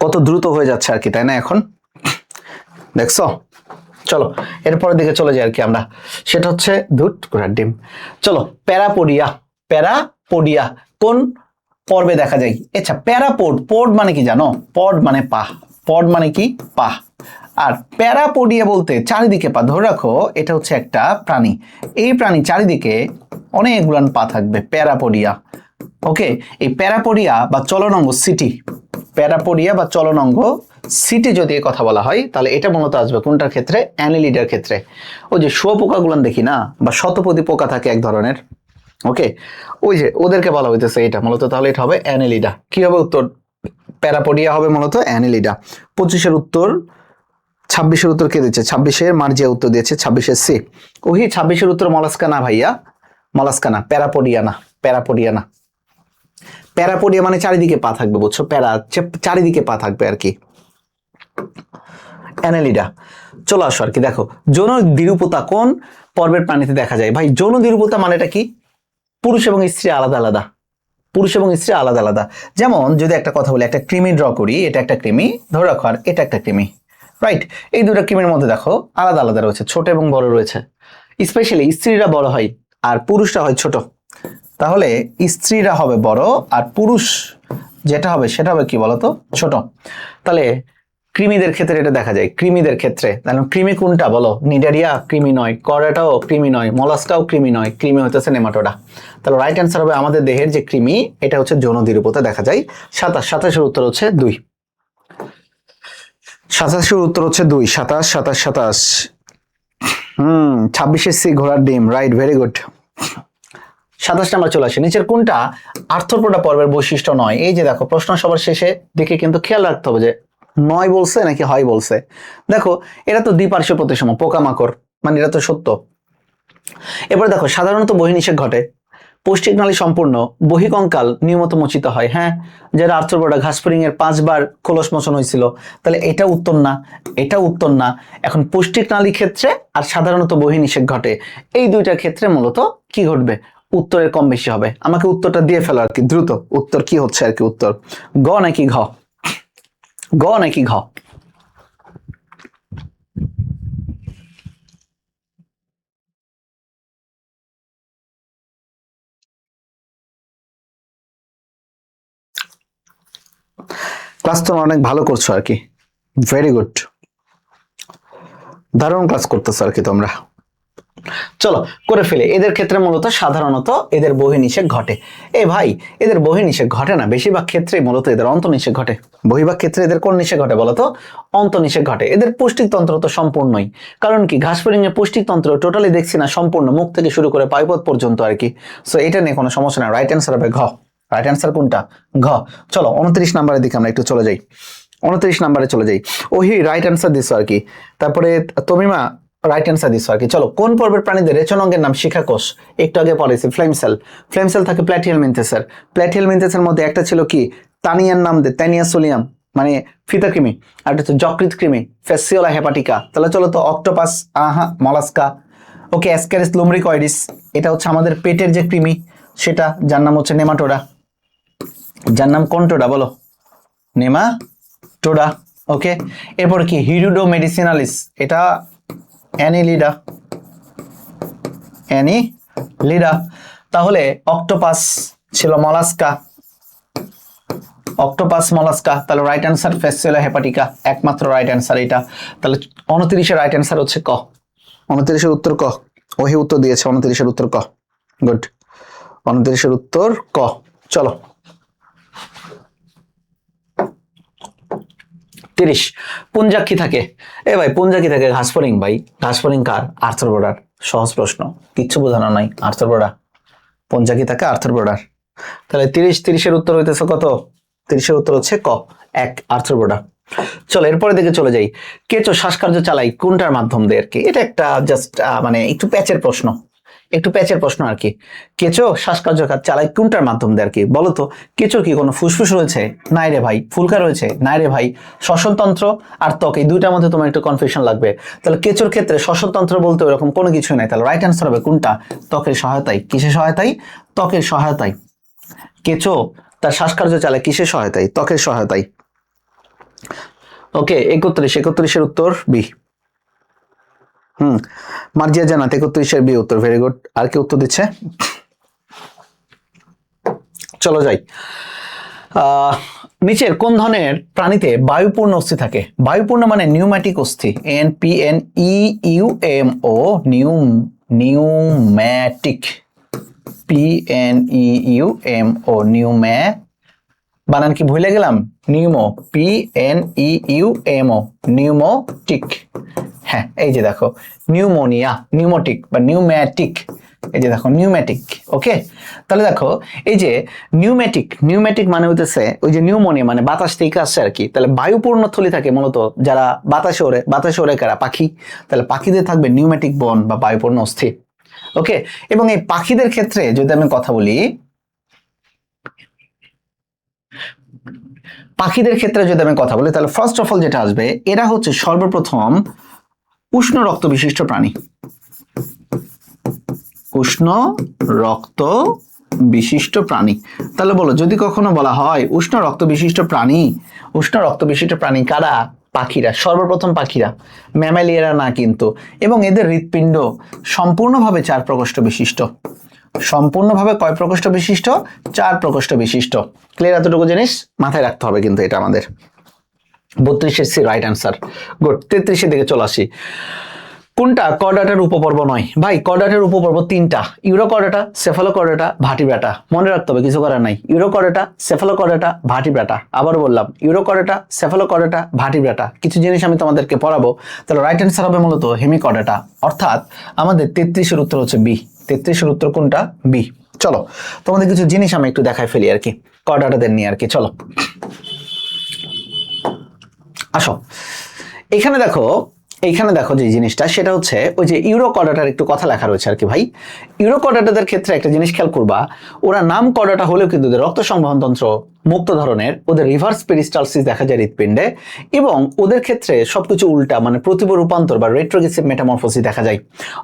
কত দ্রুত হয়ে যাচ্ছে আর কি, তাই না? এখন দেখছো? চলো এরপরের দিকে চলে যাই আর কি আমরা, সেটা হচ্ছে দুধ ঘোড়ার ডিম। চলো প্যারাপোডিয়া, প্যারাপোডিয়া কোন পর্বে দেখা যায়? আচ্ছা প্যারাপোড, পোড মানে কি জানো? পড মানে পা, পড মানে কি পা। আর প্যারাপোডিয়া বলতে চারিদিকে পা, ধরে রাখো এটা হচ্ছে একটা প্রাণী, এই প্রাণী চারিদিকে অনেকগুলান পা থাকবে, প্যারাপোডিয়া। ওকে, এই প্যারাপোডিয়া বা চলনাঙ্গ সিটি, প্যারাপোডিয়া বা চলনাঙ্গ সিটি যদি কথা বলা হয় তাহলে এটা মূলত আসবে কোনটার ক্ষেত্রে? অ্যানিলিডার ক্ষেত্রে। ওই যে শুয়োপোকাগুলান দেখি না, বা শতপদী পোকা থাকে এক ধরনের, ওকে, ওই যে ওদেরকে বলা হইতেছে এটা মূলত, তাহলে এটা হবে অ্যানিলিডা। কি হবে উত্তর? প্যারাপোডিয়া হবে মূলত অ্যানিলিডা। 25-এর উত্তর, 26-এর উত্তর কে দিচ্ছে? 26-এর মার্জিয়া উত্তর দিয়েছে, 26-এর সি। ওহি 26-এর উত্তর মলাস্কা না ভাইয়া, মলাস্কা না, প্যারাপোডিয়া না, প্যারাপোডিয়া না। প্যারাপোডিয়া মানে চারিদিকে পা থাকবে, বুঝছো? প্যারা চারিদিকে পা থাকবে আর কি। অ্যানেলিডা। চলো আসো আর কি, দেখো যৌন দ্বিরূপতা কোন পর্বের প্রাণীতে দেখা যায়? ভাই যৌন দ্বিরূপতা মানেটা কি? পুরুষ এবং স্ত্রী আলাদা আলাদা, পুরুষ এবং স্ত্রী আলাদা আলাদা। যেমন যদি একটা কথা বলি, একটা কৃমি ড্র করি, এটা একটা কৃমি ধরে রাখো, আর এটা একটা কৃমি, রাইট? এই দুটো কৃমির মধ্যে দেখো আলাদা আলাদা রয়েছে, ছোট এবং বড় রয়েছে। স্পেশালি স্ত্রীরা বড় হয় আর পুরুষরা হয় ছোট, তাহলে স্ত্রীরা হবে বড় আর পুরুষ যেটা হবে সেটা হবে কি বলতো? ছোট। তাহলে কৃমিদের ক্ষেত্রে এটা দেখা যায়, কৃমিদের ক্ষেত্রে। তাহলে কৃমি কোনটা বলো? নিডারিয়া কৃমি নয়, করাটাও কৃমি নয়, মলাস্কাও কৃমি নয়, কৃমি হইতেছে নেমাটোডা। তাহলে রাইট অ্যান্সার হবে আমাদের দেহের যে কৃমি, এটা হচ্ছে যৌন দ্বিরূপতা দেখা যায়। 27, 27-এর উত্তর হচ্ছে 2। 27-এর উত্তর হচ্ছে 2, 27, 27, 27। 26-এর সি ঘোড়ার ডিম, রাইট, ভেরি গুড। 27 নাম্বার চলে আসে, নিচের কোনটা আর্থ্রোপোডা পর্বের বৈশিষ্ট্য নয়? এই যে দেখো প্রশ্ন সবার শেষে দিকে কিন্তু খেয়াল রাখতে হবে যে নয় বলছে নাকি হয় বলছে। দেখো এটা তো দ্বিপার্শ্বীয় প্রতিসম, পোকামাকড়, মানে এটা তো সত্য। এবার দেখো সাধারণত বহির্নিষেক ঘটে, পৌষ্টিক নালী সম্পূর্ণ, বহিকঙ্কাল নিয়মিত মোচিত হয়। হ্যাঁ, যারা আর্থ্রোপোডা ঘাসফড়িং এর 5 বার খোলস মোচন হয়েছিল, তাহলে এটা উত্তর না, এটা উত্তর না। এখন পৌষ্টিক নালী ক্ষেত্রে আর সাধারণত বহির্নিষেক ঘটে, এই দুইটা ক্ষেত্রে মূলত কি ঘটবে? উত্তরের কম বেশি হবে। আমাকে উত্তরটা দিয়ে ফেলো আর কি, দ্রুত উত্তর কি হচ্ছে আর কি, উত্তর গ নাকি ঘ? গ নাকি ঘ? ক্লাস তো অনেক ভালো করছো আর কি, ভেরি গুড, দারুণ ক্লাস করতেছো আর কি তোমরা। চলো করে ফেলে। এদের ক্ষেত্রে মূলত সাধারণত এদের বহির্নিষেক ঘটে। এ ভাই, এদের বহির্নিষেক ঘটে না, বেশিরভাগ ক্ষেত্রে মূলত এদের অন্তর্নিষেক ঘটে। বহির্ভাগ ক্ষেত্রে এদের কোন নিষেক ঘটে বলতো? অন্তর্নিষেক ঘটে। এদের পুষ্টিতন্ত্র তো সম্পূর্ণই, কারণ কি ঘাসফড়িং এর পুষ্টিতন্ত্র টোটালি দেখছি না সম্পূর্ণ, মুখ থেকে শুরু করে পাইপথ পর্যন্ত আর কি। সো এটা নিয়ে কোনো সমস্যা না, রাইট অ্যান্সার হবে ঘ। রাইট অ্যান্সার কোনটা? ঘ। চলো 29 নাম্বারের দিকে আমরা একটু চলে যাই, 29 নাম্বারে চলে যাই। ওহি রাইট অ্যান্সার দিছো আর কি। তারপরে তমিমা রাইট অ্যান্সার দিছো আর কি। চলো কোন পর্বের প্রাণীদের রেচন অঙ্গের নাম শিখাকোষ? একটু আগে পড়েছি, ফ্লেম সেল। ফ্লেম সেল থাকে প্ল্যাটিহেল মিন্থেসের। প্ল্যাটিহেল মিন্থেসের মধ্যে একটা ছিল কি, তানিয়ার নাম দে, তানিয়া সোলিয়াম, মানে ফিতা কৃমি। আর একটা হচ্ছে যকৃৎ কৃমি, ফেসিওলা হেপাটিকা। তাহলে চলো তো অক্টোপাস, আহা, মলাস্কা। ওকে, অ্যাসক্যারিস লুমব্রিকয়েডিস, এটা হচ্ছে আমাদের পেটের যে কৃমি সেটা, যার নাম হচ্ছে নেমাটোডা, যার নাম কোনটোডা বলো? নেমাটোডা। ওকে, এরপর কি হিরুডো মেডিসিনালিস, এটা অ্যানিলিডা, অ্যানিলিডা। তাহলে অক্টোপাস ছিল মলাস্কা, অক্টোপাস মলাস্কা। তাহলে রাইট অ্যান্সার ফেসিওলা হেপাটিকা, একমাত্র রাইট অ্যান্সার এটা। তাহলে 29-এর রাইট অ্যান্সার হচ্ছে ক। 29-এর উত্তর ক। ওহি উত্তর দিয়েছে, 29-এর উত্তর ক। গুড, 29-এর উত্তর ক। চলো 30, পুঞ্জাক্ষী থাকে। এ ভাই পুঞ্জাক্ষী থাকে ঘাসফড়িং, ভাই ঘাসফড়িং কার? আর্থ্রোপোডার। সহজ প্রশ্ন, কিচ্ছু বোঝানো নাই, আর্থ্রোপোডা, পুঞ্জাক্ষী থাকে আর্থ্রোপোডার। তাহলে 30-এর উত্তর হইতেছে কত? 30-এর উত্তর হচ্ছে ক, 1, আর্থ্রোপোডা। চলো এরপরে দিকে চলে যাই। কেঁচো শ্বাসকার্য চালাই কোনটার মাধ্যম দিয়ে আর কি? এটা একটা জাস্ট মানে একটু প্যাচের প্রশ্ন, একটু প্যাচের প্রশ্ন আর কি। কেঁচো শ্বাসকার্য চালাই কোনটার মাধ্যম দিয়ে আর কি? বলো তো, কেঁচোর কি কোনো ফুসফুস রয়েছে? নাই রে ভাই। ফুলকা রয়েছে? নাই রে ভাই। শ্বসনতন্ত্র আর ত্বক, এই দুইটার মধ্যে তোমার একটু কনফিউশন লাগবে। তাহলে কেঁচোর ক্ষেত্রে শ্বসনতন্ত্র বলতে ওরকম কোনো কিছুই নাই। তাহলে রাইট অ্যান্সার হবে কোনটা? ত্বকের সহায়তায়। কিসের সহায়তায়? ত্বকের সহায়তায়। কেঁচো তার শ্বাসকার্য চালায় কিসের সহায়তায়? ত্বকের সহায়তায়। ওকে, 31, 31-এর উত্তর বি। মার্জিয়া জান্নাত 31-এর বি উত্তর, ভেরি গুড। আর কি উত্তর দিচ্ছে? চলো যাই। নিচের কোন ধরনের প্রাণীতে বায়ুপূর্ণ অস্থি থাকে? বায়ুপূর্ণ মানে নিউম্যাটিক অস্থি, NPNEUMO, নিউম্যাটিক, PNEUMO, বানান কি ভুলে গেলাম? Pneumo, PNEUMO, নিউমোটিক। হ্যাঁ, এই যে দেখো নিউমোনিয়া, নিউমোটিক বা নিউম্যাটিক, এই যে দেখো নিউম্যাটিক। ওকে, তাহলে দেখো এই যে নিউম্যাটিক মানে হইতেছে ওই যে নিউমোনিয়া মানে বাতাস থেকে আসছে আর কি। তাহলে বায়ুপূর্ণ থলি থাকে মূলত যারা বাতাসে ওড়ে কারা? পাখি। তাহলে পাখিদের থাকবে নিউম্যাটিক বন বা বায়ুপূর্ণ অস্থি। ওকে, এবং এই পাখিদের ক্ষেত্রে যদি আমি কথা বলি, তাহলে ফার্স্ট অফ অল যেটা আসবে, এরা হচ্ছে সর্বপ্রথম উষ্ণ রক্ত বিশিষ্ট প্রাণী। উষ্ণ রক্ত বিশিষ্ট প্রাণী। তাহলে বলো, যদি কখনো বলা হয় উষ্ণ রক্ত বিশিষ্ট প্রাণী কারা? পাখিরা, সর্বপ্রথম পাখিরা, ম্যামালিয়ারা না কিন্তু। এবং এদের হৃৎপিণ্ড সম্পূর্ণভাবে 4 প্রকোষ্ঠ বিশিষ্ট। সম্পূর্ণভাবে কয় প্রকোষ্ঠ বিশিষ্ট? 4 প্রকোষ্ঠ বিশিষ্ট। ক্লিয়ার? এতটুকু জিনিস মাথায় রাখতে হবে কিন্তু এটা আমাদের। 32-এর সি রাইট অ্যান্সার। গুড। 33-এর দিকে চলে আসি। কোনটা কর্ডাটার উপপর্ব নয়? ভাই কর্ডাটার উপপর্ব 3টা, ইউরোকর্ডাটা, সেফালোকর্ডাটা, ভার্টিব্রাটা। মনে রাখতে হবে, কিছু করার নাই। Urochordata, Cephalochordata, Vertebrata. আবার বললাম, ইউরোকর্ডাটা, সেফালোকর্ডাটা, ভার্টিব্রাটা। কিছু জিনিস আমি তোমাদেরকে পড়াবো। তাহলে রাইট অ্যান্সার হবে মূলত হেমিকর্ডাটা। অর্থাৎ আমাদের 33-এর উত্তর হচ্ছে বি। 33-এর উত্তর কোনটা? বি। চলো তোমাদের কিছু জিনিস আমি একটু দেখাই ফেলি আর কি, কর্ডাটাদের নিয়ে আর কি। চলো আসো, এইখানে দেখো যে জিনিসটা, সেটা হচ্ছে ওই যে ইউরোকর্ডাটার একটু কথা লেখা রয়েছে আর কি ভাই। ইউরোকর্ডাটাদের ক্ষেত্রে একটা জিনিস খেয়াল করবা, ওরা নাম কর্ডাটা হলেও কিন্তু ওদের রক্ত সংবহন তন্ত্র মুক্ত ধরনের, ওদের রিভার্স পেরিস্টালসিস দেখা যায় হৃৎপিণ্ডে, এবং ওদের ক্ষেত্রে সবকিছু উল্টা মানে প্রতিভ রূপান্তর বা রেট্রোগ্রেসিভ মেটামরফোসিস দেখা যায়।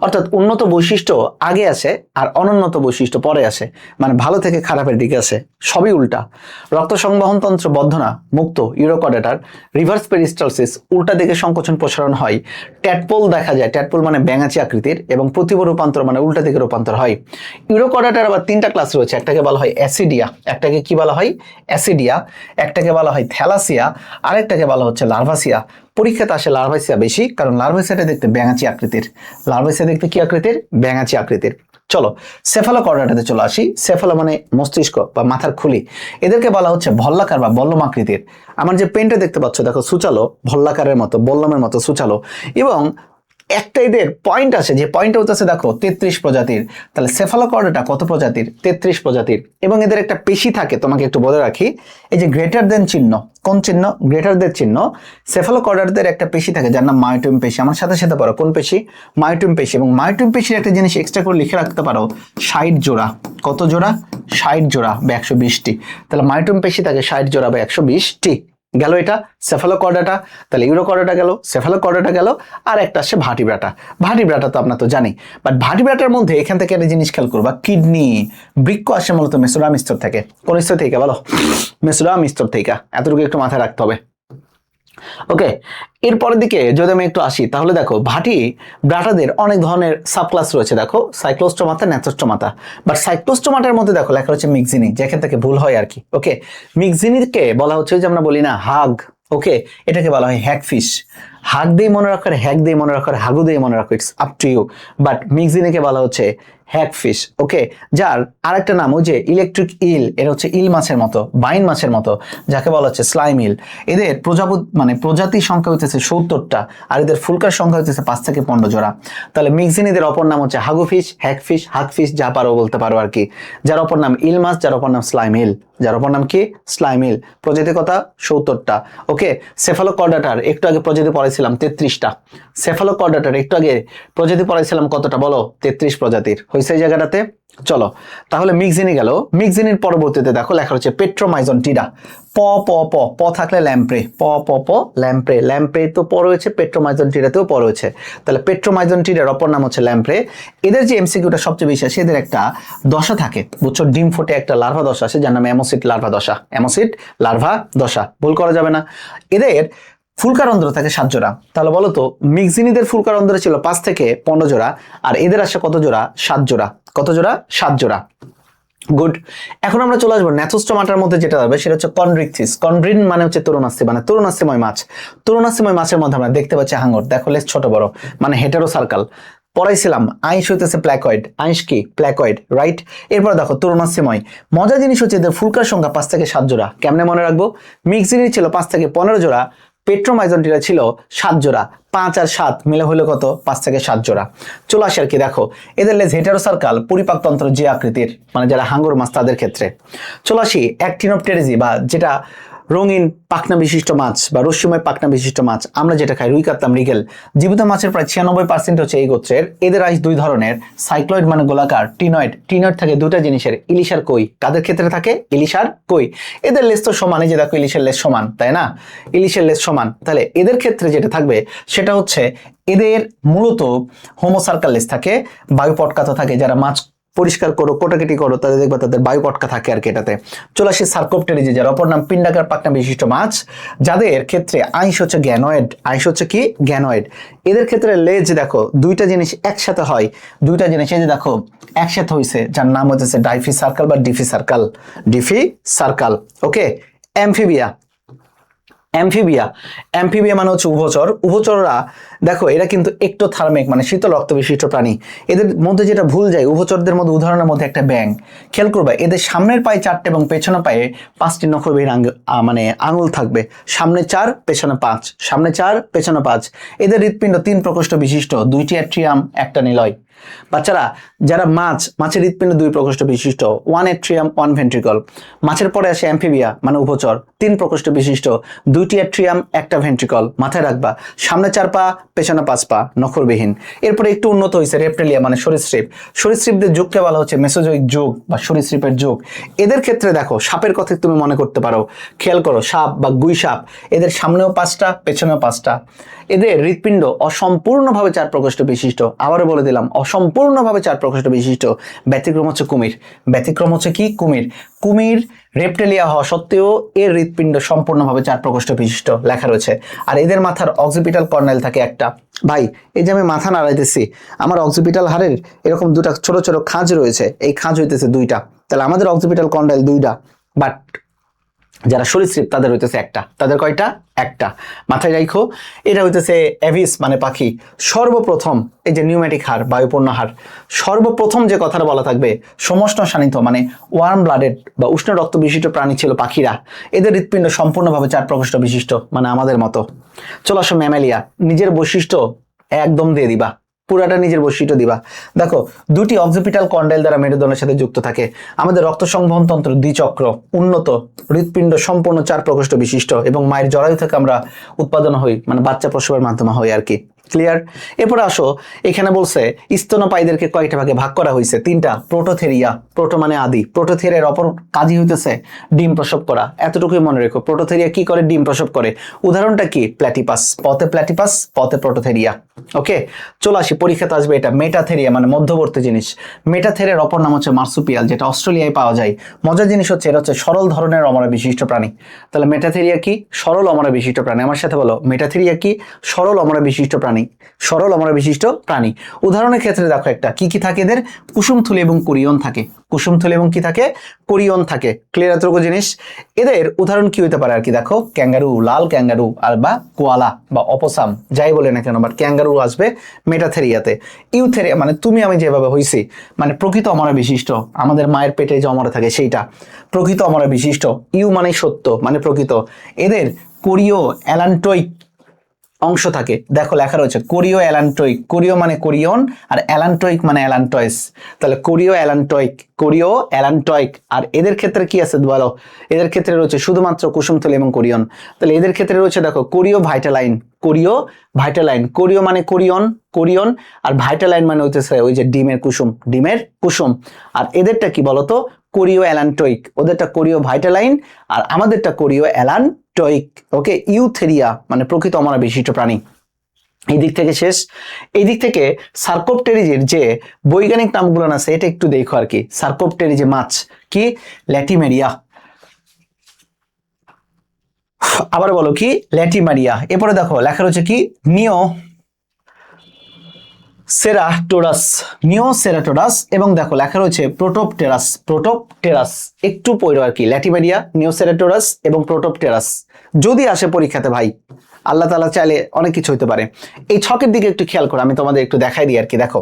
অর্থাৎ উন্নত বৈশিষ্ট্য আগে আসে আর অনুন্নত বৈশিষ্ট্য পরে আসে, মানে ভালো থেকে খারাপের দিকে আসে, সবই উল্টা। রক্ত সংবহন তন্ত্র বদ্ধ না, মুক্ত ইউরোকর্ডাটার। রিভার্স পেরিস্টালসিস উল্টা দিকে সংকোচন প্রসারণ হয়। ট্যাডপোল দেখা যায়, ট্যাডপোল মানে ব্যাঙাচি আকৃতির, এবং প্রতিভ রূপান্তর মানে উল্টা দিকে রূপান্তর হয়। ইউরোকর্ডাটার আবার 3টা ক্লাস রয়েছে, একটাকে বলা হয় অ্যাসিডিয়া, একটাকে কি বলা হয়? অ্যাসিডিয়া, একটাকে বলা হয় থ্যালাসিয়া, আরেকটাকে বলা হচ্ছে লার্ভাসিয়া। পরীক্ষাতে আসে লার্ভাসিয়া বেশি, কারণ লার্ভাসিয়াটা দেখতে ব্যাঙাচি আকৃতির। লার্ভাসিয়া দেখতে কি আকৃতির? ব্যাঙাচি আকৃতির। চলো সেফালোকর্ডাটাতে চলে আসি। সেফালো মানে মস্তিষ্ক বা মাথার খুলি। এদেরকে বলা হচ্ছে ভল্লাকার বা বল্লম আকৃতির। আমার যে পেনটা দেখতে পাচ্ছ দেখো, সুচালো, ভল্লাকারের মতো, বল্লমের মতো সুচালো। এবং একটা এদের পয়েন্ট আছে, যে পয়েন্টটা হচ্ছে দেখো 33 প্রজাতির। তাহলে সেফালোকর্ডাটা কত প্রজাতির? 33 প্রজাতির। এবং এদের একটা পেশি থাকে, তোমাকে একটু বলে রাখি, এই যে গ্রেটার দেন চিহ্ন, কোন চিহ্ন? গ্রেটার দেন চিহ্ন। সেফালোকর্ডাটাদের একটা পেশি থাকে যার নাম মায়োটিউম পেশি। আমার সাথে সাথে পারো কোন পেশি? মায়োটিউম পেশি। এবং মায়োটিউম পেশির একটা জিনিস এক্সট্রা করে লিখে রাখতে পারো, 60 জোড়া। কত জোড়া? 60 জোড়া বা 120টি। তাহলে মায়োটিউম পেশি থাকে 60 জোড়া বা 120টি। গেল এটা সেফালোকর্ডাটা। তাহলে ইউরোকর্ডাটা গেল, সেফালোকর্ডাটা গেল, আর একটা আসছে ভার্টিব্রাটা। ভার্টিব্রাটা তো আপনার তো জানি, বাট ভার্টিব্রাটার মধ্যে এখান থেকে একটা জিনিস খেয়াল করবা, কিডনি, বৃক্ক আসে মূলত মেসোরাম স্তর থেকে। কোন স্তর থেকে বলো? মেসোরাম স্তর থেকে। এতটুকু একটু মাথায় রাখতে হবে। ওকে, এরপরের দিকে যদি আমি একটু আসি, তাহলে দেখো ভার্টিব্রাটাদের অনেক ধরনের সাবক্লাস রয়েছে। দেখো সাইক্লোস্টোমাটা, ন্যাথোস্টোমাটা। বাট সাইক্লোস্টোমাটার মধ্যে দেখো লেখা হচ্ছে মিক্সিনি, যেখান থেকে ভুল হয় আর কি। ওকে, মিক্সিনিকে বলা হচ্ছে যে আমরা বলি না হাগ, ওকে, এটাকে বলা হয় হ্যাগফিশ। হাগ দিয়ে মনে রাখার, হ্যাগ দিয়ে মনে রাখার, হাগু দিয়ে মনে রাখো, it's up to you. But মিক্সিনিকে বলা হচ্ছে হ্যাগফিশ। ওকে, যার আরেকটা নাম ওই যে ইলেকট্রিক ইল, এর হচ্ছে ইল মাছের মতো, বাইন মাছের মতো, যাকে বলা হচ্ছে স্লাইম ইল। এদের প্রজাতির সংখ্যা হচ্ছে 70টা, আর এদের ফুলকার সংখ্যা হচ্ছে 5 থেকে 15 জোড়া। তাহলে মিক্সিনিদের অপর নাম হচ্ছে হাগুফিশ, হ্যাগফিশ, হাগফিশ, যা পারো বলতে পারো আর কি। যার অপর নাম ইল মাছ, যার অপর নাম স্লাইম ইল, যার অপর নাম কি? স্লাইম ইল। প্রজাতি কথা 70টা। ওকে, সেফালোকর্ডাটার একটু আগে প্রজাতি পড়াইছিলাম 33টা। সেফালোকর্ডাটার একটু আগে প্রজাতি পড়াইছিলাম কতটা বলো? 33 প্রজাতির। হয়েছে এই জায়গাটাতে? চলো তাহলে মিক্সিনি গেল। মিক্সিনির পরবর্তীতে দেখো লেখা হচ্ছে পেট্রোমাইজনটিডা। প প প প থাকলে ল্যাম্প্রে, প প প ল্যাম্প্রে, ল্যাম্প্রে তো পর হয়েছে, পেট্রোমাইজনটিডাতেও পর হয়েছে। তাহলে পেট্রোমাইজনটিডার অপর নাম হচ্ছে ল্যাম্প্রে। এদের যে এমসিকিউটা সবচেয়ে বেশি আসে, এদের একটা দশা থাকে, বুঝছো, ডিম ফুটে একটা লার্ভা দশা আছে, যার নাম অ্যামোসিড লার্ভা দশা। অ্যামোসিড লার্ভা দশা, ভুল করা যাবে না। এদের ফুলকারন্ধ্র থাকে 7 জোড়া। তাহলে বলো তো মিক্সিনিদের ফুলকারন্ধ্র ছিল 5 থেকে 15 জোড়া, আর এদের আসে কত জোড়া? 7 জোড়া। কত জোড়া? 7 জোড়া। গুড। এখন আমরা চলে আসবো ন্যাথোস্টোমাটার মধ্যে যেটা হবে সেটা হচ্ছে কনড্রিকথিস। কনড্রিন মানে হচ্ছে তরুণাস্থি, মানে তরুণাস্থিময় মাছ। তরুণাস্থিময় মাছের মধ্যে আমরা দেখতে পাচ্ছি হাঙর, দেখো লেজ ছোট বড়, মানে হেটেরো সার্কাল। পড়াইছিলাম আইস হইতেছে প্ল্যাকয়েড। আইস কি? প্ল্যাকয়েড, রাইট। এরপর দেখো তরুণাস্থিময়। মজার জিনিস হচ্ছে এদের ফুলকার সংখ্যা 5 থেকে 7 জোড়া। কেমনে মনে রাখবো? মিক্সিনি ছিল 5 থেকে 15 জোড়া, পেট্রোমাইজনটিরা ছিল 7 জোড়া। 5 আর 7 মিলে হলো কত? 5 থেকে 7 জোড়া। চলে আসে আর কি, দেখো এদের লেজ হেটেরোসার্কাল, পরিপাকতন্ত্র যে আকৃতির, মানে যারা হাঙ্গর মাছ তাদের ক্ষেত্রে। চলে আসি অ্যাক্টিনোপটেরিজি, বা যেটা রঙিন পাখনা বিশিষ্ট মাছ বা রশ্মিময় পাখনা বিশিষ্ট মাছ, আমরা যেটা খাই রুই, কাতলা, মৃগেল। জীবিত মাছের প্রায় 96% হচ্ছে এই গোত্রের। এদের আইস দুই ধরনের, সাইক্লয়েড মানে গোলাকার, টিনয়েড। টিনয়েড থাকে দুটা জিনিসের, ইলিশার কই। কাদের ক্ষেত্রে থাকে? ইলিশার কই। এদের লেজ তো সমান, এই যে দেখো ইলিশের লেজ সমান, তাই না? ইলিশের লেজ সমান। তাহলে এদের ক্ষেত্রে যেটা থাকবে সেটা হচ্ছে এদের মূলত হোমোসার্কাল লেজ থাকে, বায়ু পটকাতে থাকে। যারা মাছ পরিষ্কার করো, কোটাকেটি করো, তাদের দেখবা তাদের বায়ু পটকা থাকে আর কি এটাতে। চলে আসি সার্কোপটেরিজি, যার অপর নাম পিন্ডাকার পাখনা বিশিষ্ট মাছ, যাদের ক্ষেত্রে আইস হচ্ছে গ্যানয়েড। আইস হচ্ছে কি? গ্যানয়েড। এদের ক্ষেত্রে লেজ দেখো দুইটা জিনিস একসাথে হয়, দুইটা জিনিস এই যে দেখো একসাথে হইছে, যার নাম হচ্ছে ডাইফি সার্কাল বা diphycercal. Diphycercal. Okay. Amphibia. Amphibia. Amphibia মানে হচ্ছে উভচর। উভচররা দেখো এরা কিন্তু একটোথার্মিক, মানে শীতল রক্ত বিশিষ্ট প্রাণী। এদের মধ্যে যেটা ভুল যায়, উভচরদের মধ্যে উদাহরণের মধ্যে একটা ব্যাঙ। খেয়াল করবে এদের সামনের পায়ে 4টে এবং পেছনের পায়ে 5টি নখবিহীন মানে আঙুল থাকবে। সামনে 4, পেছনে 5। সামনে 4, পেছনে 5। এদের হৃৎপিণ্ড 3 প্রকোষ্ঠ বিশিষ্ট, 2টি অ্যাট্রিয়াম, একটা নিলয়। বাচ্চারা, যারা মাছের হৃৎপিণ্ড 2 প্রকোষ্ঠ বিশিষ্ট, 1 অ্যাট্রিয়াম 1 ভেন্ট্রিকল। মাছের পরে আসে অ্যামফিবিয়া মানে উভচর, 3 প্রকোষ্ঠ বিশিষ্ট, 2টি অ্যাট্রিয়াম, একটা ভেন্ট্রিকল। মাথায় রাখবা সামনে 4 পা, পেছনে 5 পা, নখরবিহীন। এরপরে একটু উন্নত হয়েছে রেপ্টেলিয়া মানে সরীসৃপ। সরীসৃপদের যুগকে বলা হচ্ছে মেসোজোইক যুগ বা সরীসৃপের যুগ। এদের ক্ষেত্রে দেখো সাপের কথা তুমি মনে করতে পারো, খেয়াল করো সাপ বা গুই সাপ, এদের সামনেও 5টা, পেছনেও 5টা। এদের হৃৎপিণ্ড অসম্পূর্ণভাবে 4 প্রকোষ্ঠ বিশিষ্ট। আবারও বলে দিলাম অসম্পূর্ণভাবে 4 প্রকোষ্ঠ বিশিষ্ট। ব্যতিক্রম হচ্ছে কুমির। ব্যতিক্রম হচ্ছে কি? কুমির। কুমির রেপ্টেলিয়া হওয়া সত্ত্বেও এর হৃৎপিণ্ড সম্পূর্ণভাবে 4 প্রকোষ্ঠ বিশিষ্ট লেখা রয়েছে। আর এদের মাথার অক্সিপিটাল কর্নেল থাকে একটা। ভাই এই যে আমি মাথা নাড়াইতেছি, আমার অক্সিপিটাল হাড়ের এরকম দুটা ছোট ছোট খাঁজ রয়েছে, এই খাঁজ হইতেছে 2টা। তাহলে আমাদের অক্সিপিটাল কর্নেল 2টা, বাট যারা সরীসৃপ তাদের হইতেছে একটা। তাদের কয়টা? একটা। মাথায় রাখো এটা হইতেছে এভিস মানে পাখি। সর্বপ্রথম এই যে নিউম্যাটিক হাড়, বায়ুপূর্ণ হাড়, সর্বপ্রথম যে কথাটা বলা থাকবে সমষ্ণ শানিত মানে ওয়ার্ম ব্লাডেড বা উষ্ণ রক্ত বিশিষ্ট প্রাণী ছিল পাখিরা। এদের হৃৎপিণ্ড সম্পূর্ণভাবে 4 প্রকোষ্ঠ বিশিষ্ট, মানে আমাদের মতো। চলো আসো ম্যামেলিয়া। নিজের বৈশিষ্ট্য একদম দিয়ে দিবা, পুরাটা নিজের বৈশিষ্ট্য দিবা। দেখো 2টি অক্সিপিটাল কন্ডাইল দ্বারা মেরুদণ্ডের সাথে যুক্ত থাকে। আমাদের রক্ত সংবহন তন্ত্র দ্বিচক্র, উন্নত, হৃৎপিণ্ড সম্পূর্ণ 4 প্রকোষ্ঠ বিশিষ্ট, এবং মায়ের জরায়ু থেকে আমরা উৎপাদন হই, মানে বাচ্চা প্রসবের মাধ্যমে হই আর কি। ক্লিয়ার? এরপরে আসো, এখানে বলছে স্তন্যপায়ীদেরকে কয়েকটা ভাগে ভাগ করা হয়েছে, 3টা। প্রোটোথেরিয়া, প্রোটো মানে আদি। প্রোটোথেরিয়ার অপর কাজই হইতেছে ডিম প্রসব করা। এতটুকুই মনে রেখো, প্রোটোথেরিয়া কি করে? ডিম প্রসব করে। উদাহরণটা কি? প্ল্যাটিপাস। পথে প্ল্যাটিপাস, পথে প্রোটোথেরিয়া। ওকে। চলে আসি, পরীক্ষাতে আসবে এটা মেটাথেরিয়া মানে মধ্যবর্তী জিনিস। মেটাথেরিয়ার অপর নাম হচ্ছে মার্সুপিয়াল, যেটা অস্ট্রেলিয়ায় পাওয়া যায়। মজার জিনিস হচ্ছে এটা হচ্ছে সরল ধরনের অমরা বিশিষ্ট প্রাণী। তাহলে মেটাথেরিয়া কি? সরল অমরা বিশিষ্ট প্রাণী। আমার সাথে বলো, মেটাথেরিয়া কি? সরল অমরা বিশিষ্ট প্রাণী। সরল অমরা বিশিষ্ট প্রাণী। উদাহরণের ক্ষেত্রে দেখো একটা কি কি থাকে এদের? কুসুমথলি এবং কোরিয়ন থাকে। কুসুমথলি এবং কি থাকে? কোরিয়ন থাকে। ক্লিয়ার এতটুকু জিনিস? এদের উদাহরণ কি হতে পারে আর কি দেখো, ক্যাঙ্গারু, লাল ক্যাঙ্গারু, আর বা কোয়ালা বা অপসাম, যাই বলে না কেন, বাট ক্যাঙ্গারু আসবে মেটাথেরিয়াতে। ইউথেরিয়া মানে তুমি আমি যেভাবে হইছি, মানে প্রকৃত অমরা বিশিষ্ট, আমাদের মায়ের পেটে যে অমরা থাকে সেইটা প্রকৃত অমরা বিশিষ্ট। ইউ মানে সত্য, মানে প্রকৃত। এদের কোরিও অ্যালান্টোইক অংশ থাকে। দেখো লেখা রয়েছে কোরিও অ্যালান্টোইক। কোরিও মানে কোরিয়ন, আর অ্যালান্টোইক মানে অ্যালান্টয়েস। তাহলে কোরিও অ্যালান্টোইক, কোরিও অ্যালান্টোইক। আর এদের ক্ষেত্রে কি আছে বলো? এদের ক্ষেত্রে রয়েছে শুধুমাত্র কুসুমথলি এবং কোরিয়ন। তাহলে এদের ক্ষেত্রে রয়েছে দেখো কোরিও ভাইটালাইন। কোরিও ভাইটালাইন। কোরিও মানে কোরিয়ন, কোরিয়ন, আর ভাইটালাইন মানে হচ্ছে ওই যে ডিমের কুসুম, ডিমের কুসুম। আর এদেরটা কি বলতো? কোরিও অ্যালান্টোইক। ওদেরটা কোরিও ভাইটালাইন, আর আমাদেরটা কোরিও অ্যালান্টোইক। ওকে। ইউথেরিয়া মানে প্রকৃত অমরা বিশিষ্ট প্রাণী। এই দিক থেকে শেষ। এই দিক থেকে সার্কোপটেরিজের যে বৈজ্ঞানিক নামগুলো আছে এটা একটু দেখো আর কি। সার্কোপটেরিজে মাছ কি? ল্যাটিমেরিয়া, আবার বলো কি ল্যাটিমারিয়া। এরপরে দেখো লেখা রয়েছে কি নিও সেরাটোরাস, নিও সেরাটোরাস, এবং দেখো লেখা রয়েছে প্রোটোপটেরাস, প্রোটোপটেরাস। একটু পড়ো আর কি, ল্যাটিমারিয়া, নিও সেরাটোরাস এবং প্রোটোপটেরাস যদি আসে পরীক্ষাতে ভাই, আল্লাহ তাআলা চাইলে অনেক কিছু হতে পারে। এই ছকের দিকে একটু খেয়াল করো, আমি তোমাদের একটু দেখাই দিই আর কি। দেখো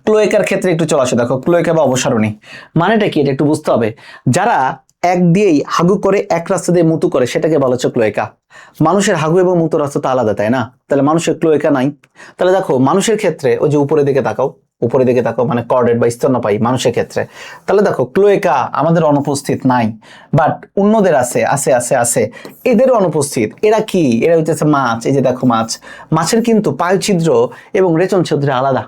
ক্লোয়েকার ক্ষেত্রে একটু চলে আসো, দেখো ক্লোয়েকা বা অবসারণী মানেটা কি এটা একটু বুঝতে হবে। যারা এক দিয়েই হাগু করে, এক রাস্তা দিয়ে মুতু করে, সেটাকে বলা হচ্ছে ক্লোয়েকা। মানুষের হাগু এবং মুতু রাস্তা তো আলাদা, তাই না? তাহলে মানুষের ক্লোয়েকা নাই। তাহলে দেখো মানুষের ক্ষেত্রে ওই যে উপরের দিকে তাকাও, উপরের দিকে তাকাও, মানে কর্ডেট বা স্তন্যপায়ী মানুষের ক্ষেত্রে। তাহলে দেখো ক্লোয়েকা আমাদের অনুপস্থিত নাই, বাট অন্যদের আছে, আছে আছে আছে, এদেরও অনুপস্থিত। এরা কি? এরা হচ্ছে মাছ। এই যে দেখো মাছ, মাছের কিন্তু পায়ুছিদ্র এবং রেচন ছিদ্র আলাদা।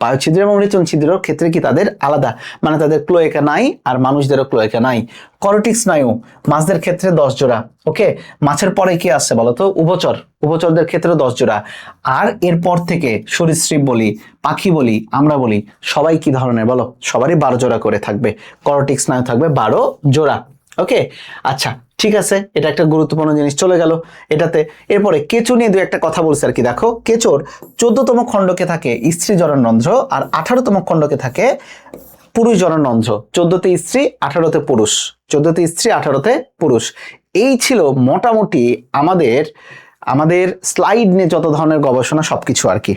পায়ুছিদ্র এবং রেচন ছিদ্রের ক্ষেত্রে কি তাদের আলাদা, মানে তাদের ক্লোয়েকা নাই, আর মানুষদেরও ক্লোয়েকা নাই। করটিক স্নায়ু মাছদের ক্ষেত্রে 10 জোড়া। ওকে, মাছের পরে কি আসছে বলতো? উভচর, উভচরদের ক্ষেত্রে 10 জোড়া। আর এরপর থেকে সরীসৃপ বলি, পাখি বলি, আমরা বলি, সবাই কি ধরনের বলো? সবারই 12 জোড়া করে থাকবে, করটিক স্নায়ু থাকবে 12 জোড়া। ওকে, আচ্ছা ঠিক আছে, এটা একটা গুরুত্বপূর্ণ জিনিস চলে গেল এটাতে। এরপরে কেঁচো নিয়ে দু একটা কথা বলছে আর কি। দেখো কেঁচোর 14তম খণ্ডকে থাকে স্ত্রী জননরন্ধ্র, আর 18তম খণ্ডকে থাকে পুরুষ জননরন্ধ্র। 14তে স্ত্রী, 18তে পুরুষ, 14তে স্ত্রী, 18তে পুরুষ। এই ছিল মোটামুটি আমাদের আমাদের স্লাইড নিয়ে যত ধরনের গবেষণা সবকিছু আর কি।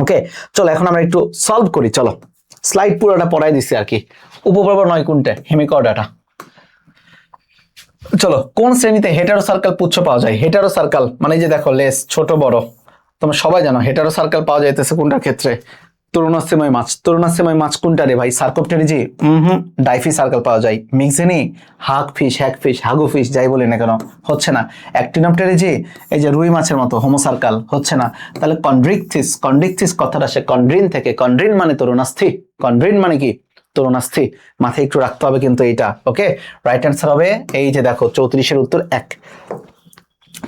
ওকে, চলো এখন আমরা একটু সলভ করি। চলো স্লাইড পুরোটা পড়াই দিচ্ছি আর কি। উপপর্ব 9 কোনটা? হেমিকর্ডাটা। চলো, কোন শ্রেণীতে হেটারো সার্কেল পুচ্ছ পাওয়া যায়? হেটারো সার্কেল মানে যে দেখো লেস ছোট বড়, তোমরা সবাই জানো হেটারো সার্কেল পাওয়া যাইতেছে কোনটার ক্ষেত্রে? তরুণাশ্রময় মাছ। তরুণাশ্রময় মাছ কোনটা রে ভাই? সার্কোপটেরিজি? ডাইফি সার্কেল পাওয়া যায়। মিক্সিনি, হাগ ফিশ, হ্যাক ফিশ, হাগু ফিশ যাই বলি না কেন, হচ্ছে না। অ্যাক্টিনোপটেরিজি, এই যে রুই মাছের মতো হোমো সার্কেল, হচ্ছে না। তাহলে কন্ড্রিকথিস, কন্ড্রিকথিস কথাটা আসে কন্ড্রিন থেকে। কন্ড্রিন মানে তরুণাস্থি, কন্ড্রিন মানে কি? তরুণাস্থি। মাথায় একটু রাখতে হবে কিন্তু এইটা। ওকে, রাইট অ্যান্সার হবে এই যে দেখো 34-এর উত্তর 1।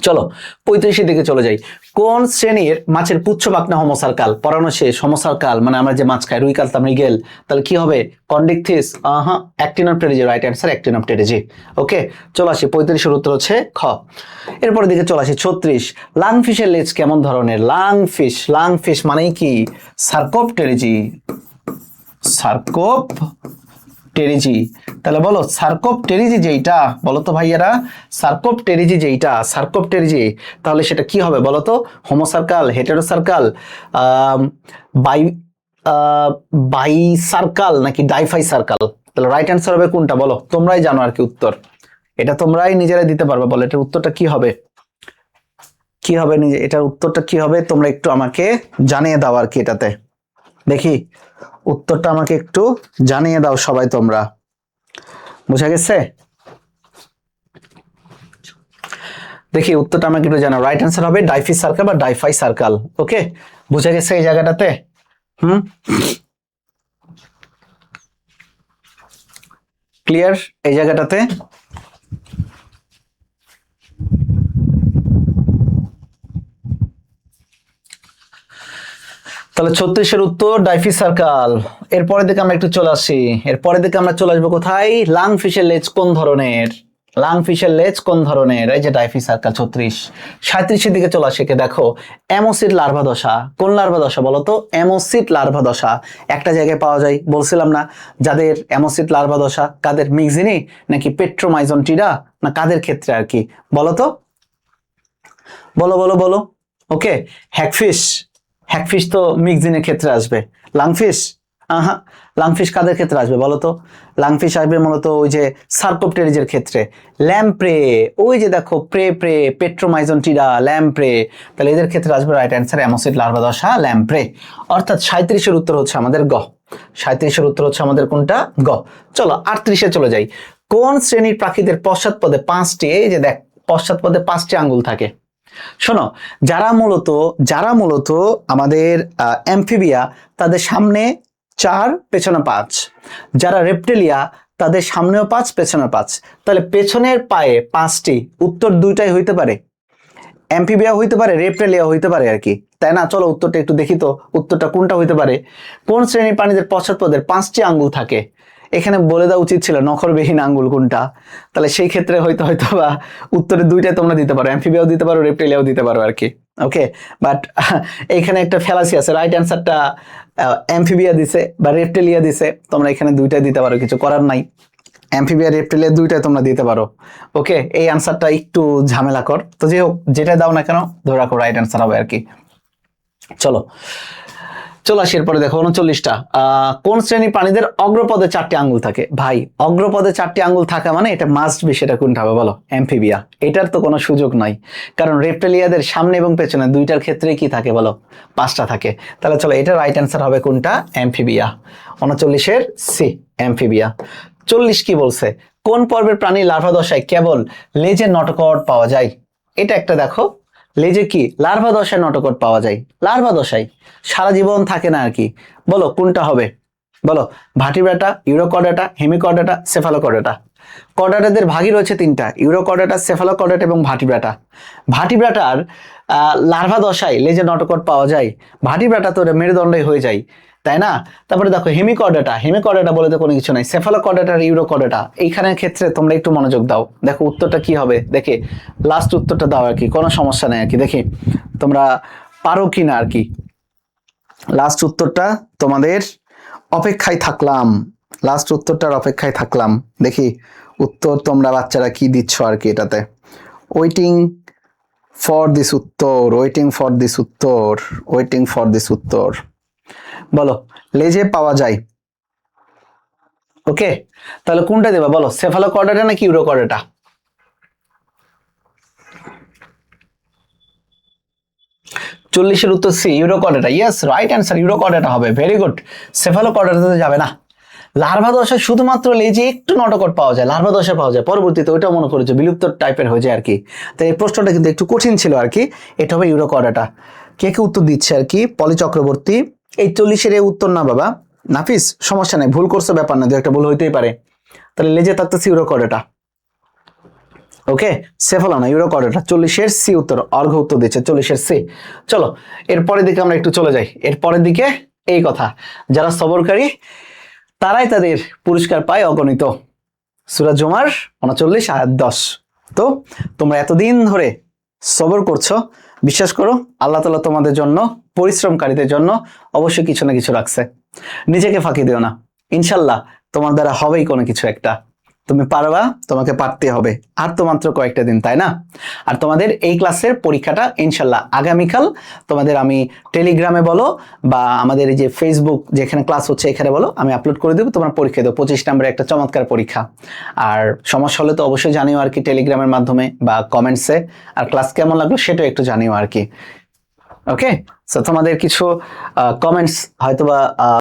চলো 35-এর দিকে চলে যাই। কোন শ্রেণীর মাছের পুচ্ছ পাখনা হোমোসার্কাল? পড়ানো শেষ। হোমোসার্কাল মানে আমরা যে মাছ খাই, রুই, কাতলা, মৃগেল, তাহলে কি হবে? Chondrichthyes. Actinopterygii, right answer Actinopterygii. Okay, চলে আসি 35-এর উত্তর হচ্ছে খ। এরপর দিকে চলে আসি 36। লাংফিশের লেজ কেমন ধরনের? লাংফিশ, লাংফিশ মানেই কি? Sarcopterygii, Sarcopterygii. তাহলে বলো সার্কোপটেরিজি যেইটা, বলো তো ভাইয়ারা, সার্কোপটেরিজি যেইটা, সার্কোপটেরিজি, তাহলে সেটা কি হবে বলো তো? হোমোসার্কাল, হেটেরোসার্কাল, বাই বাই সার্কাল নাকি ডাইফাই সার্কাল? তাহলে রাইট অ্যান্সার হবে কোনটা বলো? তোমরাই জানো আর কি উত্তর, এটা তোমরাই নিজেরাই দিতে পারবে। বলো এটার উত্তরটা কি হবে? কি হবে নিজে, এটার উত্তরটা কি হবে তোমরা একটু আমাকে জানিয়ে দাও আর কি। এটাতে দেখি উত্তরটা আমাকে একটু জানিয়ে দাও সবাই তোমরা। বুঝা গেছে? দেখি উত্তরটা আমাকে একটু জানাও। রাইট অ্যান্সার হবে ডাইফি সার্কেল বা ডাইফাই সার্কেল। ওকে, বুঝা গেছে এই জায়গাটাতে? ক্লিয়ার এই জায়গাটাতে? তাহলে 36-এর উত্তর ডাইফি সার্কাল। এরপরের দিকে আমরা একটু চলে আসি। এরপরের দিকে আমরা চলে আসবো কোথায়? লাং ফিশের লেজ কোন ধরনের? লাং ফিশের লেজ কোন ধরনের? এই যে ডাইফি সার্কাল 36। 37-এর দিকে চলে আসে কে দেখো অ্যামোসিড লার্ভা দশা। কোন লার্ভা দশা বলো তো? অ্যামোসিড লার্ভা দশা একটা জায়গায় পাওয়া যায়, বলছিলাম না? যাদের অ্যামোসিড লার্ভা দশা, কাদের? মিক্সিনি নাকি পেট্রোমাইজনটিরা, না কাদের ক্ষেত্রে আর কি বলো তো? বলো বলো বলো। ওকে, হ্যাকফিশ, হ্যাকফিশ তো মিক্সিনের ক্ষেত্রে আসবে। লাংফিশ, লাংফিশ কাদের ক্ষেত্রে আসবে বলো তো? লাংফিশ আসবে মূলত ওই যে সার্কোপটেরিজের ক্ষেত্রে। ল্যাম্প্রে, ওই যে দেখো প্রে প্রে, পেট্রোমাইজনটিরা, ল্যাম্প্রে, তাহলে এদের ক্ষেত্রে আসবে রাইট অ্যান্সার অ্যামোসিড লার্ভা দশা, ল্যাম্প্রে। অর্থাৎ 37-এর উত্তর হচ্ছে আমাদের গ। 37-এর উত্তর হচ্ছে আমাদের কোনটা? গ। চলো 38-এ চলে যাই। কোন শ্রেণীর পাখিদের পশ্চাৎপদে 5টি, এই যে দেখ পশ্চাৎপদে 5টি আঙ্গুল থাকে? শোনো, যারা মূলত আমাদের অ্যামফিবিয়া, তাদের সামনে 4 পেছনে 5। যারা রেপ্টেলিয়া, তাদের সামনেও 5 পেছনে 5। তাহলে পেছনের পায়ে 5টি, উত্তর দুইটাই হইতে পারে। অ্যামফিবিয়া হইতে পারে, রেপ্টেলিয়া হইতে পারে আর কি, তাই না? চলো উত্তরটা একটু দেখি তো, উত্তরটা কোনটা হইতে পারে? কোন শ্রেণীর প্রাণীদের পশ্চাৎপদের 5টি আঙ্গুল থাকে? এখানে বলে দেওয়া উচিত ছিল নখরবিহীন আঙ্গুল কোনটা, তাহলে সেই ক্ষেত্রে হয়তো বা উত্তরে দুইটাই তোমরা দিতে পারো, অ্যামফিবিয়াও দিতে পারো, রেপ্টিলিয়াও দিতে পারো আর কি। ওকে, বাট এখানে একটা ফ্যালাসি আছে, রাইট অ্যান্সারটা অ্যামফিবিয়া দিছে বা রেপ্টিলিয়া দিছে, তোমরা এখানে দুইটাই দিতে পারো, কিছু করার নাই। অ্যামফিবিয়া রেপ্টিলিয়া দুইটাই তোমরা দিতে পারো। ওকে, এই আনসারটা একটু ঝামেলাকর, তো যাই হোক যেটা দাও না কেন ধরে রাখো রাইট অ্যান্সার হবে আর কি। চলো আসি এরপরে দেখো 39টা। কোন শ্রেণীর প্রাণীদের অগ্রপদে 4টি আঙ্গুল থাকে? ভাই অগ্রপদে 4টি আঙ্গুল থাকা মানে এটা মাস্ট বি, সেটা কোনটা হবে বলো? অ্যামফিবিয়া। এটার তো কোনো সুযোগ নাই, কারণ রেপ্টিলিয়াদের সামনে এবং পেছনে দুইটার ক্ষেত্রেই কি থাকে বলো? 5টা থাকে। তাহলে চলো এটা রাইট অ্যান্সার হবে কোনটা? অ্যামফিবিয়া। 39-এর C, Amphibia. 40 কি বলছে? কোন পর্বের প্রাণী লার্ভা দশায় কেবল লেজের নটকট পাওয়া যায়? এটা একটা দেখো, লেজে কি লার্ভা দশায় নটকট পাওয়া যায়, লার্ভা দশায়, সারা জীবন থাকে না আর কি। বলো কোনটা হবে? বলো, ভার্টিব্রাটা, ইউরোকর্ডাটা, হেমিকর্ডাটা, সেফালোকর্ডাটা। কর্ডাটাদের ভাগই রয়েছে 3টা, ইউরোকর্ডাটা, সেফালোকর্ডাটা এবং ভার্টিব্রাটা। ভার্টিব্রাটার লার্ভা দশায় লেজে নটকট পাওয়া যায়, ভার্টিব্রাটা তো মেরুদণ্ডই হয়ে যায়, তাই না? তারপরে দেখো হেমিকর্ডাটা বলে তো কোনো কিছু নাই, সেফালোকর্ডাটা আর ইউরোকর্ডাটা, এইখানের ক্ষেত্রে তোমরা একটু মনোযোগ দাও, দেখো উত্তরটা কি হবে, দেখে লাস্ট উত্তরটা দাও আর কি, কোনো সমস্যা নেই আর কি, দেখি তোমরা পারো কিনা আর কি। লাস্ট উত্তরটা তোমাদের অপেক্ষায় থাকলাম, লাস্ট উত্তরটার অপেক্ষায় থাকলাম, দেখি উত্তর তোমরা বাচ্চারা কি দিচ্ছ আর কি এটাতে। ওয়েটিং ফর দিস উত্তর, ওয়েটিং ফর দিস উত্তর, ওয়েটিং ফর দিস উত্তর। বলো, লেজে পাওয়া যায়। ওকে, তাহলে কোনটা দেবা বলো, সেফালোকর্ডাটা নাকি ইউরোকর্ডাটা? চল্লিশের উত্তর C, Urochordata. Yes, right answer, Urochordata হবে। Very good. সেফালোকর্ডাটাতে যাবে না। লার্ভা দশায় শুধুমাত্র লেজে একটু নটকট পাওয়া যায়, লার্ভা দশায় পাওয়া যায়, পরবর্তীতে ওইটা মনে করেছে বিলুপ্ত টাইপের হয়ে যায় আর কি। তো এই প্রশ্নটা কিন্তু একটু কঠিন ছিল আর কি, এটা হবে ইউরোকর্ডাটা। কে কে উত্তর দিচ্ছে আর কি? পলি চক্রবর্তী। এই 40-এর এই উত্তর না বাবা, নাফিস সমস্যা নেই, ভুল করছো ব্যাপার না, দু একটা ভুল হইতেই পারে। তাহলে লেজে থাকতেছে ইউরোকর্ডাটা। ওকে, সেফালো না, ইউরোকর্ডাটা। 40-এর সি উত্তর, অর্ঘ্য উত্তর দিচ্ছে 40-এর সি। চলো এরপরের দিকে আমরা একটু চলে যাই। এরপরের দিকে এই কথা, যারা সবরকারী তারাই তাদের পুরস্কার পায় অগণিত। সূরা জুমার 39 আয়াত 10। তো তোমরা এতদিন ধরে সবর করছো, বিশ্বাস করো আল্লাহ তাআলা তোমাদের জন্য, পরিশ্রমকারীদের জন্য অবশ্যই কিছু না কিছু রাখছে। নিজেকে ফাঁকি দিও না, ইনশাল্লাহ তোমার দ্বারা হবেই কোনো কিছু একটা, তুমি পারবা, তোমাকে পারতে হবে। আর তো মাত্র কয়েকটা দিন, তাই না? আর তোমাদের এই ক্লাসের পরীক্ষাটা ইনশাল্লাহ আগামীকাল তোমাদের আমি টেলিগ্রামে বলো বা আমাদের এই যে ফেসবুক যেখানে ক্লাস হচ্ছে এখানে বলো, আমি আপলোড করে দেবো, তোমরা পরীক্ষা দেবো। 25 নম্বরের একটা চমৎকার পরীক্ষা। আর সমস্যা হলে তো অবশ্যই জানিও আর কি টেলিগ্রামের মাধ্যমে বা কমেন্টসে। আর ক্লাস কেমন লাগলো সেটাও একটু জানিও আর কি। ওকে, সো তোমাদের কিছু কমেন্টস হয়তোবা